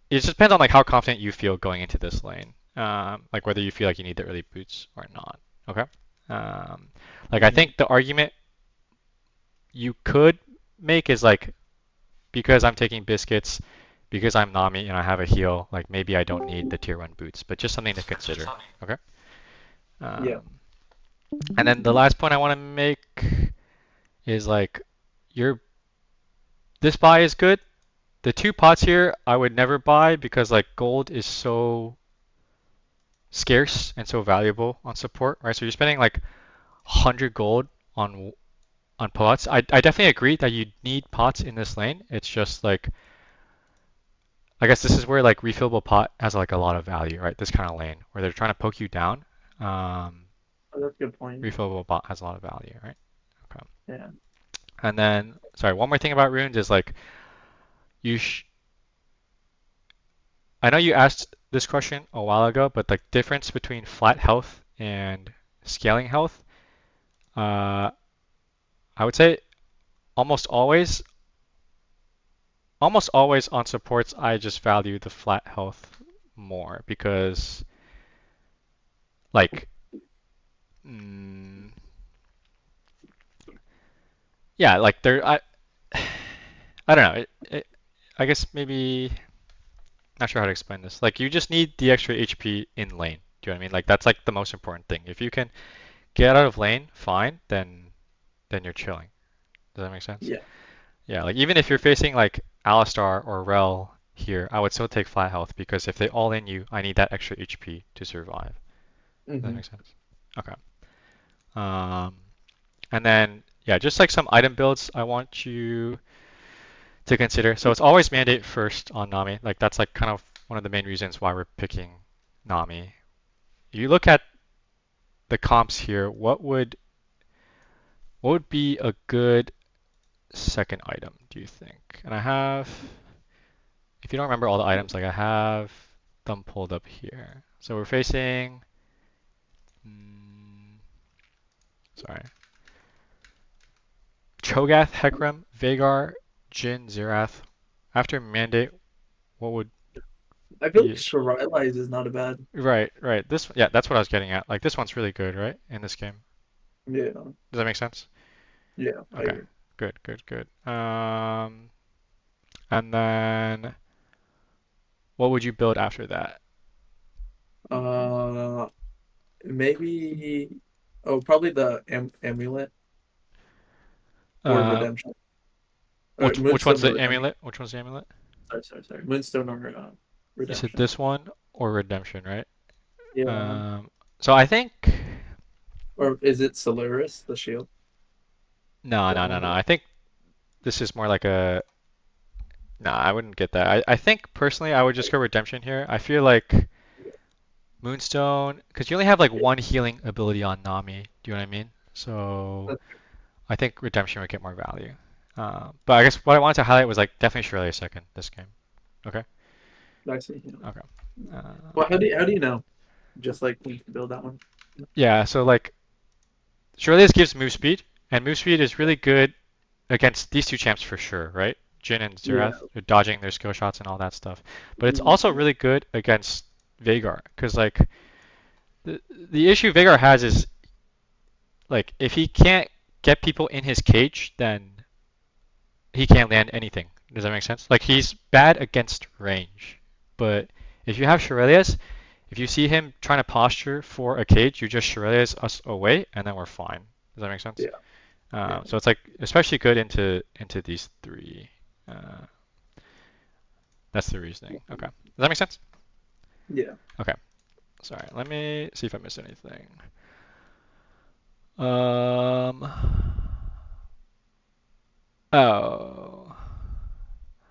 It just depends on like how confident you feel going into this lane. Like whether you feel like you need the early boots or not. Okay. Like I Mhm. think the argument you could make is like because I'm taking biscuits, because I'm Nami and I have a heal, like maybe I don't need the tier 1 boots, but just something to consider. Okay. Yeah. Um, and then the last point I want to make is like your this buy is good. The two pots here I would never buy because like gold is so scarce and so valuable on support, right? So you're spending like 100 gold on pots. I definitely agree that you need pots in this lane. It's just like I guess this is where like refillable pot has like a lot of value, right? This kind of lane where they're trying to poke you down. Oh, that's a good point. Refillable pot has a lot of value, right? Okay. Yeah. And then sorry, one more thing about runes is like you sh I know you asked this question a while ago, but the difference between flat health and scaling health, uh, I would say almost always, almost always on supports, I just value the flat health more because, like, mm, yeah, like I don't know. I guess maybe not sure how to explain this. Like, you just need the extra HP in lane. Do you know what I mean? Like, that's like the most important thing. If you can get out of lane, fine, then you're chilling. Does that make sense? Yeah. Yeah, like even if you're facing like Alistar or Rell here, I would still take flat health because if they all in you, I need that extra HP to survive. Does that Hmm. make sense? Okay. Um, and then yeah, just like some item builds I want you to consider. So it's always mandate first on Nami. Like that's like kind of one of the main reasons why we're picking Nami. You look at the comps here, what would be a good second item do you think? And I have, if you don't remember all the items, like I have them pulled up here. So we're facing, sorry, Cho'Gath, Hecarim, Veigar, Jhin, Xerath. After Mandate, what would I feel like be? Shiralize is not a bad. Right, right. This, yeah, that's what I was getting at. Like this one's really good, right? In this game. Yeah, Does that make sense? yeah, I Okay. agree. Good, good, good. And then what would you build after that? Uh, maybe. Oh, probably the amulet or Uh, redemption. Or which one's Moonstone or the redemption. amulet? Which one's the amulet? Sorry. Moonstone or You said redemption. this one or redemption, right? Yeah. So I think Or is it Solaris, the shield? no, That no, no, one? no. I think this is more like a no. I wouldn't get that. I think personally I would just go redemption here. I feel like Moonstone, because you only have like one healing ability on Nami. Do you know what I mean? So I think redemption would get more value. But I guess what I wanted to highlight was like definitely Shirley second this game. Okay. I see. Yeah. Okay. Well, how do you know? Just like when you build that one. Yeah. So like Shirley's gives move speed, and move speed is really good against these two champs for sure, right? Jhin and Yeah. Xerath, they're dodging their skill shots and all that stuff. But it's Mhm. also really good against Veigar, because like the issue Veigar has is like if he can't get people in his cage, then he can't land anything. Does that make sense? Like he's bad against range, but if you have Shirelias, if you see him trying to posture for a cage, you just Shirelias us away, and then we're fine. Does that make sense? Yeah. Yeah. So it's like especially good into these three. Uh, that's the reasoning. Okay. Does that make sense? Yeah. Okay. Sorry. Let me see if I missed anything. Um. Oh.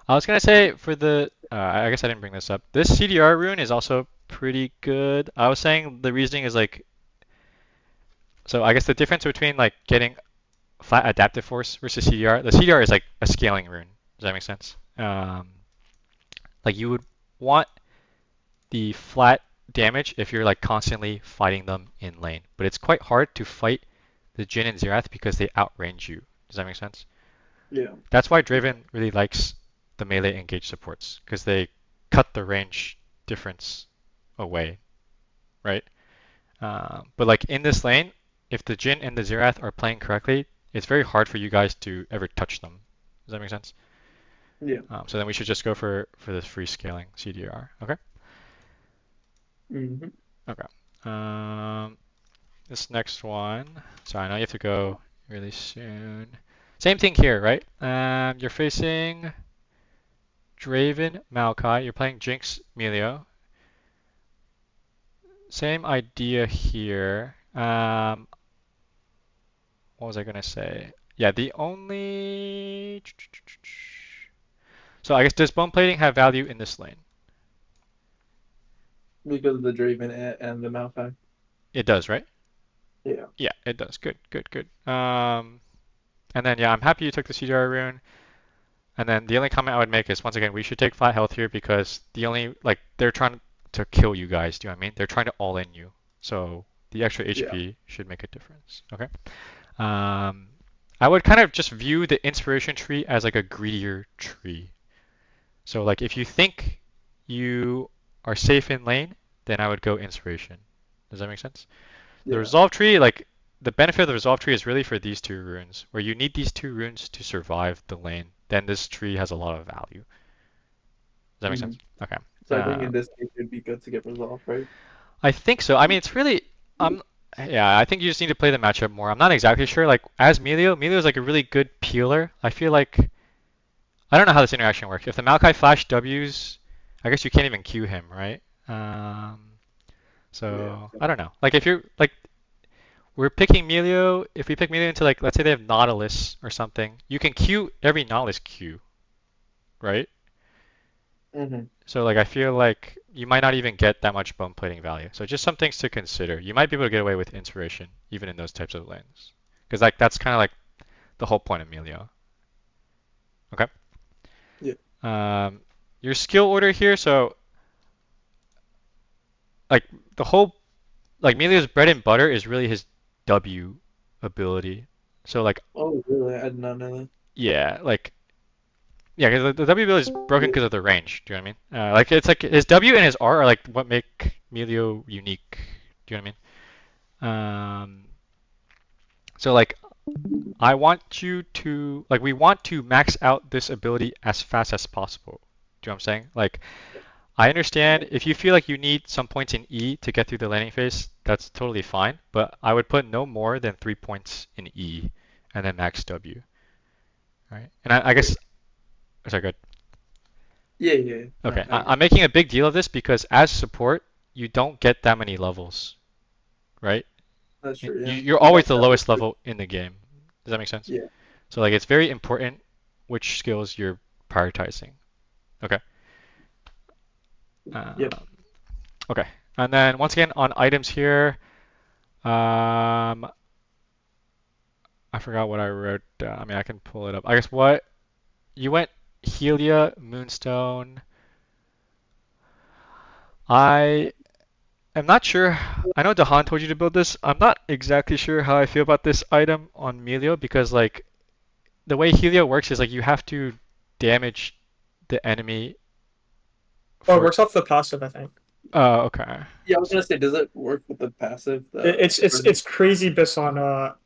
I was gonna say for the. I guess I didn't bring this up. This CDR rune is also pretty good. I was saying the reasoning is like. So I guess the difference between like getting flat adaptive force versus CDR. The CDR is like a scaling rune. Does that make sense? Like you would want the flat damage if you're like constantly fighting them in lane, but it's quite hard to fight the Jhin and Xerath because they outrange you. Does that make sense? Yeah. That's why Draven really likes the melee engage supports because they cut the range difference away, right? But like in this lane, if the Jhin and the Xerath are playing correctly, it's very hard for you guys to ever touch them. Does that make sense? Yeah. So then we should just go for this free scaling CDR. Okay. Hmm. Okay. This next one. So I know you have to go really soon. Same thing here, right? You're facing Draven, Maokai. You're playing Jinx, Melio. Same idea here. What was I gonna say? Yeah, the only. So I guess does bone plating have value in this lane? Because of the Draven and the Malphite. It does, right? Yeah. Yeah, it does. Good, good, good. And then yeah, I'm happy you took the CDR rune. And then the only comment I would make is once again we should take flat health here because the only like they're trying to kill you guys. Do you know what I mean? They're trying to all in you. So the extra Yeah. HP should make a difference. Okay. I would kind of just view the inspiration tree as like a greedier tree. So like if you think you are safe in lane, then I would go inspiration. Does that make sense? The Yeah. resolve tree, like the benefit of the resolve tree is really for these two runes, where you need these two runes to survive the lane. Then this tree has a lot of value. Does that make sense? Okay. So I think in this case it'd be good to get resolved, right? I think so. I mean, it's really, yeah, I think you just need to play the matchup more. I'm not exactly sure. Like as Melio is like a really good peeler. I feel like I don't know how this interaction works. If the Maokai flash W's, I guess you can't even Q him, right? So Yeah. I don't know. Like if you're like we're picking Melio, if we pick Melio into like let's say they have Nautilus or something, you can Q every Nautilus Q, right? Hmm. So like I feel like you might not even get that much bone plating value. So just some things to consider. You might be able to get away with inspiration even in those types of lanes. Because like that's kind of like the whole point of Melio. Okay. Yeah. Your skill order here, so like the whole like Melio's bread and butter is really his W ability. So like Oh, really? I did not know that. yeah, like yeah, because the W ability is broken because of the range. Do you know what I mean? Like it's like his W and his R are like what make Melio unique. Do you know what I mean? So like I want you to like we want to max out this ability as fast as possible. Do you know what I'm saying? Like I understand if you feel like you need some points in E to get through the landing phase, that's totally fine. But I would put no more than 3 points in E and then max W. Right? And I guess sorry, good. Yeah. No, Okay, I agree. I'm making a big deal of this because as support, you don't get that many levels, right? That's true. Yeah. You're always the lowest level in the game. Does that make sense? Yeah. So like it's very important which skills you're prioritizing. Okay. Yep. Okay. And then once again on items here, I forgot what I wrote down. I mean, I can pull it up. I guess what you went Helia, Moonstone. I am not sure. I know Dahan told you to build this. I'm not exactly sure how I feel about this item on Melio because like the way Helia works is like you have to damage the enemy Oh, it for. works off the passive, I think. Oh, okay. Yeah, I was gonna say, does it work with the passive? It's crazy bis on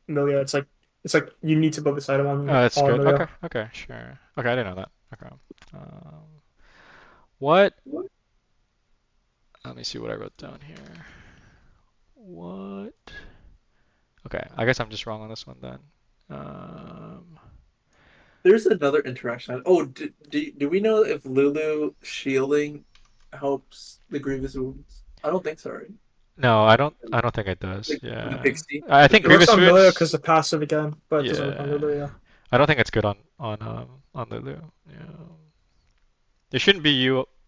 Milia. It's like you need to build this item on Oh, that's all good. Okay, Milia. okay, sure. Okay, I didn't know that. Okay. What? Let me see what I wrote down here. What? Okay, I guess I'm just wrong on this one then. There's another interaction. Oh, do we know if Lulu shielding helps the Grievous wounds? I don't think so, right? No, I don't. I don't think it does. Like the Yeah. pixie. I The think It works Grievous on pixie. Milia wounds. because the passive again, but it doesn't work on Yeah. Lulu. Yeah. I don't think it's good on Lulu. Yeah. It shouldn't be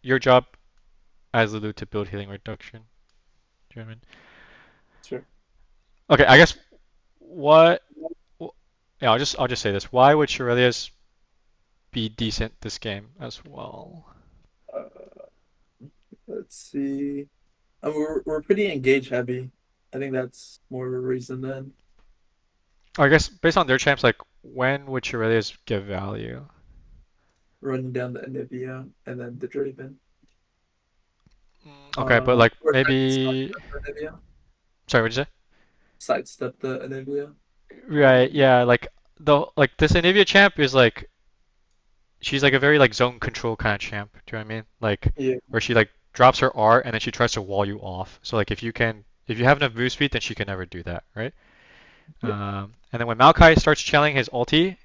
your job as Lulu to build healing reduction. Do you know what I mean? Sure. Okay, I guess what. Yeah, I'll just say this. Why would Shirelius be decent this game as well? Uh, let's see. We're pretty engage heavy. I think that's more of a reason than Or I guess based on their champs, like when would Shirelius give value? running down the Anivia and then the Draven. Okay, but like Or maybe. sidestep the Anivia. Sorry, what'd you say? Sidestep the Anivia. Right, yeah, like this Anivia champ is like she's like a very like zone control kind of champ. Do you know what I mean? Like Yeah. where she like drops her R and then she tries to wall you off. So like if you have enough move speed, then she can never do that, right? Yeah. And then when Maokai starts channeling his ulti,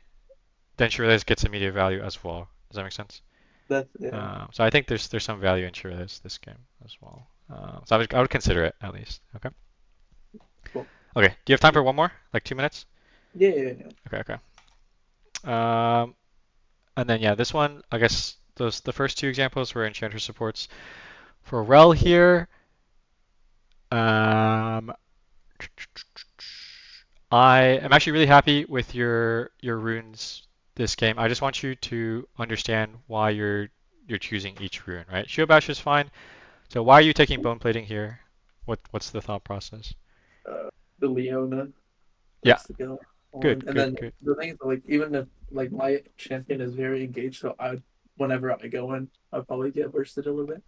then Shirley's gets immediate value as well. Does that make sense? That's yeah. So I think there's some value in Shirley's this game as well. So I would consider it at least. Okay. Cool. Okay. Do you have time for one more? Like 2 minutes? Yeah. Okay. And then yeah, this one, I guess the first two examples were enchanter supports. For Rell here, I am actually really happy with your runes this game. I just want you to understand why you're choosing each rune, right? Shield Bash is fine. So why are you taking bone plating here? What's the thought process? The Leona. Yeah. That's the go on. Good, And good, then good. the thing is, like, even if like my champion is very engaged, so whenever I go in, I'll probably get bursted a little bit.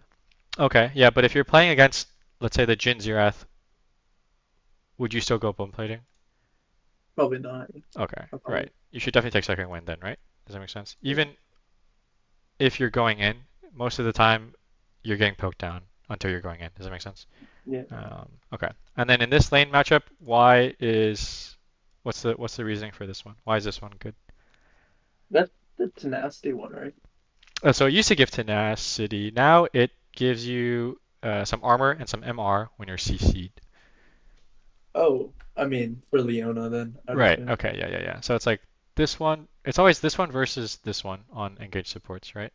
Okay, yeah, but if you're playing against, let's say the Jin Zirath, would you still go bone plating? Probably not. Okay, I'll probably- right. You should definitely take second wind then, right? Does that make sense? Even if you're going in, most of the time you're getting poked down until you're going in. Does that make sense? Yeah. Okay. And then in this lane matchup, what's the reasoning for this one? Why is this one good? That's the tenacity one, right? So it used to give tenacity. Now it gives you some armor and some MR when you're CC'd. Oh, I mean for Leona then. I'd Right. assume. Okay. Yeah. So it's like this one. It's always this one versus this one on engaged supports, right?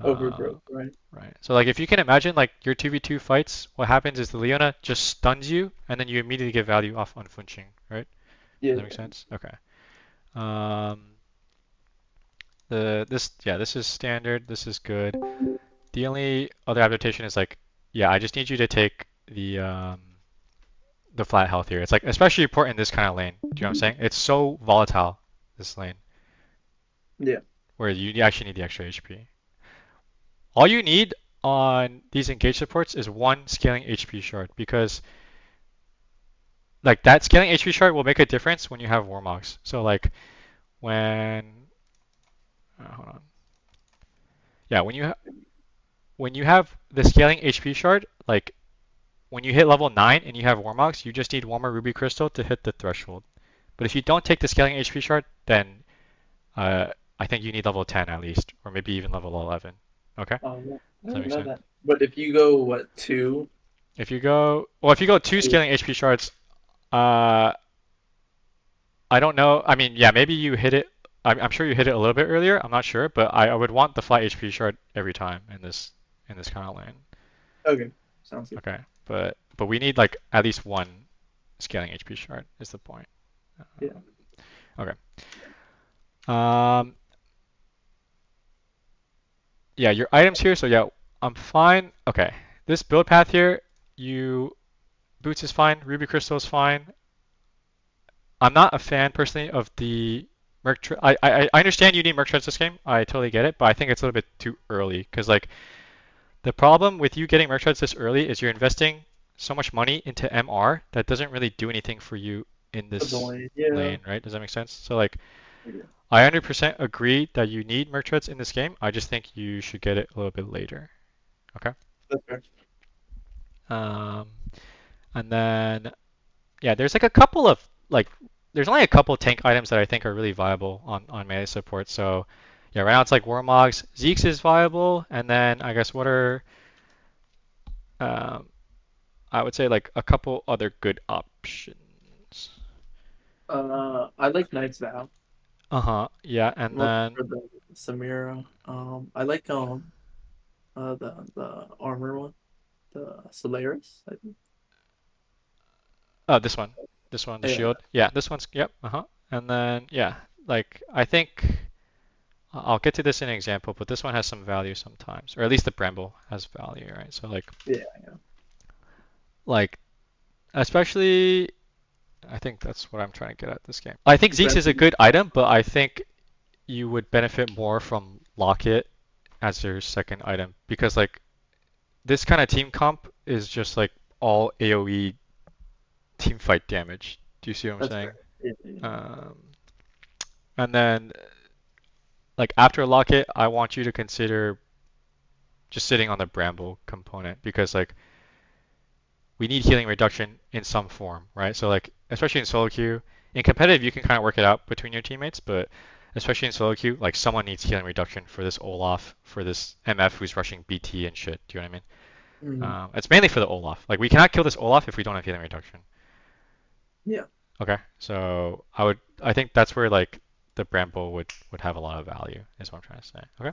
Overgrowth, right? Right. So like if you can imagine like your 2v2 fights, what happens is the Leona just stuns you and then you immediately get value off unflinching, right? Yeah. Does that make sense? Okay. Um, This is standard. This is good. The only other adaptation is like, yeah, I just need you to take the flat health here. It's like especially important in this kind of lane. Do you know what I'm saying? It's so volatile, this lane, Yeah. where you actually need the extra HP. All you need on these engage supports is one scaling HP shard, because like that scaling HP shard will make a difference when you have Warmogs. So like when hold on. Yeah, when you have the scaling HP shard, like when you hit level 9 and you have Warmogs, you just need one more Ruby Crystal to hit the threshold. But if you don't take the scaling HP shard, then I think you need level 10 at least, or maybe even level 11. Okay? Yeah. Does that make sense? That. But if you go what 2? If you go 2 scaling HP shards, I don't know. I mean, yeah, maybe you hit it. I'm sure you hit it a little bit earlier. I'm not sure, but I would want the flat HP shard every time in this kind of lane. Okay, sounds good. Okay, but we need like at least one scaling HP shard is the point. Yeah. Okay. Yeah, your items here. So yeah, I'm fine. Okay, this build path here, boots is fine. Ruby Crystal is fine. I'm not a fan personally of the Merc. I understand you need Merc Treads this game. I totally get it, but I think it's a little bit too early because like the problem with you getting Merc Treads this early is you're investing so much money into MR that doesn't really do anything for you in this lane, right? Does that make sense? So like, I 100% agree that you need Merc Treads in this game. I just think you should get it a little bit later. Okay. That's fair. And then yeah, there's like a couple of like there's only a couple tank items that I think are really viable on melee support. So yeah, right now it's like Warmogs, Zeke's is viable, and then I guess what are I would say like a couple other good options. I like Knight's Vow. Yeah, and then for the Samira. I like the armor one, the Solaris, I think. oh, this one, the shield. Yeah, this one's yep. And then yeah, like I think I'll get to this in an example, but this one has some value sometimes, or at least the Bramble has value, right? So like yeah. Like especially I think that's what I'm trying to get at this game. I think Zeke's is a good item, but I think you would benefit more from Locket as your second item because like this kind of team comp is just like all AoE team fight damage. Do you see what I'm saying? Yeah. And then like after Locket, I want you to consider just sitting on the Bramble component because like we need healing reduction in some form, right? So like, especially in solo queue, in competitive you can kind of work it out between your teammates, but especially in solo queue, like someone needs healing reduction for this Olaf, for this MF who's rushing BT and shit. Do you know what I mean? It's mainly for the Olaf. Like we cannot kill this Olaf if we don't have healing reduction. Yeah. Okay, so I think that's where like the Bramble would have a lot of value, is what I'm trying to say. Okay.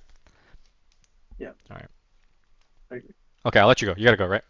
Yeah. All right. I agree. Okay, I'll let you go. You gotta go, right?